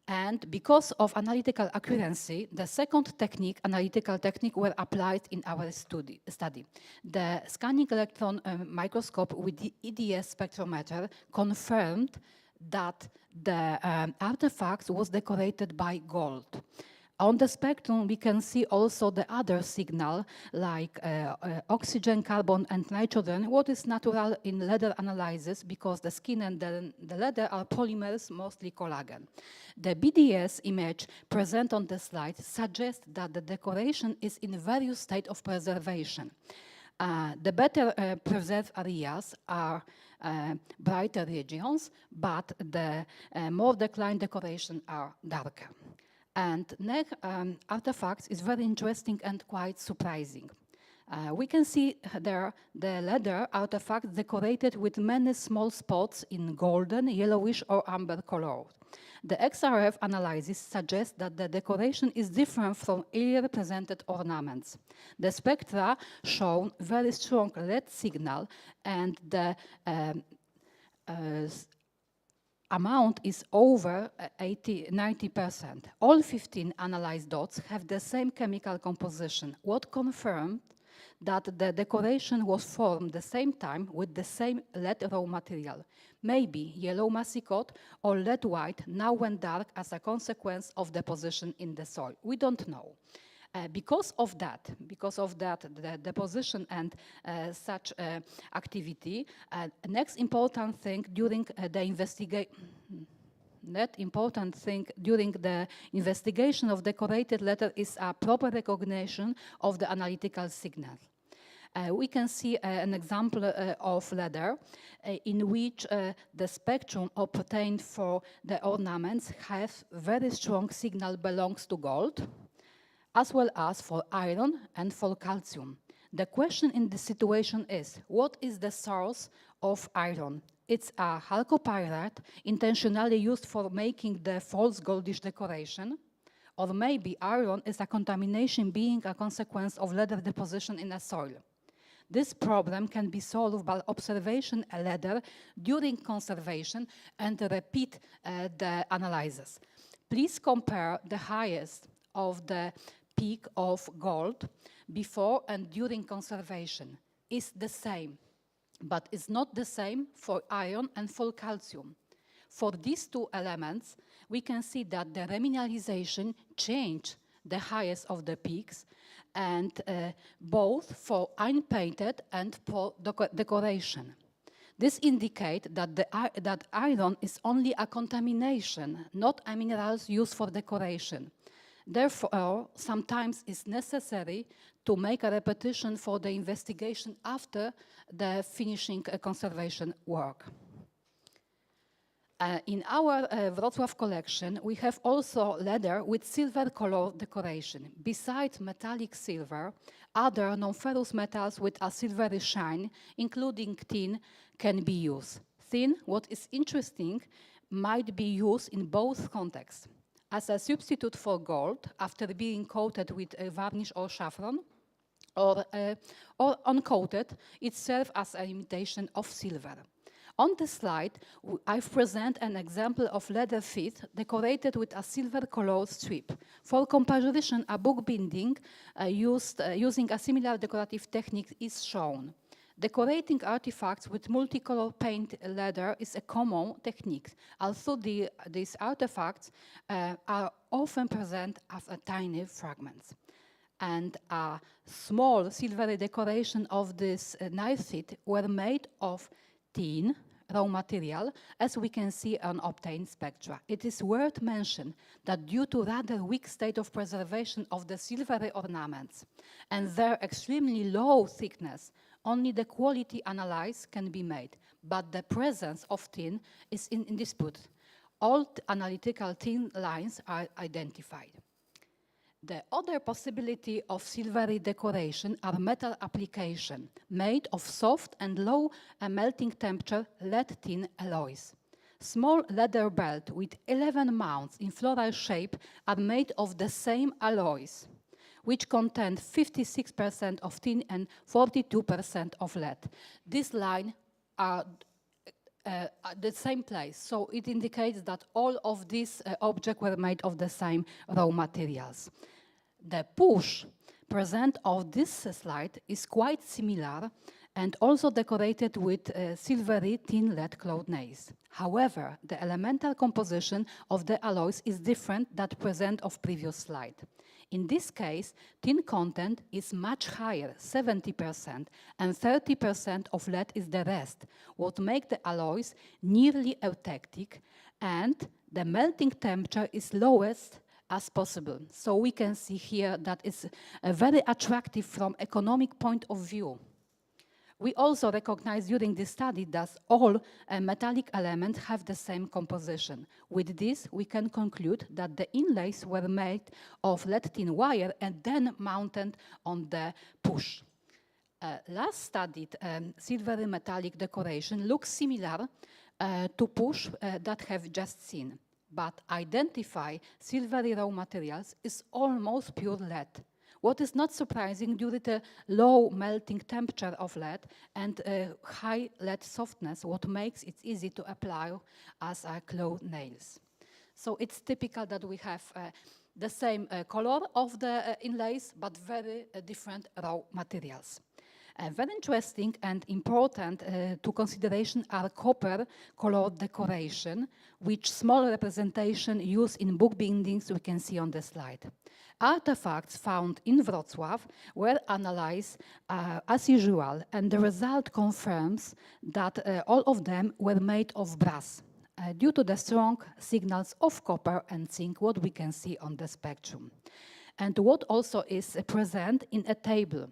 And because of analytical accuracy, the second technique, analytical technique, were applied in our study. The scanning electron microscope with the EDS spectrometer confirmed that the artifact was decorated by gold. On the spectrum, we can see also the other signal, like oxygen, carbon, and nitrogen, what is natural in leather analysis because the skin and the leather are polymers, mostly collagen. The BDS image present on the slide suggests that the decoration is in various state of preservation. The better preserved areas are brighter regions, but the more declined decoration are darker. And next artifacts is very interesting and quite surprising. We can see there the leather artifacts decorated with many small spots in golden, yellowish, or amber color. The XRF analysis suggests that the decoration is different from earlier presented ornaments. The spectra show very strong red signal, and the amount is over 90%. All 15 analyzed dots have the same chemical composition, what confirmed that the decoration was formed the same time with the same lead raw material, maybe yellow massicot or lead white, now went dark as a consequence of deposition in the soil. We don't know. Because of that, the deposition and such activity, next important thing during the investigation of decorated leather is a proper recognition of the analytical signal. We can see an example of leather in which the spectrum obtained for the ornaments has very strong signal belongs to gold, as well as for iron and for calcium. The question in this situation is, what is the source of iron? It's a chalcopyrite intentionally used for making the false goldish decoration, or maybe iron is a contamination being a consequence of leather deposition in a soil. This problem can be solved by observation of leather during conservation and repeat the analysis. Please compare the highest of the peak of gold before and during conservation. Is the same, but it's not the same for iron and for calcium. For these two elements, we can see that the remineralization changed the highest of the peaks, and both for unpainted and for decoration. This indicates that iron is only a contamination, not a mineral used for decoration. Therefore, sometimes it's necessary to make a repetition for the investigation after the finishing conservation work. In our Wrocław collection, we have also leather with silver color decoration. Besides metallic silver, other non-ferrous metals with a silvery shine, including tin, can be used. Tin, what is interesting, might be used in both contexts. As a substitute for gold after being coated with a varnish or saffron, or uncoated, it serves as an imitation of silver. On the slide, I present an example of leather feet decorated with a silver-colored strip. For comparison, a book binding using a similar decorative technique is shown. Decorating artifacts with multicolor paint leather is a common technique, although these artifacts are often present as tiny fragments. And a small silvery decoration of this knife feet were made of tin, raw material, as we can see on obtained spectra. It is worth mentioning that due to rather weak state of preservation of the silvery ornaments and their extremely low thickness, only the quality analysis can be made, but the presence of tin is in dispute. All analytical tin lines are identified. The other possibility of silvery decoration are metal application made of soft and low melting temperature lead tin alloys. Small leather belt with 11 mounts in floral shape are made of the same alloys, which contain 56% of tin and 42% of lead. This line are at the same place. So it indicates that all of these objects were made of the same raw materials. The push present on this slide is quite similar and also decorated with silvery thin lead cloth nails. However, the elemental composition of the alloys is different than present of previous slide. In this case, tin content is much higher, 70%, and 30% of lead is the rest, what make the alloys nearly eutectic, and the melting temperature is lowest as possible. So we can see here that it's very attractive from economic point of view. We also recognize during this study that all metallic elements have the same composition. With this, we can conclude that the inlays were made of lead tin wire and then mounted on the push. Last studied silvery metallic decoration looks similar to push that have just seen, but identify silvery raw materials is almost pure lead. What is not surprising due to the low melting temperature of lead and high lead softness, what makes it easy to apply as cloth nails. So it's typical that we have the same color of the inlays, but very different raw materials. Very interesting and important to consideration are copper colored decoration, which small representation used in book bindings we can see on the slide. Artifacts found in Wrocław were analyzed as usual, and the result confirms that all of them were made of brass due to the strong signals of copper and zinc, what we can see on the spectrum. And what also is present in a table.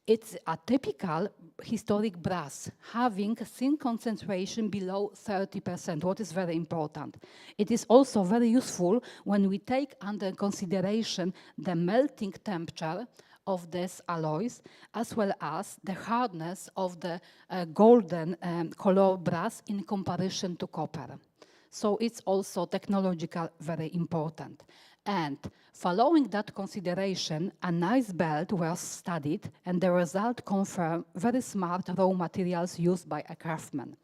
It's a typical historic brass, having zinc concentration below 30%, what is very important. It is also very useful when we take under consideration the melting temperature of these alloys, as well as the hardness of the golden color brass in comparison to copper. So it's also technological very important. And following that consideration, a nice belt was studied, and the result confirmed very smart raw materials used by a craftsman.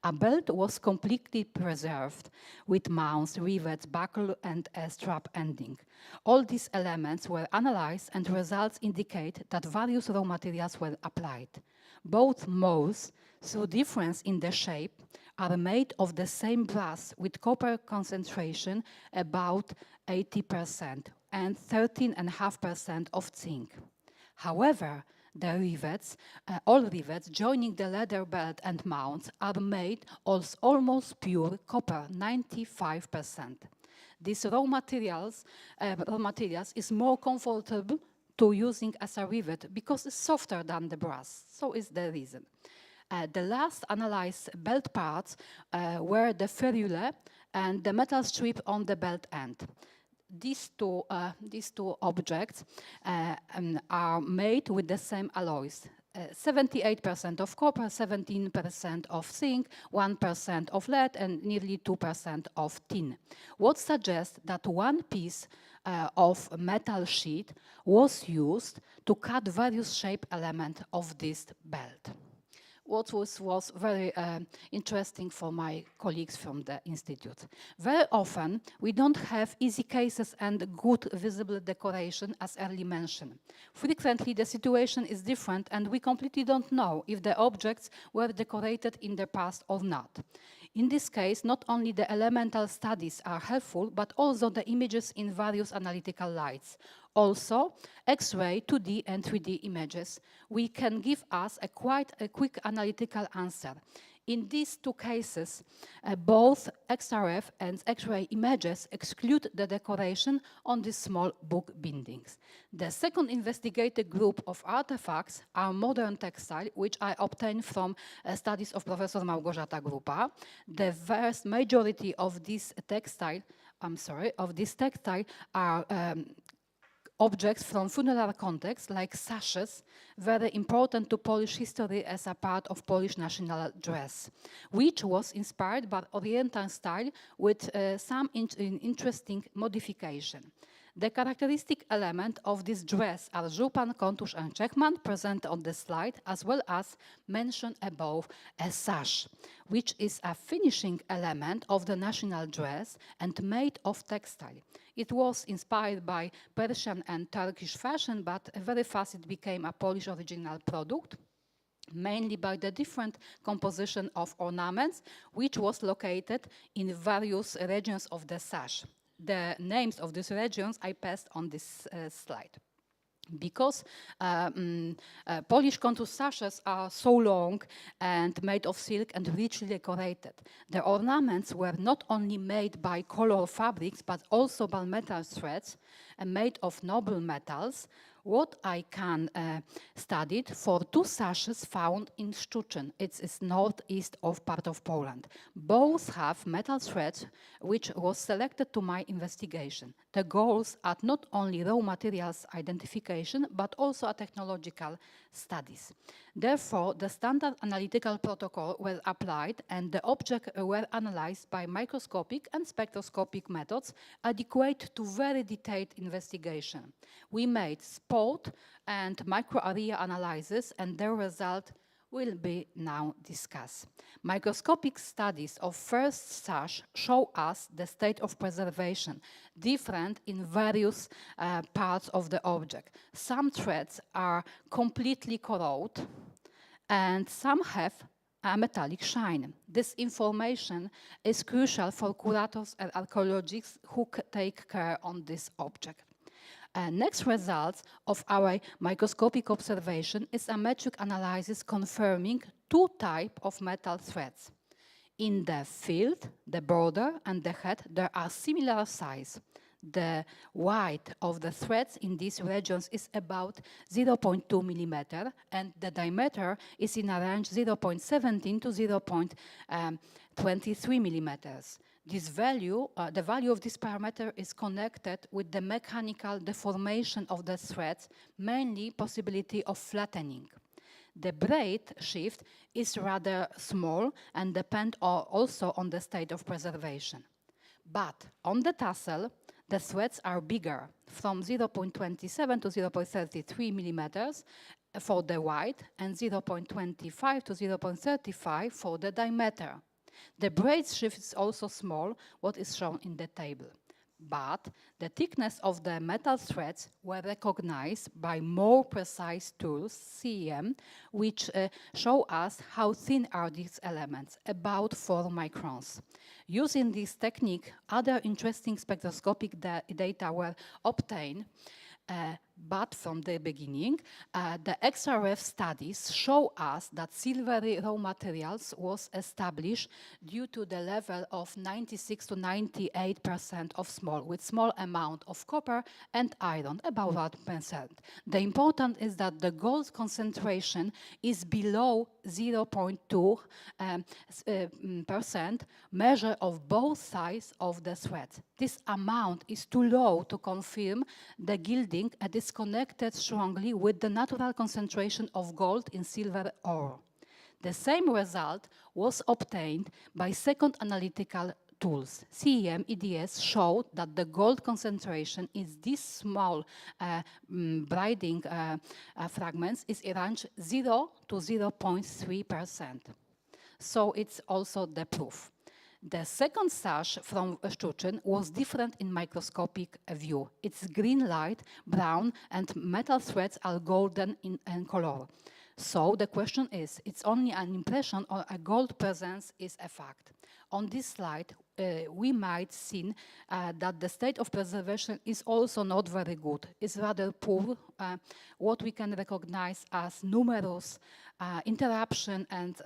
A belt was completely preserved with mounts, rivets, buckle, and a strap ending. All these elements were analyzed, and results indicate that various raw materials were applied. Both molds, through difference in the shape, are made of the same brass with copper concentration about 80% and 13.5% of zinc. However, the rivets, all rivets joining the leather belt and mounts are made of almost pure copper, 95%. These raw materials is more comfortable to using as a rivet because it's softer than the brass. So is the reason. The last analyzed belt parts were the ferrule and the metal strip on the belt end. These two objects are made with the same alloys. 78% of copper, 17% of zinc, 1% of lead, and nearly 2% of tin. What suggests that one piece of metal sheet was used to cut various shape elements of this belt. What was very interesting for my colleagues from the Institute. Very often, we don't have easy cases and good visible decoration, as early mentioned. Frequently, the situation is different, and we completely don't know if the objects were decorated in the past or not. In this case, not only the elemental studies are helpful, but also the images in various analytical lights. Also, X-ray, 2D and 3D images, we can give us a quite a quick analytical answer. In these two cases, both XRF and X-ray images exclude the decoration on these small book bindings. The second investigated group of artifacts are modern textile, which I obtained from studies of Professor Małgorzata Grupa. The vast majority of this textile are objects from funeral context, like sashes, very important to Polish history as a part of Polish national dress, which was inspired by Oriental style with some interesting modification. The characteristic element of this dress are Żupan, Kontusz and Czechman present on the slide, as well as mentioned above a sash, which is a finishing element of the national dress and made of textile. It was inspired by Persian and Turkish fashion, but very fast it became a Polish original product, mainly by the different composition of ornaments, which was located in various regions of the sash. The names of these regions I passed on this slide. Because Polish contour sashes are so long and made of silk and richly decorated, the ornaments were not only made by color fabrics, but also by metal threads and made of noble metals. What I can studied for two sashes found in Szczuczyn. It's northeast of part of Poland. Both have metal threads, which was selected to my investigation. The goals are not only raw materials identification, but also a technological studies. Therefore, the standard analytical protocol were applied and the objects were analyzed by microscopic and spectroscopic methods adequate to very detailed investigation. We made spot and microarea analysis and their result will be now discussed. Microscopic studies of first sash show us the state of preservation, different in various parts of the object. Some threads are completely corroded and some have a metallic shine. This information is crucial for curators and archaeologists who take care on this object. Next results of our microscopic observation is a metric analysis confirming two types of metal threads. In the field, the border and the head, there are similar size. The width of the threads in these regions is about 0.2 millimeter and the diameter is in a range 0.17 to 0.23 millimeters. This value, the value of this parameter is connected with the mechanical deformation of the threads, mainly possibility of flattening. The braid shift is rather small and depends also on the state of preservation. But on the tassel, the threads are bigger, from 0.27 to 0.33 millimeters for the width and 0.25 to 0.35 for the diameter. The braid shift is also small, what is shown in the table. But the thickness of the metal threads were recognized by more precise tools, CEM, which show us how thin are these elements, about 4 microns. Using this technique, other interesting spectroscopic data were obtained, but from the beginning, the XRF studies show us that silvery raw materials was established due to the level of 96 to 98% of small, with small amount of copper and iron, about 1%. The important is that the gold concentration is below 0.2% measure of both sides of the thread. This amount is too low to confirm the gilding and is connected strongly with the natural concentration of gold in silver ore. The same result was obtained by second analytical tools. CEM EDS showed that the gold concentration is this small braiding fragments is around 0 to 0.3%. So it's also the proof. The second sash from Szczuczyn was different in microscopic view. It's green light, brown, and metal threads are golden in color. So the question is, it's only an impression or a gold presence is a fact. On this slide, we might see that the state of preservation is also not very good. It's rather poor, what we can recognize as numerous interruption and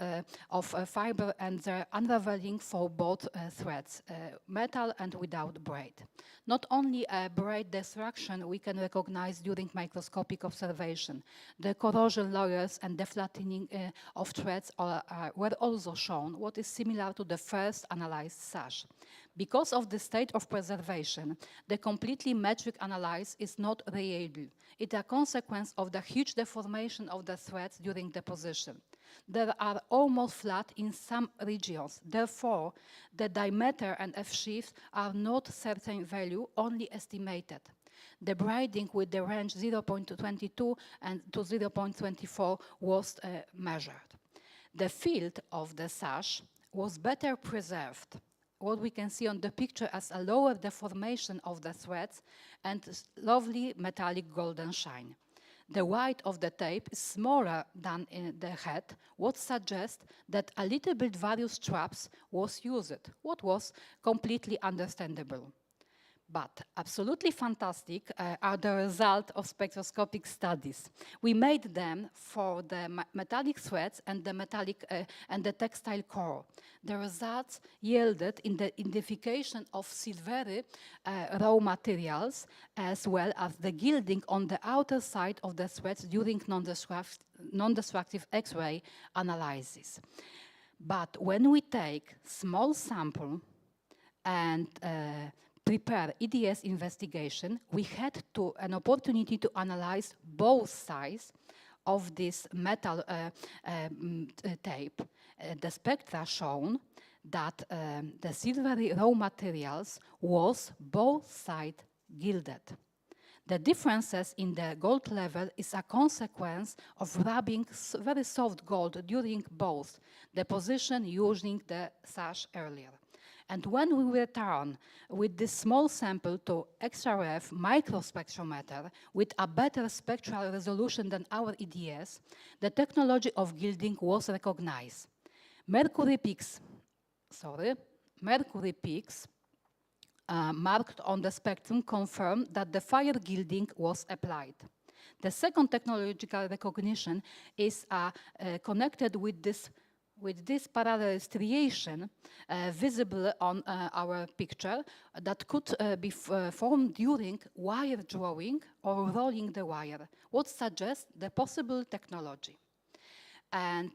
of fiber and their unraveling for both threads, metal and without braid. Not only braid destruction we can recognize during microscopic observation. The corrosion layers and the flattening of threads were also shown, what is similar to the first analyzed sash. Because of the state of preservation, the completely metric analysis is not reliable. It's a consequence of the huge deformation of the threads during deposition. They are almost flat in some regions. Therefore, the diameter and F-shift are not certain value, only estimated. The braiding with the range 0.22 and to 0.24 was measured. The field of the sash was better preserved. What we can see on the picture as a lower deformation of the threads and lovely metallic golden shine. The white of the tape is smaller than in the head, what suggests that a little bit various traps was used, what was completely understandable. But absolutely fantastic are the result of spectroscopic studies. We made them for the metallic threads and the metallic and the textile core. The results yielded in the identification of silvery raw materials as well as the gilding on the outer side of the threads during non-destructive X-ray analysis. But when we take small sample and prepare EDS investigation, we had an opportunity to analyze both sides of this metal tape. The spectra shown that the silvery raw materials was both sides gilded. The differences in the gold level is a consequence of rubbing very soft gold during both deposition using the sash earlier. And when we return with this small sample to XRF microspectrometer with a better spectral resolution than our EDS, the technology of gilding was recognized. Mercury peaks marked on the spectrum confirm that the fire gilding was applied. The second technological recognition is connected with this parallel striation visible on our picture that could be formed during wire drawing or rolling the wire, what suggests the possible technology. And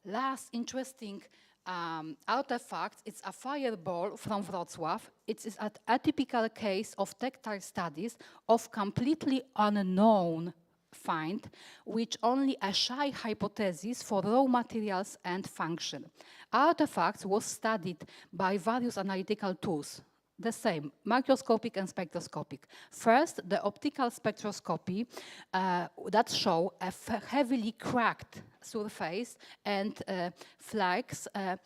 last interesting artifact, it's a fireball from Wrocław. It is an atypical case of textile studies of completely unknown find, which only a shy hypothesis for raw materials and function. Artifacts was studied by various analytical tools, the same, microscopic and spectroscopic. First, the optical spectroscopy that show a heavily cracked surface and flags that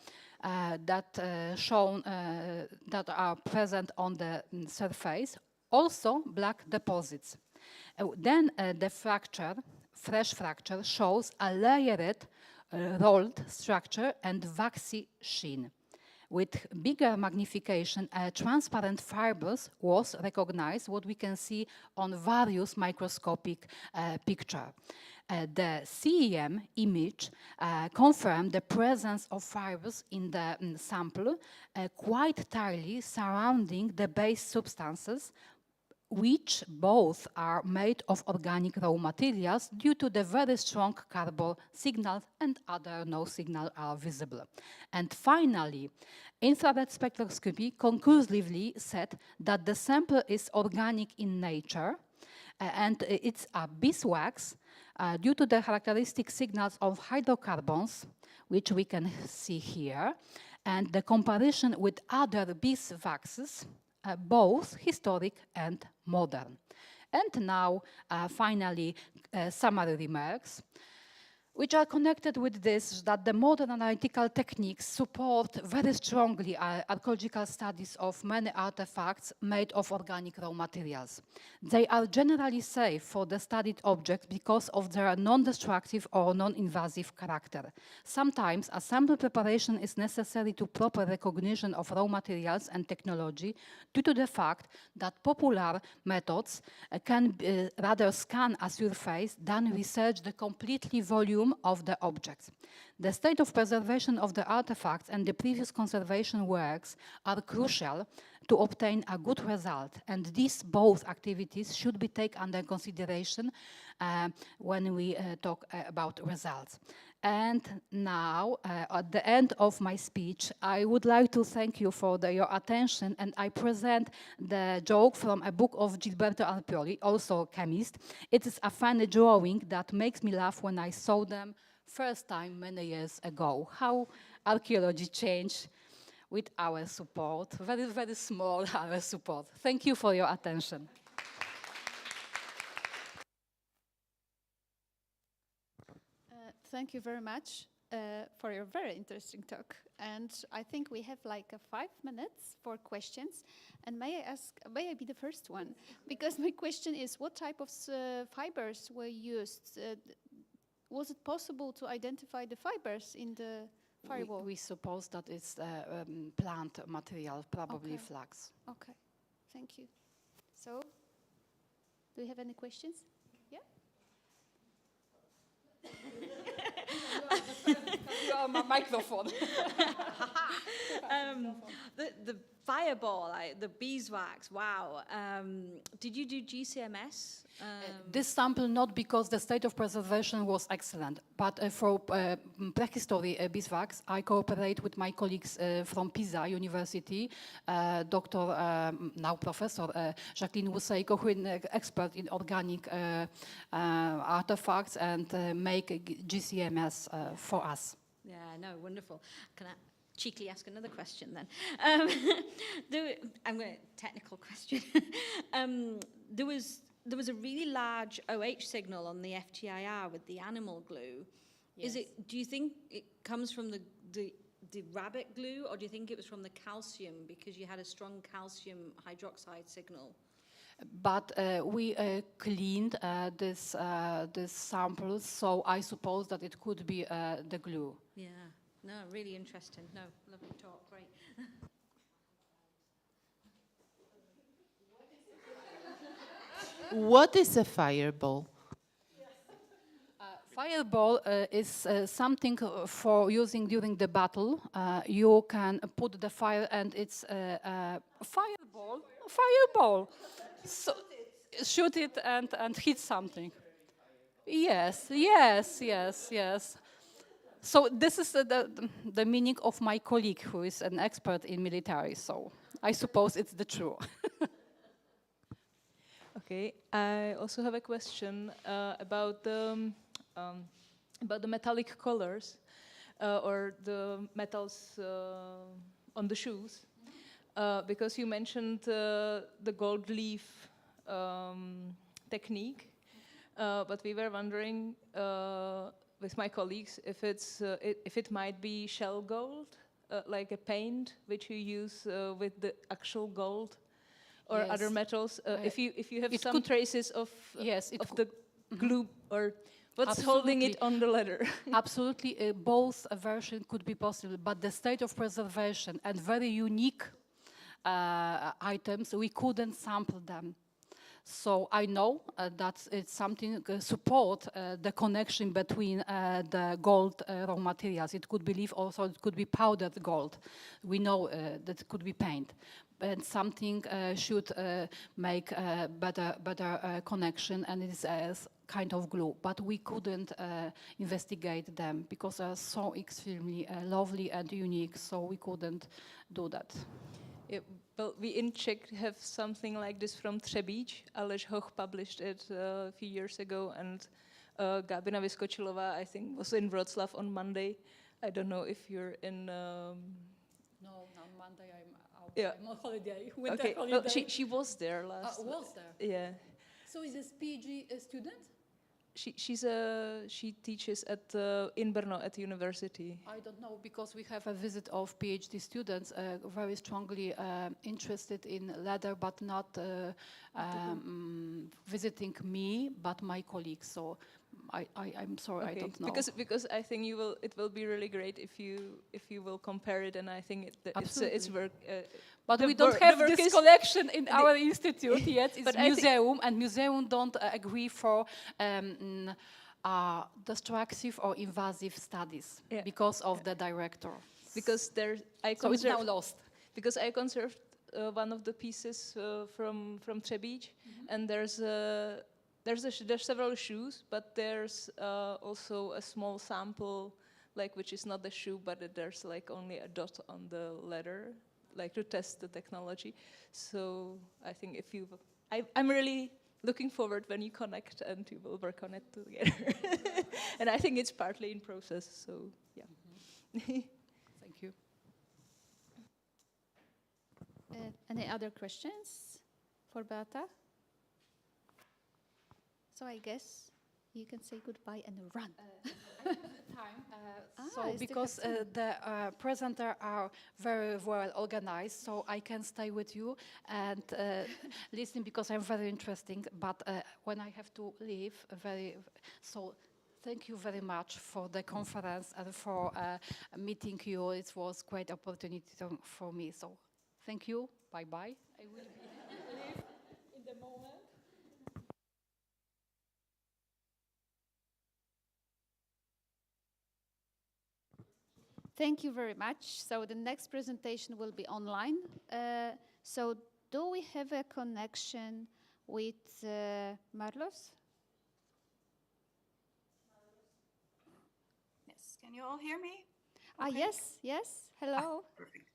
are present on the surface, also black deposits. Then the fresh fracture shows a layered, rolled structure and waxy sheen. With bigger magnification, transparent fibers was recognized, what we can see on various microscopic pictures. The CEM image confirmed the presence of fibers in the sample quite tightly surrounding the base substances, which both are made of organic raw materials due to the very strong carbon signals and other no signal are visible. And finally, infrared spectroscopy conclusively said that the sample is organic in nature and it's a beeswax due to the characteristic signals of hydrocarbons, which we can see here, and the comparison with other beeswaxes, both historic and modern. And now, finally, summary remarks, which are connected with this, that the modern analytical techniques support very strongly archaeological studies of many artifacts made of organic raw materials. They are generally safe for the studied objects because of their non-destructive or non-invasive character. Sometimes a sample preparation is necessary to proper recognition of raw materials and technology due to the fact that popular methods can rather scan a surface than research the completely volume of the objects. The state of preservation of the artifacts and the previous conservation works are crucial to obtain a good result, and these both activities should be taken under consideration when we talk about results. And now, at the end of my speech, I would like to thank you for your attention, and I present the joke from a book of Gilberto Alpioli, also a chemist. It is a funny drawing that makes me laugh when I saw them first time many years ago. How archaeology changed with our support, very, very small our support. Thank you for your attention. Thank you very much for your very interesting talk. And I think we have like 5 minutes for questions. And may I be the first one? Because my question is, what type of fibers were used? Was it possible to identify the fibers in the firewall? We suppose that it's plant material, probably Okay. flax. Okay, thank you. So, do you have any questions? Yeah? You are my microphone. The fireball, the beeswax, wow. Did you do GCMS? This sample not because the state of preservation was excellent, but for prehistory beeswax, I cooperate with my colleagues from Pisa University, Dr. Now Professor Jacqueline Wuseiko, who is an expert in organic artifacts and make GCMS for us. Yeah, no, wonderful. Can I cheekily ask another question then? I'm going to technical question. There was a really large OH signal on the FTIR with the animal glue. Yes. Do you think it comes from the rabbit glue, or do you think it was from the calcium because you had a strong calcium hydroxide signal? But we cleaned this samples, so I suppose that it could be the glue. Yeah, no, really interesting. No, lovely talk, great. What is a fireball? Fireball is something for using during the battle. You can put the fire and it's a fireball. So shoot it and hit something. Yes. So this is the meaning of my colleague who is an expert in military. So I suppose it's the true. Okay, I also have a question about the metallic colors or the metals on the shoes, because you mentioned the gold leaf technique, but we were wondering with my colleagues if it might be shell gold, like a paint which you use with the actual gold. Or Yes. other metals, if you have some could- traces of could- the glue or what's holding it on the leather. Absolutely, both versions could be possible, but the state of preservation and very unique items, we couldn't sample them. So I know that it's something support the connection between the gold raw materials. It could be leaf, also it could be powdered gold. We know that it could be paint. And something should make a better connection, and it's a kind of glue. But we couldn't investigate them because they are so extremely lovely and unique, so we couldn't do that. Yeah, well, we in Czech have something like this from Třebíč. Aleš Hoch published it a few years ago, and Gabina Vyskočilová, I think, was in Wroclaw on Monday. I don't know if you're in... No, on Monday I'm out. Yeah. I'm on holiday. Winter Okay, holiday. well, she was there last... Was there? Yeah. So is this PhD student? She teaches at in Brno at university. I don't know, because we have a visit of PhD students very strongly interested in leather, but not visiting me, but my colleagues. So I'm sorry, Okay. I don't know. Because I think it will be really great if you will compare it, and I think it's work. But the we don't wor- have the work this is- collection in our institute yet. It's But I thi- museum, and museum don't agree for destructive or invasive studies because of the director. Because So it's now lost. Because I conserved one of the pieces from Třebíč, and there's several shoes, but there's also a small sample, like which is not the shoe, but there's like only a dot on the leather, like to test the technology. So I think I'm really looking forward when you connect and you will work on it together. And I think it's partly in process. So yeah. Thank you. Any other questions for Beata? So I guess you can say goodbye and run. So Nice to because have fun. the presenter are very well organized, so I can stay with you and listen because I'm very interesting. But when I have to leave, so thank you very much for the conference and for meeting you. It was great opportunity for me. So thank you. Bye bye. I will leave in the moment. Thank you very much. So the next presentation will be online. So do we have a connection with Marloes? Yes, can you all hear me? Ah, Okay. yes, yes. Hello. Perfect.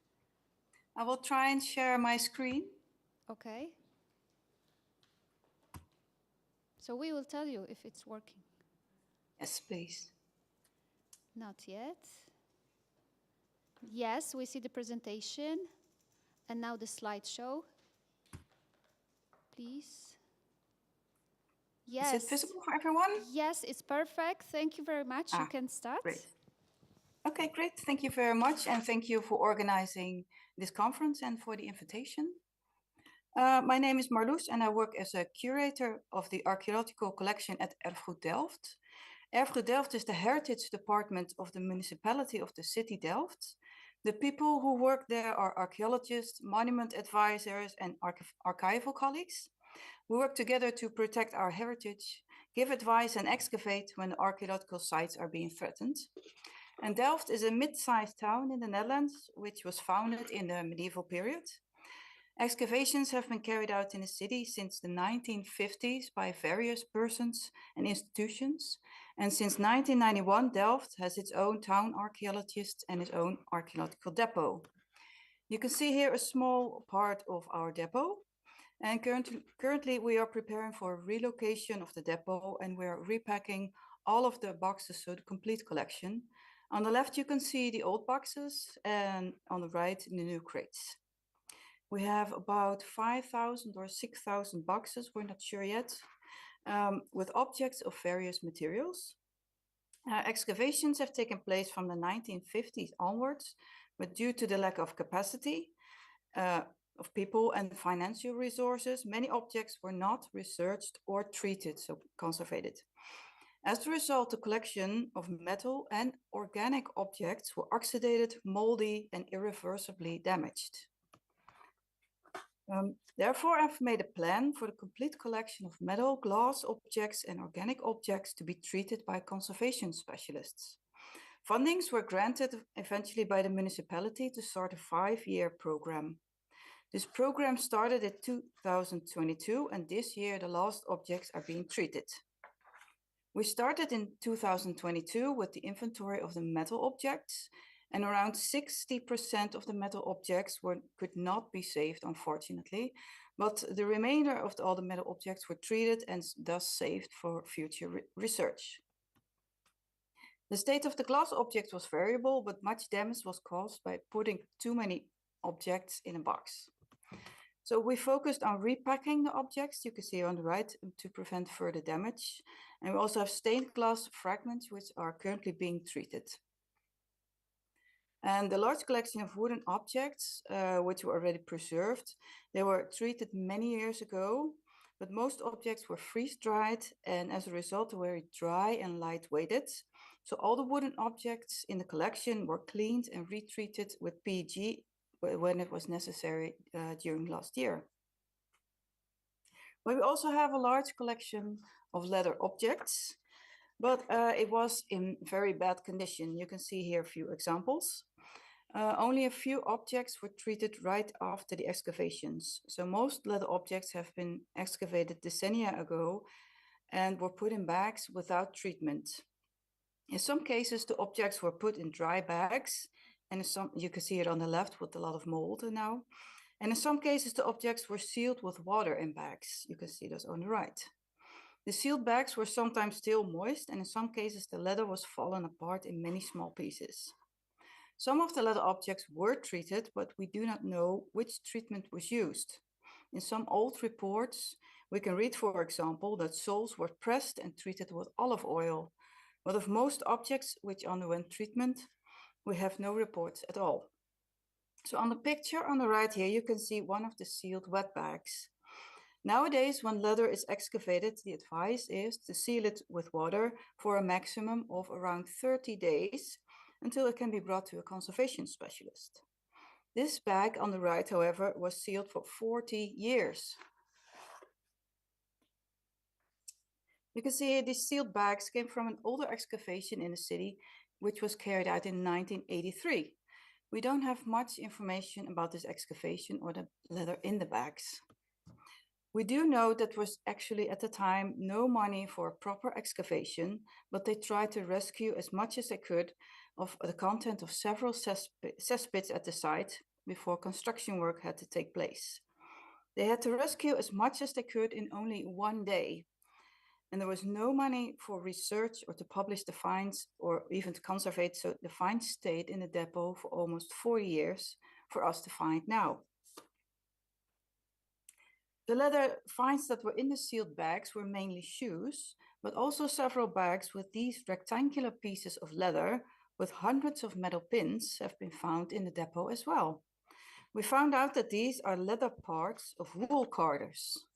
I will try and share my screen. Okay. So we will tell you if it's working. Yes, please. Not yet. Yes, we see the presentation. And now the slideshow. Please. Yes. Is it visible for everyone? Yes, it's perfect. Thank you very much. You can start. Great. Okay, great. Thank you very much. And thank you for organizing this conference and for the invitation. My name is Marloes and I work as a curator of the archaeological collection at Erfgoed Delft. Erfgoed Delft is the heritage department of the municipality of the city Delft. The people who work there are archaeologists, monument advisors, and archival colleagues. We work together to protect our heritage, give advice, and excavate when archaeological sites are being threatened. And Delft is a mid-sized town in the Netherlands, which was founded in the medieval period. Excavations have been carried out in the city since the 1950s by various persons and institutions. And since 1991, Delft has its own town archaeologist and its own archaeological depot. You can see here a small part of our depot. And currently we are preparing for a relocation of the depot and we're repacking all of the boxes, so the complete collection. On the left, you can see the old boxes and on the right, the new crates. We have about 5,000 or 6,000 boxes, we're not sure yet, with objects of various materials. Excavations have taken place from the 1950s onwards, but due to the lack of capacity of people and financial resources, many objects were not researched or treated, so conservated. As a result, the collection of metal and organic objects were oxidated, moldy, and irreversibly damaged. Therefore, I've made a plan for the complete collection of metal, glass objects, and organic objects to be treated by conservation specialists. Fundings were granted eventually by the municipality to start a 5-year program. This program started in 2022, and this year the last objects are being treated. We started in 2022 with the inventory of the metal objects, and around 60% of the metal objects could not be saved, unfortunately, but the remainder of all the metal objects were treated and thus saved for future research. The state of the glass objects was variable, but much damage was caused by putting too many objects in a box. So we focused on repacking the objects, you can see on the right, to prevent further damage. And we also have stained glass fragments which are currently being treated. And the large collection of wooden objects, which were already preserved, they were treated many years ago, but most objects were freeze-dried and as a result were very dry and light-weighted. So all the wooden objects in the collection were cleaned and retreated with PEG when it was necessary during last year. But we also have a large collection of leather objects, but it was in very bad condition. You can see here a few examples. Only a few objects were treated right after the excavations. So most leather objects have been excavated decennia ago and were put in bags without treatment. In some cases, the objects were put in dry bags, and you can see it on the left with a lot of mold now. And in some cases, the objects were sealed with water in bags. You can see those on the right. The sealed bags were sometimes still moist, and in some cases, the leather was fallen apart in many small pieces. Some of the leather objects were treated, but we do not know which treatment was used. In some old reports, we can read, for example, that soles were pressed and treated with olive oil, but of most objects which underwent treatment, we have no reports at all. So on the picture on the right here, you can see one of the sealed wet bags. Nowadays, when leather is excavated, the advice is to seal it with water for a maximum of around 30 days until it can be brought to a conservation specialist. This bag on the right, however, was sealed for 40 years. You can see these sealed bags came from an older excavation in the city, which was carried out in 1983. We don't have much information about this excavation or the leather in the bags. We do know that there was actually at the time no money for a proper excavation, but they tried to rescue as much as they could of the content of several cesspits at the site before construction work had to take place. They had to rescue as much as they could in only one day. And there was no money for research or to publish the finds or even to conserve it, so the finds stayed in the depot for almost 40 years for us to find now. The leather finds that were in the sealed bags were mainly shoes, but also several bags with these rectangular pieces of leather with hundreds of metal pins have been found in the depot as well. We found out that these are leather parts of wool carders.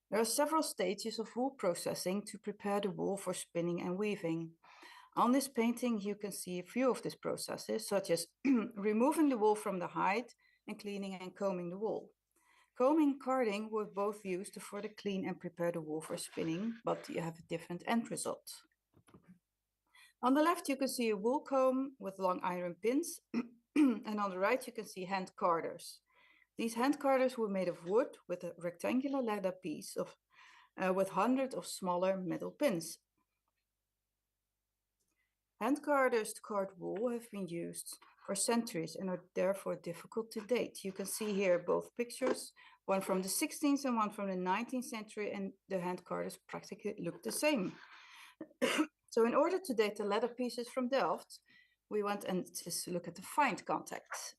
There are several stages of wool processing to prepare the wool for spinning and weaving. On this painting, you can see a few of these processes, such as removing the wool from the hide and cleaning and combing the wool. Combing and carding were both used to further clean and prepare the wool for spinning, but you have a different end result. On the left, you can see a wool comb with long iron pins, and on the right, you can see hand carders. These hand carders were made of wood with a rectangular leather piece with hundreds of smaller metal pins. Hand carders to card wool have been used for centuries and are therefore difficult to date. You can see here both pictures, one from the 16th and one from the 19th century, and the hand carders practically look the same. So in order to date the leather pieces from Delft, we went and just look at the find contacts.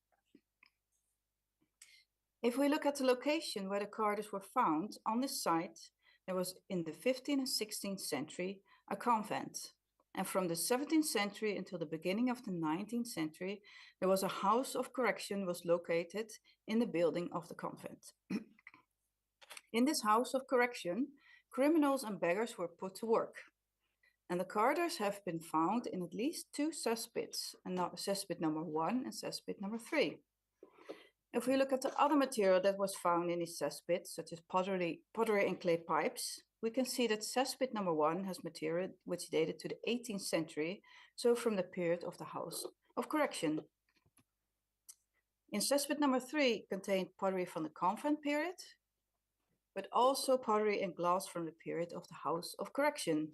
If we look at the location where the carders were found, on this site, there was in the 15th and 16th century a convent. And from the 17th century until the beginning of the 19th century, there was a house of correction was located in the building of the convent. In this house of correction, criminals and beggars were put to work. And the carders have been found in at least 2 cesspits, and cesspit number 1 and cesspit number 3. If we look at the other material that was found in these cesspits, such as pottery and clay pipes, we can see that cesspit number 1 has material which dated to the 18th century, so from the period of the House of Correction. In cesspit number 3 contained pottery from the convent period, but also pottery and glass from the period of the House of Correction.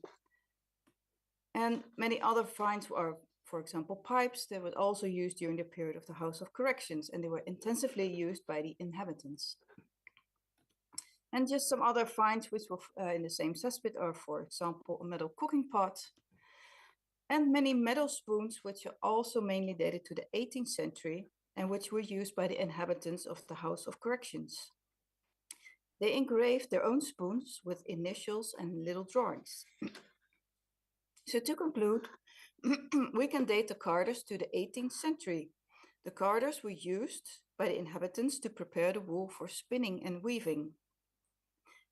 And many other finds are, for example, pipes that were also used during the period of the House of Corrections, and they were intensively used by the inhabitants. And just some other finds which were in the same cesspit are, for example, a metal cooking pot and many metal spoons, which are also mainly dated to the 18th century and which were used by the inhabitants of the House of Corrections. They engraved their own spoons with initials and little drawings. So to conclude, we can date the carders to the 18th century. The carders were used by the inhabitants to prepare the wool for spinning and weaving.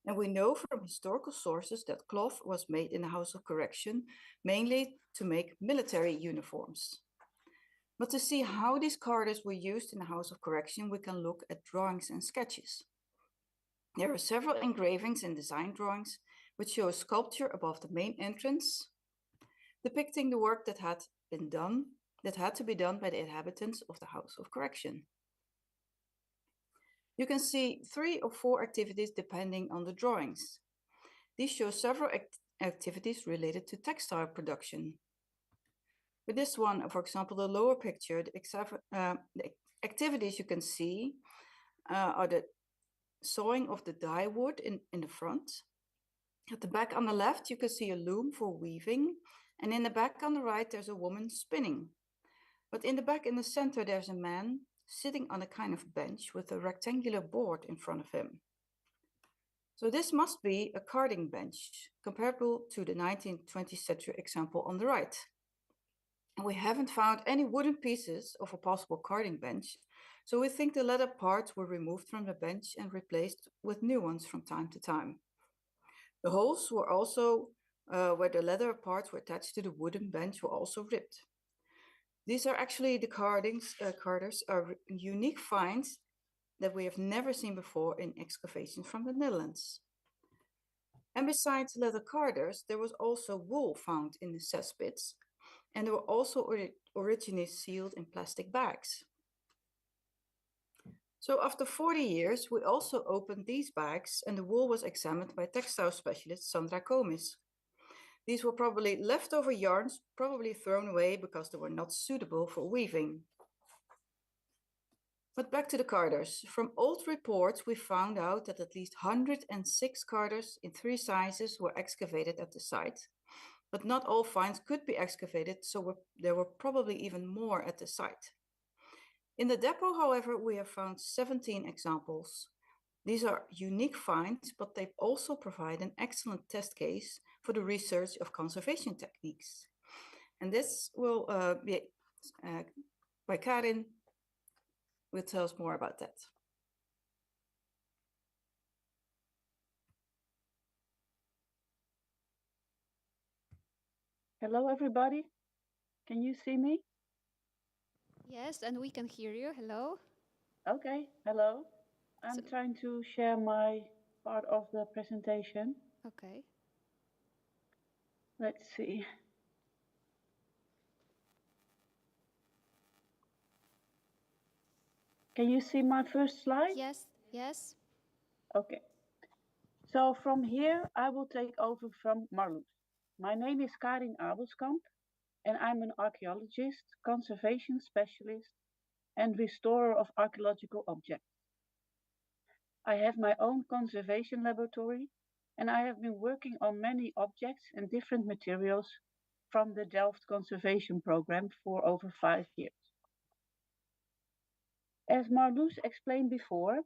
And we know from historical sources that cloth was made in the House of Correction, mainly to make military uniforms. But to see how these carders were used in the House of Correction, we can look at drawings and sketches. There are several engravings and design drawings which show a sculpture above the main entrance, depicting the work that had to be done by the inhabitants of the House of Correction. You can see 3 or 4 activities depending on the drawings. These show several activities related to textile production. With this one, for example, the lower picture, the activities you can see are the sawing of the dye wood in the front. At the back on the left, you can see a loom for weaving. And in the back on the right, there's a woman spinning. But in the back in the center, there's a man sitting on a kind of bench with a rectangular board in front of him. So this must be a carding bench, comparable to the 19th, 20th century example on the right. We haven't found any wooden pieces of a possible carding bench, so we think the leather parts were removed from the bench and replaced with new ones from time to time. The holes were also where the leather parts were attached to the wooden bench were also ripped. These are actually the carders are unique finds that we have never seen before in excavations from the Netherlands. And besides leather carders, there was also wool found in the cesspits, and they were also originally sealed in plastic bags. So after 40 years, we also opened these bags and the wool was examined by textile specialist Sandra Comis. These were probably leftover yarns, probably thrown away because they were not suitable for weaving. But back to the carders. From old reports, we found out that at least 106 carders in 3 sizes were excavated at the site. But not all finds could be excavated, so there were probably even more at the site. In the depot, however, we have found 17 examples. These are unique finds, but they also provide an excellent test case for the research of conservation techniques. And this will be by Karin, will tell us more about that. Hello, everybody. Can you see me? Yes, and we can hear you. Hello. Okay, hello. I'm trying to share my part of the presentation. Okay. Let's see. Can you see my first slide? Yes, yes. Okay. So from here, I will take over from Marloes. My name is Karin Abelskamp, and I'm an archaeologist, conservation specialist, and restorer of archaeological objects. I have my own conservation laboratory, and I have been working on many objects and different materials from the Delft Conservation Program for over 5 years. As Marloes explained before,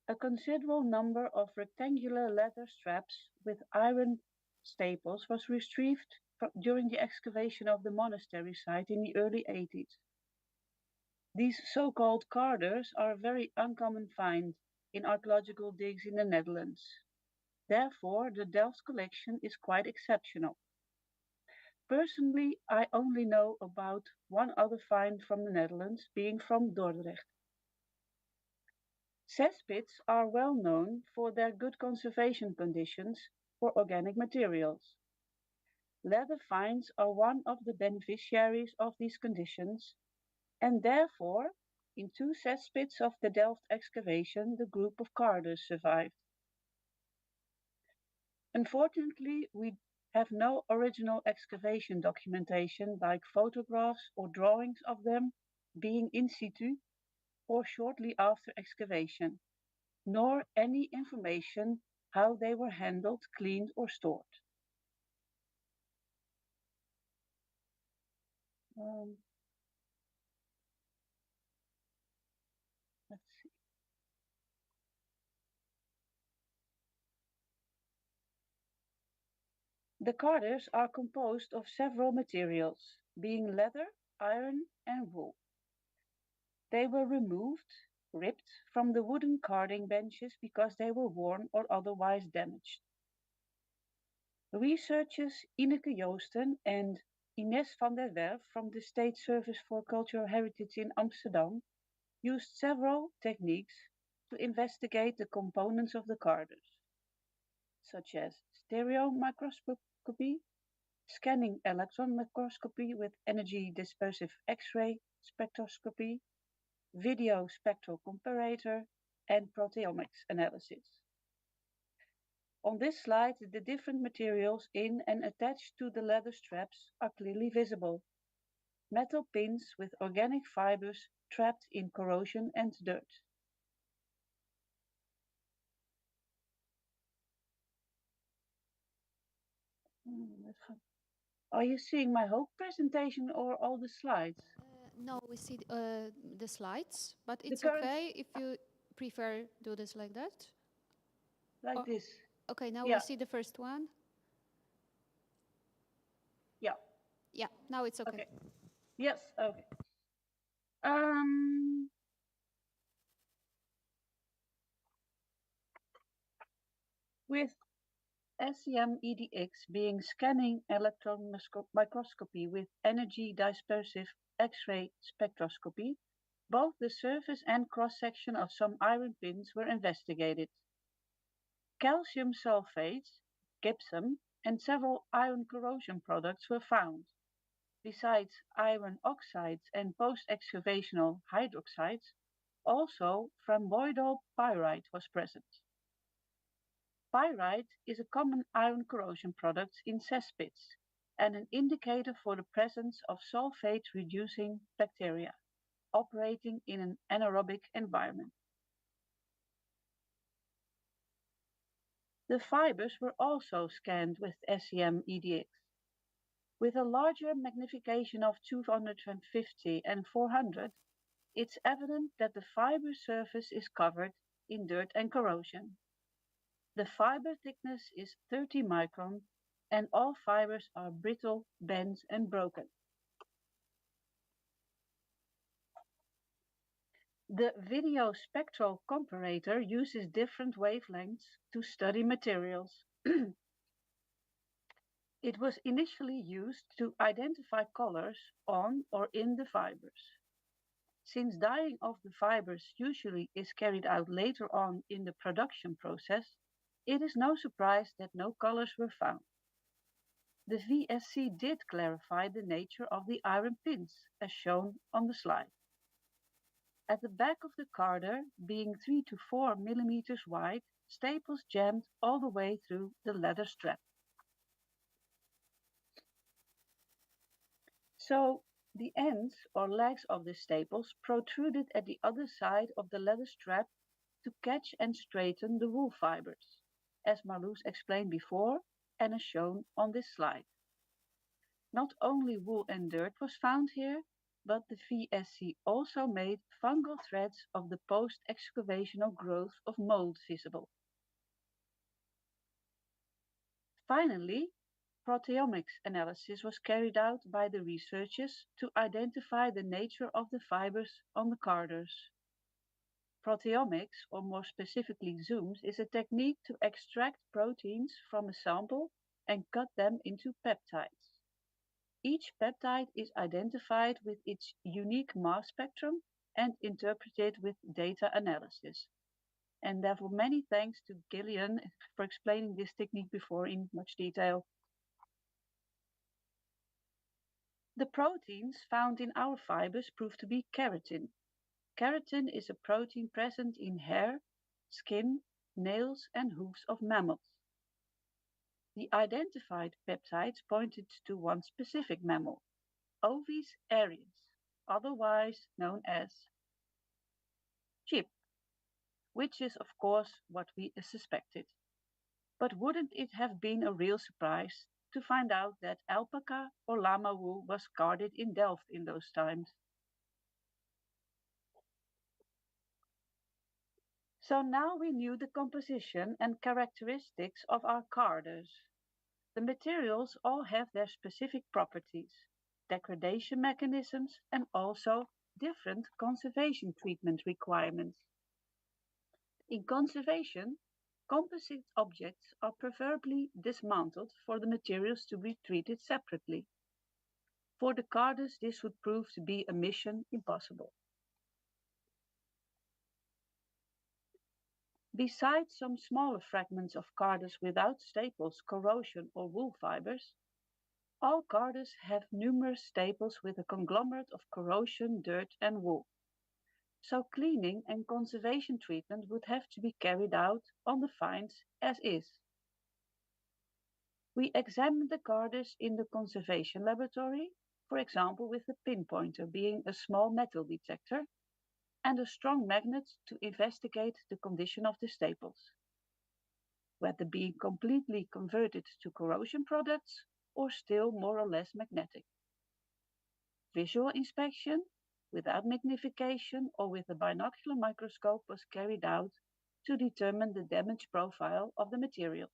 a considerable number of rectangular leather straps with iron staples was retrieved during the excavation of the monastery site in the early 80s. These so-called carders are a very uncommon find in archaeological digs in the Netherlands. Therefore, the Delft collection is quite exceptional. Personally, I only know about one other find from the Netherlands, being from Dordrecht. Cesspits are well known for their good conservation conditions for organic materials. Leather finds are one of the beneficiaries of these conditions, and therefore, in 2 cesspits of the Delft excavation, the group of carders survived. Unfortunately, we have no original excavation documentation like photographs or drawings of them being in situ or shortly after excavation, nor any information how they were handled, cleaned, or stored. Let's see. The carders are composed of several materials, being leather, iron, and wool. They were removed, ripped from the wooden carding benches because they were worn or otherwise damaged. Researchers Ineke Joosten and Ines van der Werf from the State Service for Cultural Heritage in Amsterdam used several techniques to investigate the components of the carders, such as stereo microscopy, scanning electron microscopy with energy dispersive X-ray spectroscopy, video spectral comparator, and proteomics analysis. On this slide, the different materials in and attached to the leather straps are clearly visible. Metal pins with organic fibers trapped in corrosion and dirt. Are you seeing my whole presentation or all the slides? No, we see the slides, but it's okay if you prefer do this like that. Like this? Okay, now Yeah. we see the first one. Yeah. Yeah, now it's okay. Okay. Yes. Okay. With SEM-EDX being scanning electron microscopy with energy dispersive X-ray spectroscopy, both the surface and cross-section of some iron pins were investigated. Calcium sulfate, gypsum, and several iron corrosion products were found. Besides iron oxides and post-excavational hydroxides, also rhomboidal pyrite was present. Pyrite is a common iron corrosion product in cesspits and an indicator for the presence of sulfate-reducing bacteria operating in an anaerobic environment. The fibers were also scanned with SEM-EDX. With a larger magnification of 250 and 400, it's evident that the fiber surface is covered in dirt and corrosion. The fiber thickness is 30 micron and all fibers are brittle, bent and broken. The video spectral comparator uses different wavelengths to study materials. It was initially used to identify colors on or in the fibers. Since dyeing of the fibers usually is carried out later on in the production process, it is no surprise that no colors were found. The VSC did clarify the nature of the iron pins, as shown on the slide. At the back of the carder, being 3 to 4 millimeters wide, staples jammed all the way through the leather strap. So the ends or legs of the staples protruded at the other side of the leather strap to catch and straighten the wool fibers, as Marloes explained before and as shown on this slide. Not only wool and dirt was found here, but the VSC also made fungal threads of the post-excavational growth of mold visible. Finally, proteomics analysis was carried out by the researchers to identify the nature of the fibers on the carders. Proteomics, or more specifically zooms, is a technique to extract proteins from a sample and cut them into peptides. Each peptide is identified with its unique mass spectrum and interpreted with data analysis. And therefore, many thanks to Gillian for explaining this technique before in much detail. The proteins found in our fibers proved to be keratin. Keratin is a protein present in hair, skin, nails, and hooves of mammals. The identified peptides pointed to one specific mammal, Ovis aries, otherwise known as sheep, which is of course what we suspected. But wouldn't it have been a real surprise to find out that alpaca or llama wool was carded in Delft in those times? So now we knew the composition and characteristics of our carders. The materials all have their specific properties, degradation mechanisms, and also different conservation treatment requirements. In conservation, composite objects are preferably dismantled for the materials to be treated separately. For the carders, this would prove to be a mission impossible. Besides some smaller fragments of carders without staples, corrosion, or wool fibers, all carders have numerous staples with a conglomerate of corrosion, dirt, and wool. So cleaning and conservation treatment would have to be carried out on the finds as is. We examined the carders in the conservation laboratory, for example with the pinpointer being a small metal detector, and a strong magnet to investigate the condition of the staples, whether being completely converted to corrosion products or still more or less magnetic. Visual inspection without magnification or with a binocular microscope was carried out to determine the damage profile of the materials.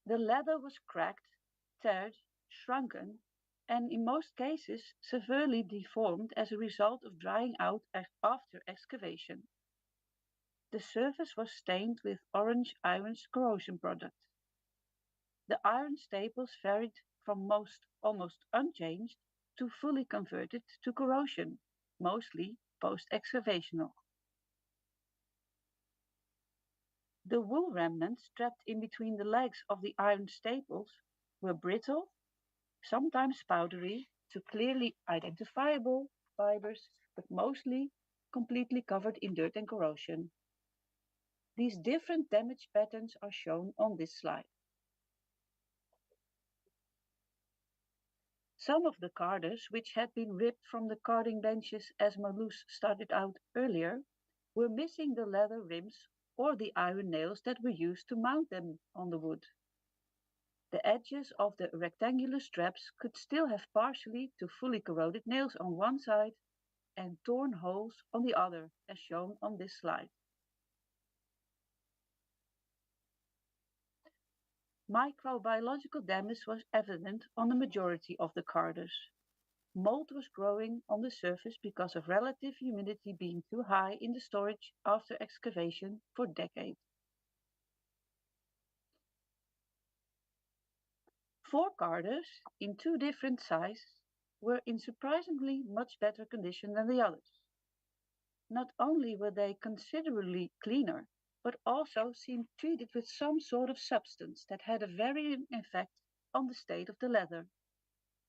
The leather was cracked, teared, shrunken, and in most cases severely deformed as a result of drying out after excavation. The surface was stained with orange iron corrosion products. The iron staples varied from almost unchanged to fully converted to corrosion, mostly post-excavational. The wool remnants trapped in between the legs of the iron staples were brittle, sometimes powdery, to clearly identifiable fibers, but mostly completely covered in dirt and corrosion. These different damage patterns are shown on this slide. Some of the carders, which had been ripped from the carding benches as Marloes started out earlier, were missing the leather rims or the iron nails that were used to mount them on the wood. The edges of the rectangular straps could still have partially to fully corroded nails on one side and torn holes on the other, as shown on this slide. Microbiological damage was evident on the majority of the carders. Mold was growing on the surface because of relative humidity being too high in the storage after excavation for decades. 4 carders in 2 different sizes were in surprisingly much better condition than the others. Not only were they considerably cleaner, but also seemed treated with some sort of substance that had a varying effect on the state of the leather,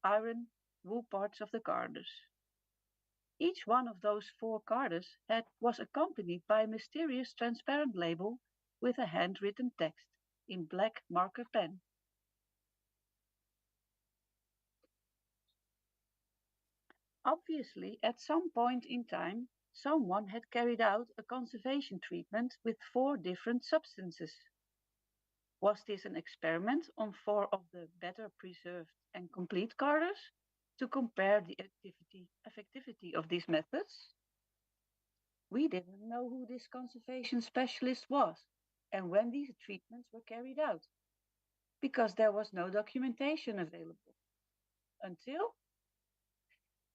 iron, wool parts of the carders. Each one of those 4 carders was accompanied by a mysterious transparent label with a handwritten text in black marker pen. Obviously, at some point in time, someone had carried out a conservation treatment with 4 different substances. Was this an experiment on 4 of the better preserved and complete carders to compare the effectivity of these methods? We didn't know who this conservation specialist was and when these treatments were carried out, because there was no documentation available. Until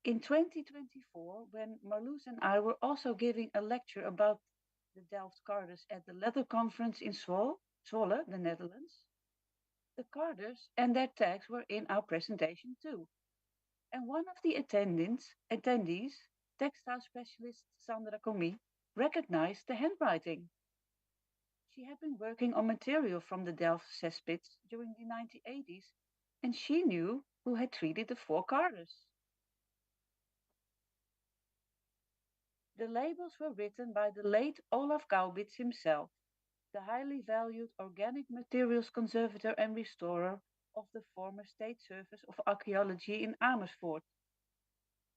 in 2024, when Marloes and I were also giving a lecture about the Delft carders at the Leather Conference in Zwolle, the Netherlands, the carders and their tags were in our presentation too. And one of the attendees, textile specialist Sandra Comey, recognized the handwriting. She had been working on material from the Delft cesspits during the 1980s, and she knew who had treated the 4 carders. The labels were written by the late Olaf Gaubitz himself, the highly valued organic materials conservator and restorer of the former State Service of Archaeology in Amersfoort.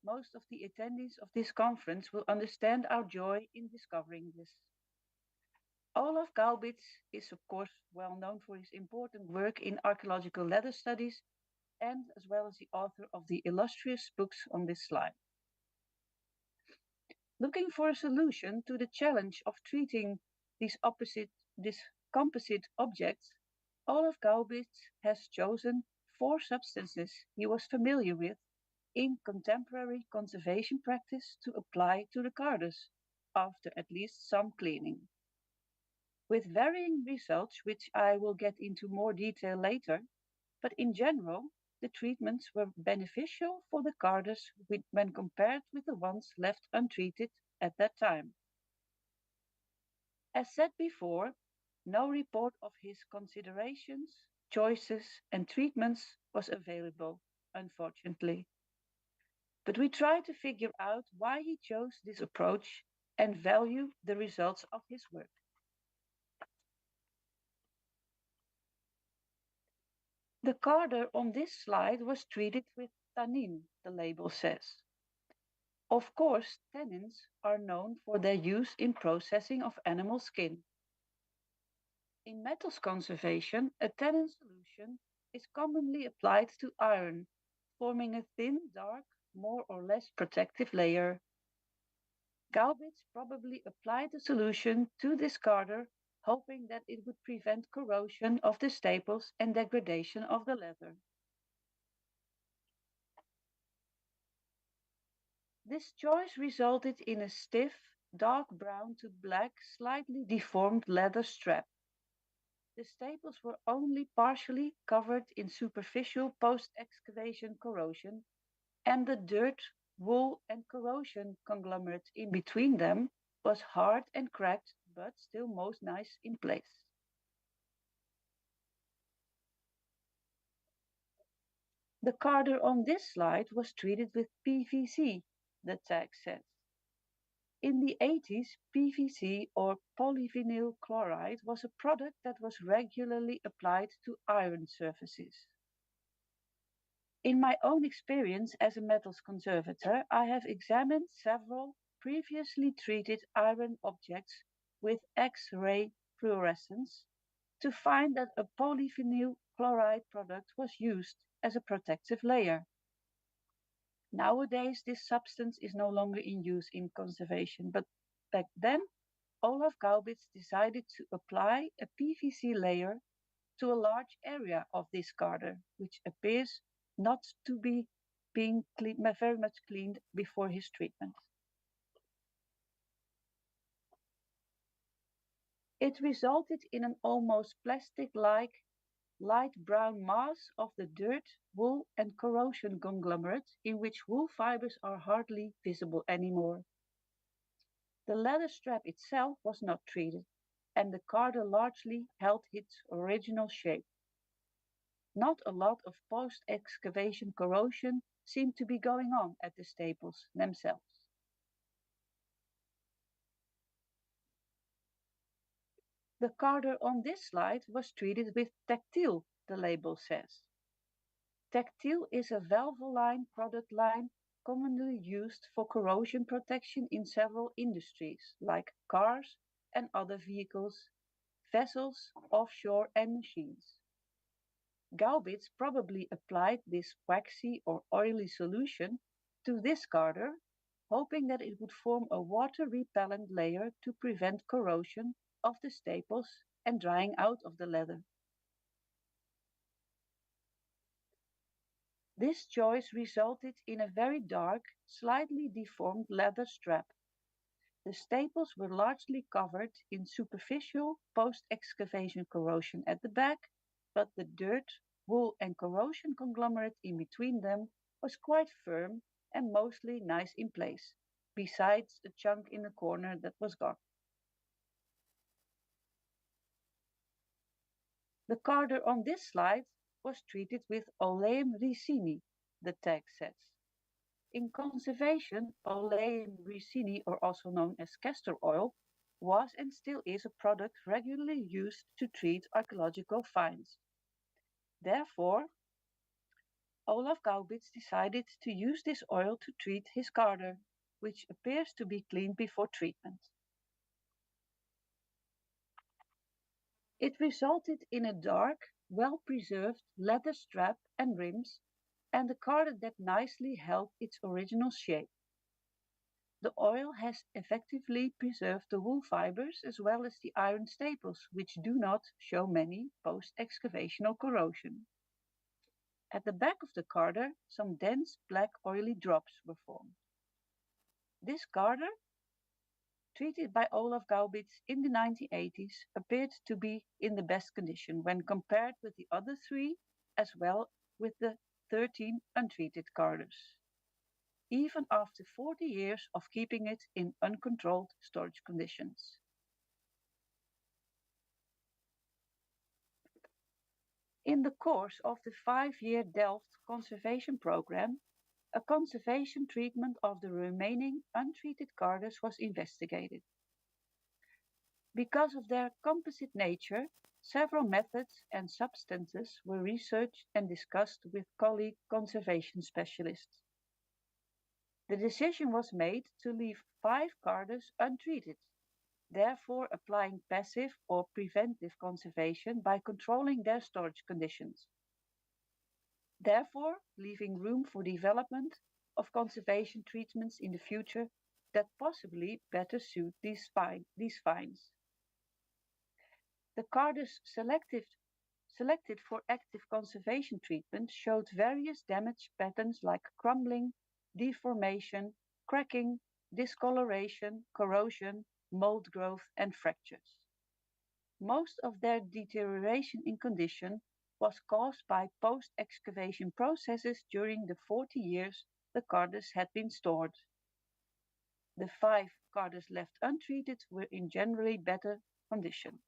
Most of the attendees of this conference will understand our joy in discovering this. Olaf Gaubitz is, of course, well known for his important work in archaeological leather studies and as well as the author of the illustrious books on this slide. Looking for a solution to the challenge of treating these composite objects, Olaf Gaubitz has chosen 4 substances he was familiar with in contemporary conservation practice to apply to the carders after at least some cleaning. With varying results, which I will get into more detail later, but in general, the treatments were beneficial for the carders when compared with the ones left untreated at that time. As said before, no report of his considerations, choices, and treatments was available, unfortunately. But we tried to figure out why he chose this approach and value the results of his work. The carder on this slide was treated with tannin, the label says. Of course, tannins are known for their use in processing of animal skin. In metals conservation, a tannin solution is commonly applied to iron, forming a thin, dark, more or less protective layer. Gaubitz probably applied the solution to this carder, hoping that it would prevent corrosion of the staples and degradation of the leather. This choice resulted in a stiff, dark brown to black, slightly deformed leather strap. The staples were only partially covered in superficial post-excavation corrosion, and the dirt, wool, and corrosion conglomerate in between them was hard and cracked, but still most nice in place. The carder on this slide was treated with PVC, the tag says. In the 80s, PVC or polyvinyl chloride was a product that was regularly applied to iron surfaces. In my own experience as a metals conservator, I have examined several previously treated iron objects with X-ray fluorescence to find that a polyvinyl chloride product was used as a protective layer. Nowadays, this substance is no longer in use in conservation, but back then, Olaf Gaubitz decided to apply a PVC layer to a large area of this carder, which appears not to be being very much cleaned before his treatment. It resulted in an almost plastic-like light brown mass of the dirt, wool, and corrosion conglomerate in which wool fibers are hardly visible anymore. The leather strap itself was not treated, and the carder largely held its original shape. Not a lot of post-excavation corrosion seemed to be going on at the staples themselves. The carder on this slide was treated with Tactile, the label says. Tactile is a valvoline product line commonly used for corrosion protection in several industries, like cars and other vehicles, vessels, offshore, and machines. Gaubitz probably applied this waxy or oily solution to this carder, hoping that it would form a water-repellent layer to prevent corrosion of the staples and drying out of the leather. This choice resulted in a very dark, slightly deformed leather strap. The staples were largely covered in superficial post-excavation corrosion at the back, but the dirt, wool, and corrosion conglomerate in between them was quite firm and mostly nice in place, besides a chunk in the corner that was gone. The carder on this slide was treated with Oleum ricini, the tag says. In conservation, Oleum ricini, or also known as castor oil, was and still is a product regularly used to treat archaeological finds. Therefore, Olaf Gaubitz decided to use this oil to treat his carder, which appears to be cleaned before treatment. It resulted in a dark, well-preserved leather strap and rims, and a carder that nicely held its original shape. The oil has effectively preserved the wool fibers as well as the iron staples, which do not show many post-excavational corrosion. At the back of the carder, some dense black oily drops were formed. This carder, treated by Olaf Gaubitz in the 1980s, appeared to be in the best condition when compared with the other three, as well with the 13 untreated carders, even after 40 years of keeping it in uncontrolled storage conditions. In the course of the 5-year Delft conservation program, a conservation treatment of the remaining untreated carders was investigated. Because of their composite nature, several methods and substances were researched and discussed with colleague conservation specialists. The decision was made to leave 5 carders untreated, therefore applying passive or preventive conservation by controlling their storage conditions, therefore leaving room for development of conservation treatments in the future that possibly better suit these finds. The cardus selected for active conservation treatment showed various damage patterns like crumbling, deformation, cracking, discoloration, corrosion, mold growth, and fractures. Most of their deterioration in condition was caused by post-excavation processes during the 40 years the cardus had been stored. The 5 cardus left untreated were in generally better condition.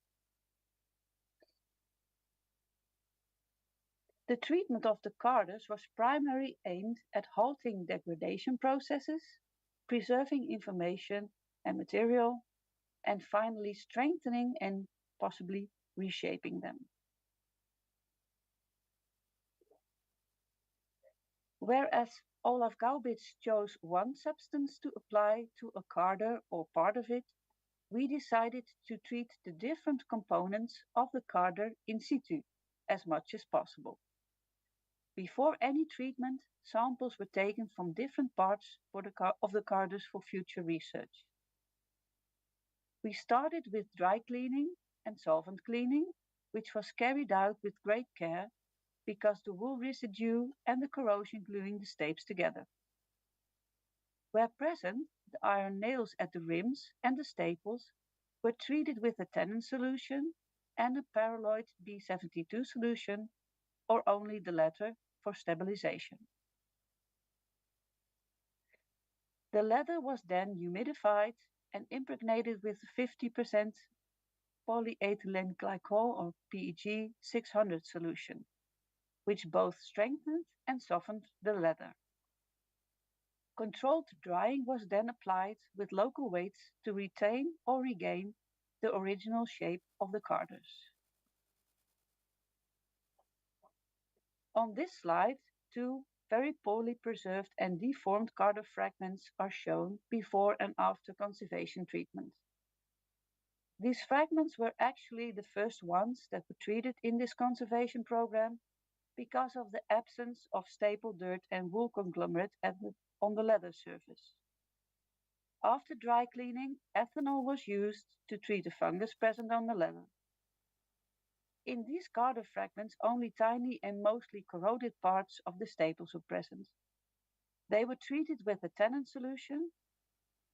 The treatment of the cardus was primarily aimed at halting degradation processes, preserving information and material, and finally strengthening and possibly reshaping them. Whereas Olaf Gaubitz chose one substance to apply to a carder or part of it, we decided to treat the different components of the carder in situ as much as possible. Before any treatment, samples were taken from different parts of the cardus for future research. We started with dry cleaning and solvent cleaning, which was carried out with great care because the wool residue and the corrosion gluing the stapes together. Where present, the iron nails at the rims and the staples were treated with a tannin solution and a paraloid B72 solution, or only the latter, for stabilization. The leather was then humidified and impregnated with 50% polyethylene glycol or PEG 600 solution, which both strengthened and softened the leather. Controlled drying was then applied with local weights to retain or regain the original shape of the cardus. On this slide, 2 very poorly preserved and deformed carder fragments are shown before and after conservation treatment. These fragments were actually the first ones that were treated in this conservation program because of the absence of staple dirt and wool conglomerate on the leather surface. After dry cleaning, ethanol was used to treat the fungus present on the leather. In these carder fragments, only tiny and mostly corroded parts of the staples were present. They were treated with a tannin solution,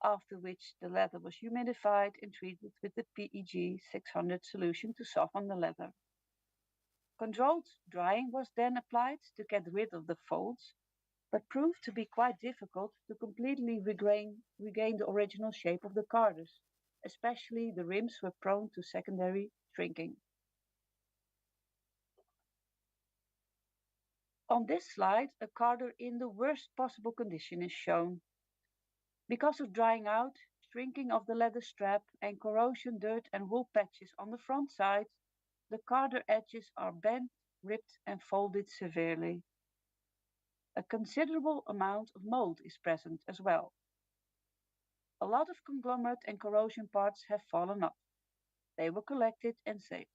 after which the leather was humidified and treated with the PEG 600 solution to soften the leather. Controlled drying was then applied to get rid of the folds, but proved to be quite difficult to completely regain the original shape of the cardus, especially the rims were prone to secondary shrinking. On this slide, a carder in the worst possible condition is shown. Because of drying out, shrinking of the leather strap, and corrosion, dirt and wool patches on the front side, the carder edges are bent, ripped and folded severely. A considerable amount of mold is present as well. A lot of conglomerate and corrosion parts have fallen off. They were collected and saved.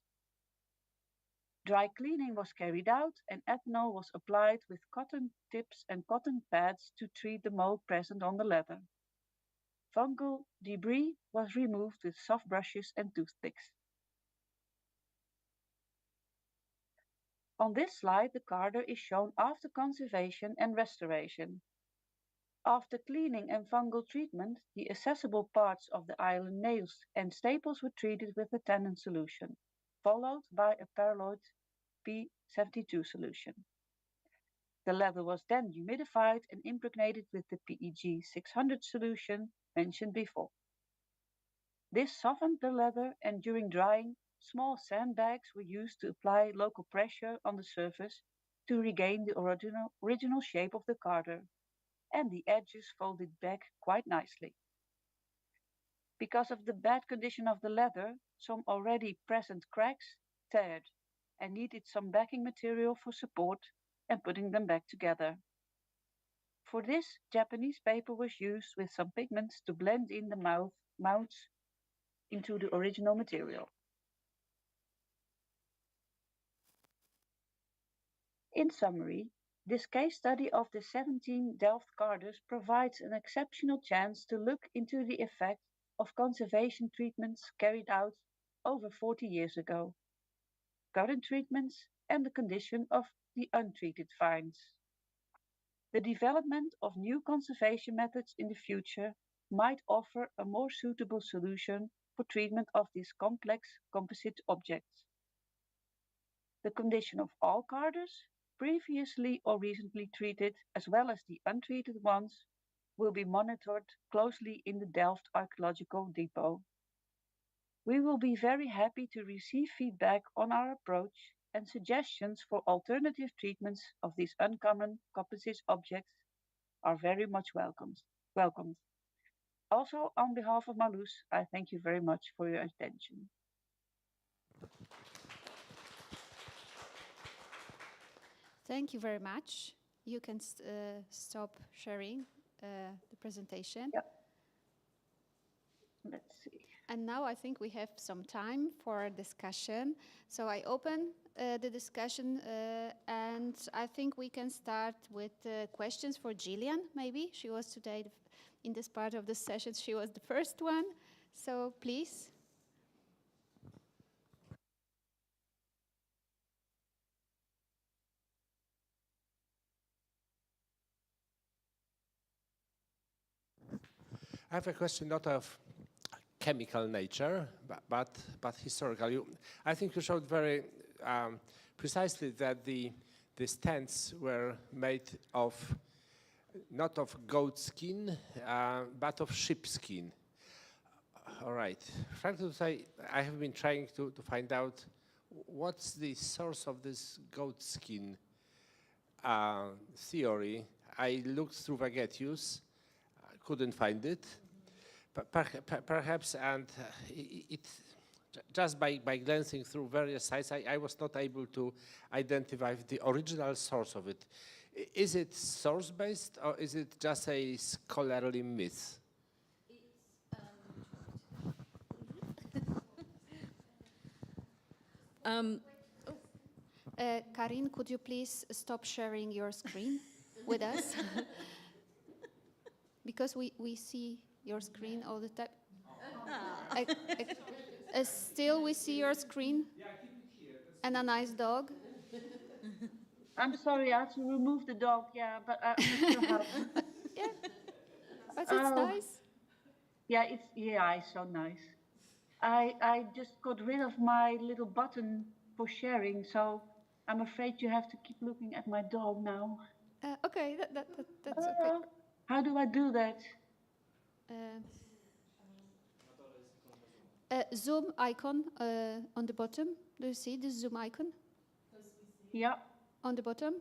Dry cleaning was carried out and ethanol was applied with cotton tips and cotton pads to treat the mold present on the leather. Fungal debris was removed with soft brushes and toothpicks. On this slide, the carder is shown after conservation and restoration. After cleaning and fungal treatment, the accessible parts of the iron nails and staples were treated with a tannin solution, followed by a paraloid P72 solution. The leather was then humidified and impregnated with the PEG 600 solution mentioned before. This softened the leather, and during drying, small sandbags were used to apply local pressure on the surface to regain the original shape of the carder, and the edges folded back quite nicely. Because of the bad condition of the leather, some already present cracks teared and needed some backing material for support and putting them back together. For this, Japanese paper was used with some pigments to blend in the mounts into the original material. In summary, this case study of the 17 Delft cardus provides an exceptional chance to look into the effect of conservation treatments carried out over 40 years ago, current treatments and the condition of the untreated finds. The development of new conservation methods in the future might offer a more suitable solution for treatment of these complex composite objects. The condition of all carters, previously or recently treated, as well as the untreated ones, will be monitored closely in the Delft Archaeological Depot. We will be very happy to receive feedback on our approach and suggestions for alternative treatments of these uncommon composite objects are very much welcomed. Also, on behalf of Marloes, I thank you very much for your attention. Thank you very much. You can stop sharing the presentation. Yep. Let's see. And now I think we have some time for a discussion. So I open the discussion and I think we can start with questions for Gillian, maybe. She was today, in this part of the session, she was the first one. So please. I have a question not of chemical nature, but historical. I think you showed very precisely that the tents were made of, not of goat skin, but of sheep skin. All right. Frankly to say, I have been trying to find out what's the source of this goat skin theory. I looked through Vegetius, couldn't find it. Perhaps, and it just by glancing through various sites, I was not able to identify the original source of it. Is it source-based or is it just a scholarly myth? Karin, could you please stop sharing your screen with us? Because we see your screen all the time. Still we see your screen and a nice dog. I'm sorry, I have to remove the dog, yeah, but I'm still helping. Yeah, but it's nice. Yeah, it's so nice. I just got rid of my little button for sharing, so I'm afraid you have to keep looking at my dog now. Okay, that's okay. How do I do that? Zoom icon on the bottom. Do you see the zoom icon? Yeah. On the bottom.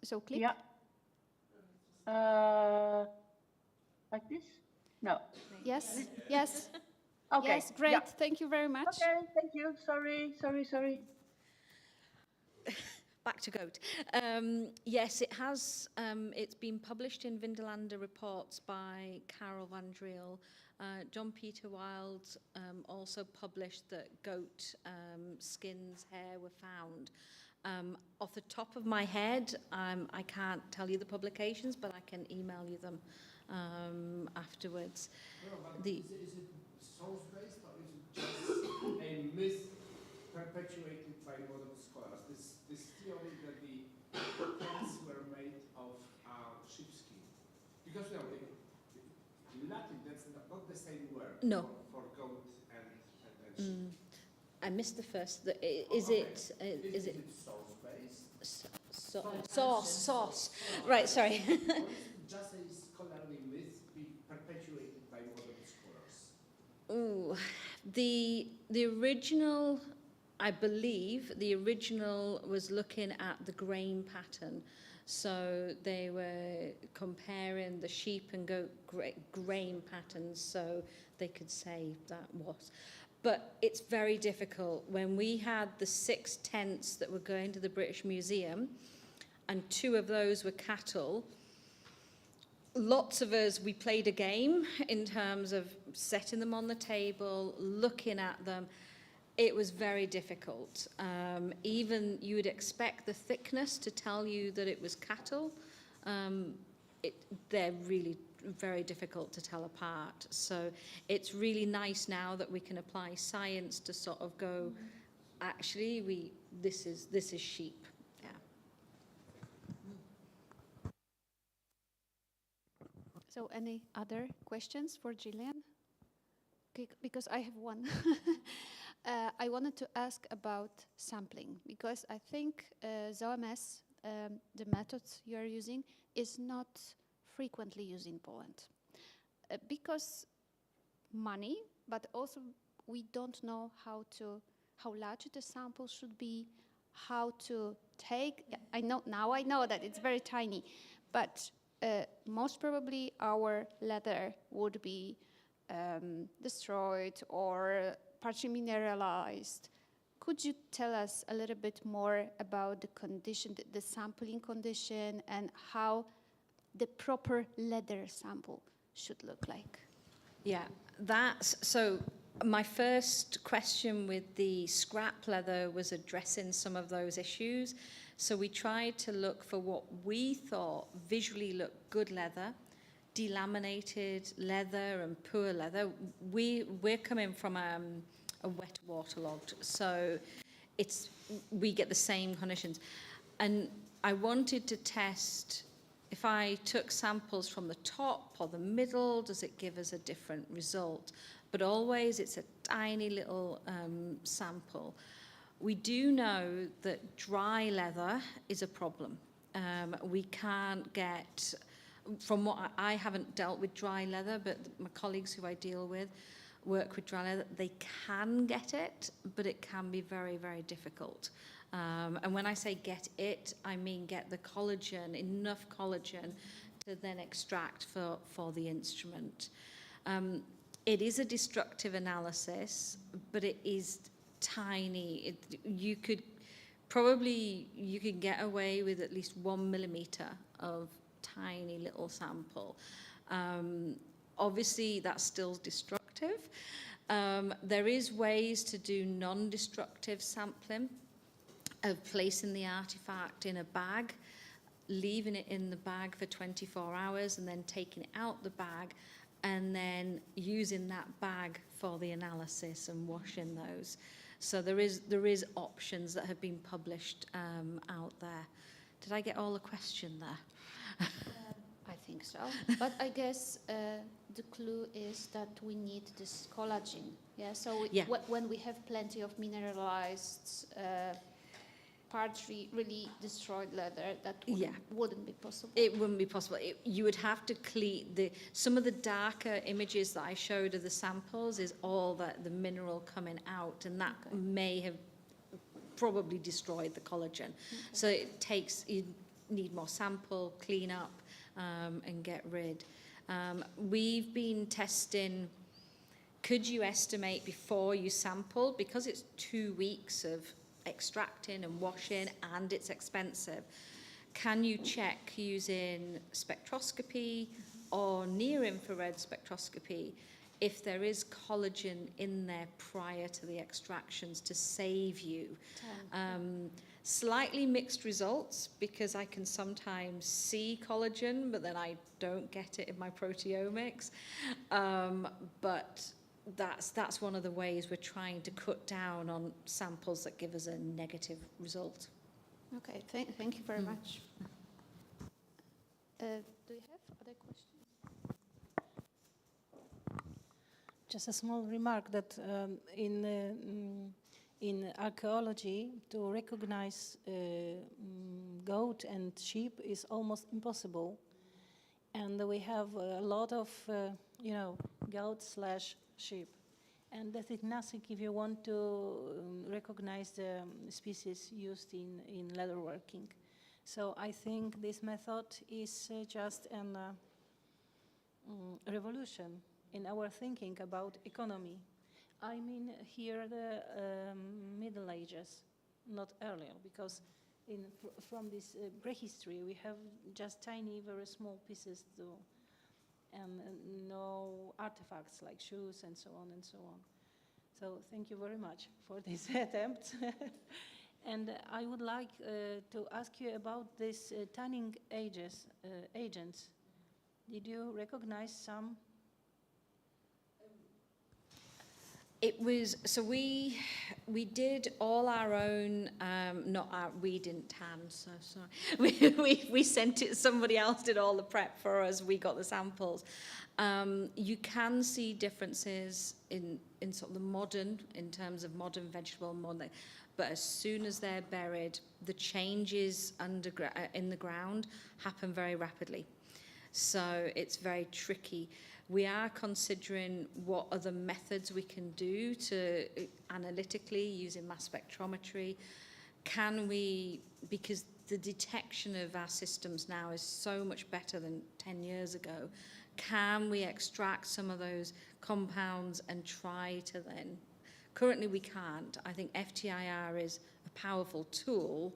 So click. Yeah. Like this? No. Yes. Yes. Okay. Yes. Great. Yeah. Thank you very much. Okay. Thank you. Sorry. Back to goat. Yes, it has. It's been published in Vindolanda reports by Carol van Driel. John Peter Wild also published that goat skins, hair were found. Off the top of my head, I can't tell you the publications, but I can email you them afterwards. No, but is it source-based or is it just a myth perpetuated by modern scholars? This theory that the tents were made of sheepskin. Because in Latin, that's not the same word for goat and sheep. I missed the first. Is it source-based? Source. Right, sorry. Or is it just a scholarly myth perpetuated by modern scholars? Ooh, the original, I believe, the original was looking at the grain pattern. So they were comparing the sheep and goat grain patterns, so they could say that was. But it's very difficult. When we had the 6 tents that were going to the British Museum, and 2 of those were cattle, lots of us, we played a game in terms of setting them on the table, looking at them. It was very difficult. Even you would expect the thickness to tell you that it was cattle. They're really very difficult to tell apart. So it's really nice now that we can apply science to sort of go, actually, this is sheep. Yeah. So any other questions for Gillian? Okay, because I have one. I wanted to ask about sampling, because I think ZOMS, the method you are using, is not frequently used in Poland. Because money, but also we don't know how large the sample should be, how to take. I know that it's very tiny, but most probably our leather would be destroyed or partially mineralized. Could you tell us a little bit more about the condition, the sampling condition, and how the proper leather sample should look like? Yeah, so my first question with the scrap leather was addressing some of those issues. So we tried to look for what we thought visually looked good leather, delaminated leather and poor leather. We're coming from a wet waterlogged, so we get the same conditions. And I wanted to test if I took samples from the top or the middle, does it give us a different result? But always it's a tiny little sample. We do know that dry leather is a problem. We can't get, from what I haven't dealt with dry leather, but my colleagues who I deal with work with dry leather, they can get it, but it can be very, very difficult. And when I say get it, I mean get the collagen, enough collagen to then extract for the instrument. It is a destructive analysis, but it is tiny. You could get away with at least 1 millimeter of tiny little sample. Obviously, that's still destructive. There is ways to do non-destructive sampling of placing the artifact in a bag, leaving it in the bag for 24 hours and then taking it out the bag and then using that bag for the analysis and washing those. So there is options that have been published out there. Did I get all the question there? I think so. But I guess the clue is that we need this collagen. Yeah. So when we have plenty of mineralized, partially really destroyed leather, that wouldn't be possible. It wouldn't be possible. You would have to clean some of the darker images that I showed of the samples is all the mineral coming out, and that may have probably destroyed the collagen. Okay. So you need more sample, clean up, and get rid. We've been testing, could you estimate before you sample, because it's 2 weeks of extracting and washing and it's expensive, can you check using spectroscopy or near-infrared spectroscopy if there is collagen in there prior to the extractions to save you? Slightly mixed results, because I can sometimes see collagen, but then I don't get it in my proteomics. But that's one of the ways we're trying to cut down on samples that give us a negative result. Okay, thank you very much. Do you have other questions? Just a small remark that in archaeology, to recognize goat and sheep is almost impossible. And we have a lot of, goat/sheep. And that is nothing if you want to recognize the species used in leatherworking. So I think this method is just a revolution in our thinking about economy. I mean here the Middle Ages, not earlier, because from this prehistory we have just tiny, very small pieces and no artifacts like shoes and so on and so on. So thank you very much for this attempt. And I would like to ask you about these tanning agents. Did you recognize some? It was, so we did all our own, we didn't hand, so sorry. We sent it, somebody else did all the prep for us, we got the samples. You can see differences in sort of the modern, in terms of modern vegetable, but as soon as they're buried, the changes in the ground happen very rapidly. So it's very tricky. We are considering what other methods we can do to analytically using mass spectrometry. Can we, because the detection of our systems now is so much better than 10 years ago, can we extract some of those compounds and try to then, currently we can't. I think FTIR is a powerful tool,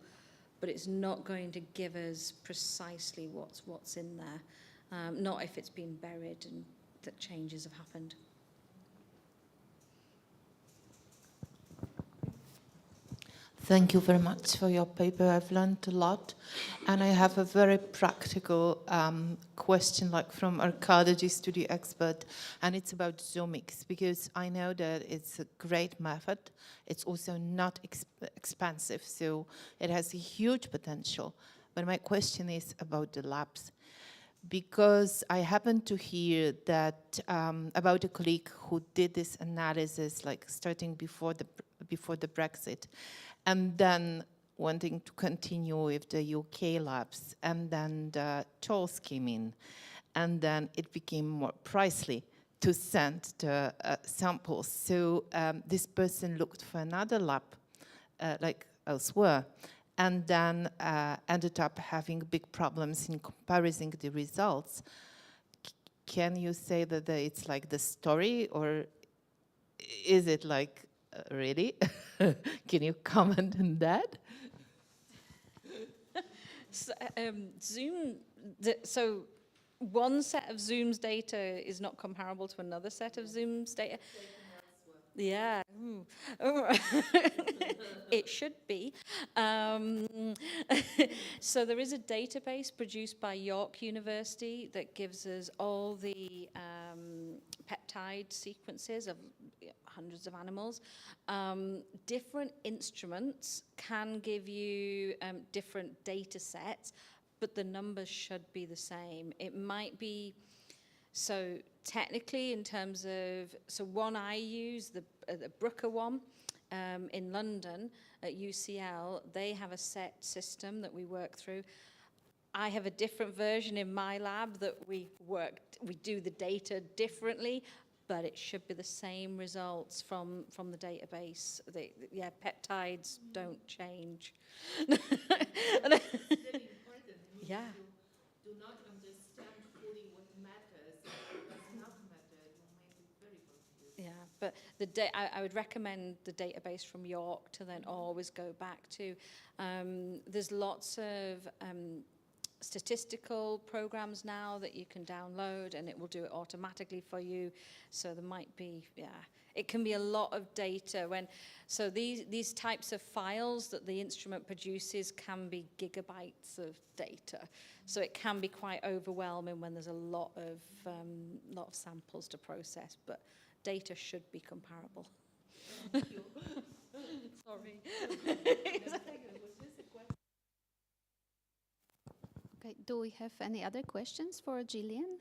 but it's not going to give us precisely what's in there. Not if it's been buried and that changes have happened. Thank you very much for your paper. I've learned a lot. And I have a very practical question, like from archaeology studio expert, and it's about zoomics, because I know that it's a great method. It's also not expensive, so it has a huge potential. But my question is about the labs. Because I happened to hear that about a colleague who did this analysis, like starting before the Brexit, and then wanting to continue with the UK labs, and then the tolls came in, and then it became more pricey to send the samples. So this person looked for another lab, like elsewhere, and then ended up having big problems in comparing the results. Can you say that it's like the story, or is it like, really? Can you comment on that? So one set of Zoom's data is not comparable to another set of Zoom's data. Yeah, it should be. So there is a database produced by York University that gives us all the peptide sequences of hundreds of animals. Different instruments can give you different data sets, but the numbers should be the same. It might be, so technically in terms of, so one I use, the Brooker one in London at UCL, they have a set system that we work through. I have a different version in my lab that we do the data differently, but it should be the same results from the database. Yeah, peptides don't change. Yeah. Do not understand fully what matters and what does not matter. You may be very confused. Yeah, but I would recommend the database from York to then always go back to. There's lots of statistical programs now that you can download, and it will do it automatically for you. So there might be, it can be a lot of data so these types of files that the instrument produces can be gigabytes of data. So it can be quite overwhelming when there's a lot of samples to process, but data should be comparable. Thank you. Sorry. Okay, do we have any other questions for Gillian?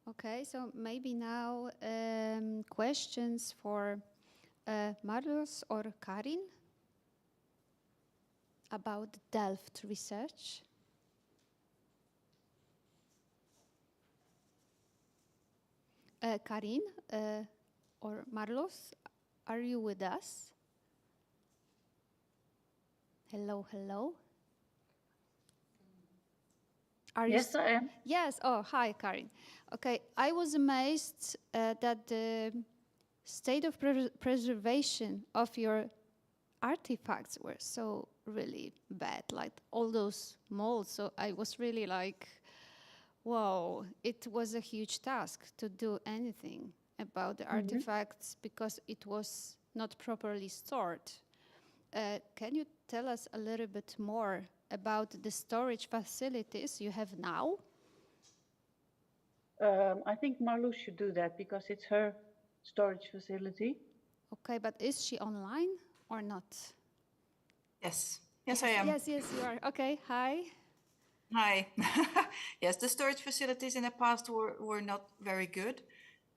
Okay, so maybe now questions for Marloes or Karin about Delft research. Karin or Marloes, are you with us? Hello, hello. Yes, I am. Yes. Oh, hi, Karin. Okay, I was amazed that the state of preservation of your artifacts were so really bad, like all those molds. So I was really like, wow, it was a huge task to do anything about the artifacts because it was not properly stored. Can you tell us a little bit more about the storage facilities you have now? I think Marloes should do that because it's her storage facility. Okay, but is she online or not? Yes. Yes, I am. Yes, you are. Okay, hi. Hi. Yes, the storage facilities in the past were not very good.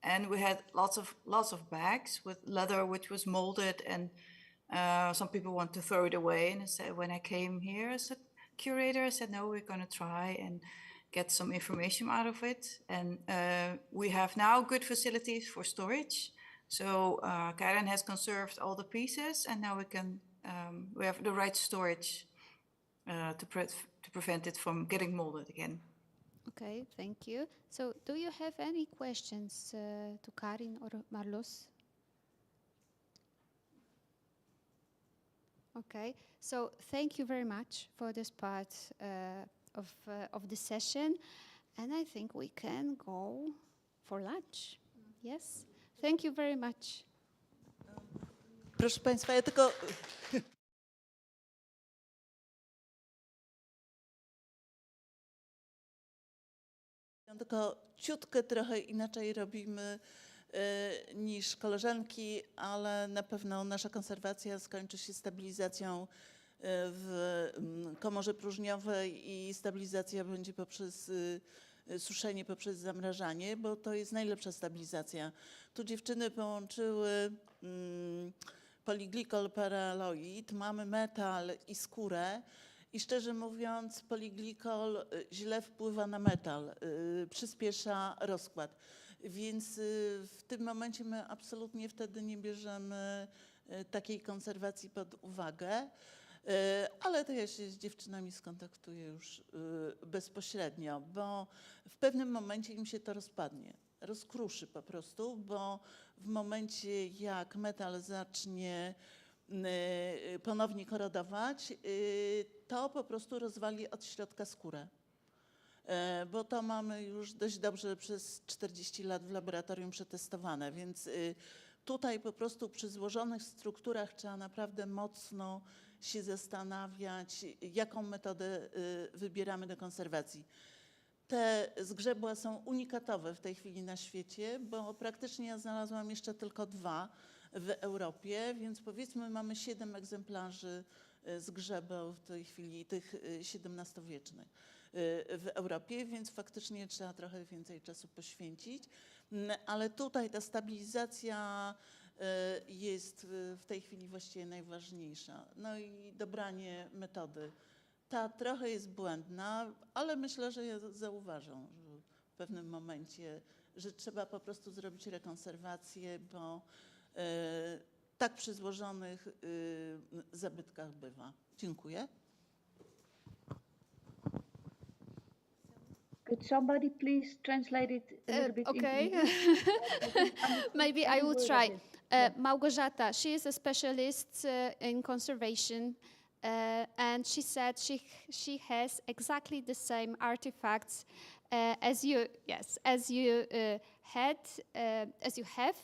And we had lots of bags with leather which was molded, and some people want to throw it away. And I said, when I came here as a curator, I said, no, we're going to try and get some information out of it. And we have now good facilities for storage. So Karin has conserved all the pieces, and now we have the right storage to prevent it from getting molded again. Okay, thank you. So do you have any questions to Karin or Marloes? Okay, so thank you very much for this part of the session. And I think we can go for lunch. Yes? Thank you very much. Proszę Państwa, ja tylko... Tylko ciutkę trochę inaczej robimy niż koleżanki, ale na pewno nasza konserwacja skończy się stabilizacją w komorze próżniowej i stabilizacja będzie poprzez suszenie, poprzez zamrażanie, bo to jest najlepsza stabilizacja. Tu dziewczyny połączyły polyglikol, paraloid, mamy metal i skórę. I szczerze mówiąc, polyglikol źle wpływa na metal, przyspiesza rozkład. Więc w tym momencie my absolutnie wtedy nie bierzemy takiej konserwacji pod uwagę. Ale to ja się z dziewczynami skontaktuję już bezpośrednio, bo w pewnym momencie im się to rozpadnie, rozkruszy po prostu, bo w momencie jak metal zacznie ponownie korodować, to po prostu rozwali od środka skórę. Bo to mamy już dość dobrze przez 40 lat w laboratorium przetestowane, więc tutaj po prostu przy złożonych strukturach trzeba naprawdę mocno się zastanawiać, jaką metodę wybieramy do konserwacji. Te zgrzebła są unikatowe w tej chwili na świecie, bo praktycznie ja znalazłam jeszcze tylko 2 w Europie, więc powiedzmy mamy 7 egzemplarzy zgrzebeł w tej chwili, tych XVII-wiecznych w Europie, więc faktycznie trzeba trochę więcej czasu poświęcić. Ale tutaj ta stabilizacja jest w tej chwili właściwie najważniejsza. No i dobranie metody. Ta trochę jest błędna, ale myślę, że ja zauważą w pewnym momencie, że trzeba po prostu zrobić rekonserwację, bo tak przy złożonych zabytkach bywa. Dziękuję. Could somebody please translate it a little bit Okay. into English? Maybe I will try. Małgorzata, she is a specialist in conservation, and she said she has exactly the same artifacts as you. Yes, as you have.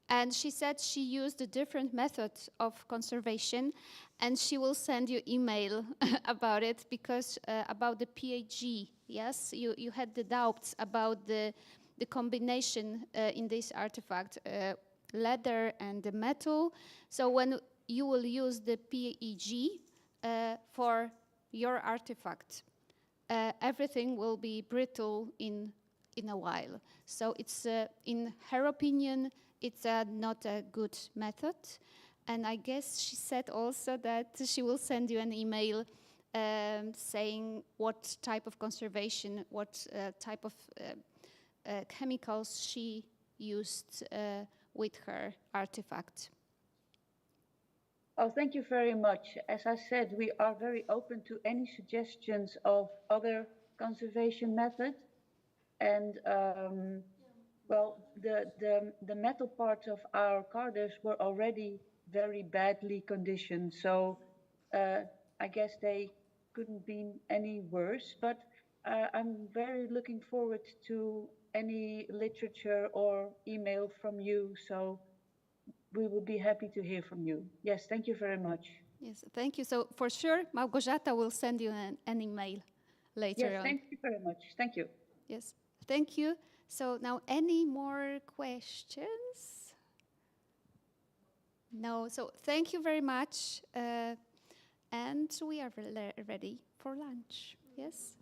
And she said she used a different method of conservation, and she will send you email about it because about the PAG. Yes, you had the doubts about the combination in this artifact, leather and the metal. So when you will use the PEG for your artifact, everything will be brittle in a while. So it's in her opinion, it's not a good method. And I guess she said also that she will send you an email saying what type of conservation, what type of chemicals she used with her artifact. Oh, thank you very much. As I said, we are very open to any suggestions of other conservation methods. And well, the metal parts of our cardos were already very badly conditioned. So I guess they couldn't be any worse. But I'm very looking forward to any literature or email from you. So we will be happy to hear from you. Yes, thank you very much. Yes, thank you. So for sure, Małgorzata will send you an email later on. Yes, thank you very much. Thank you. Yes, Thank you. So now, any more questions? No. So thank you very much. And we are ready for lunch. Yes?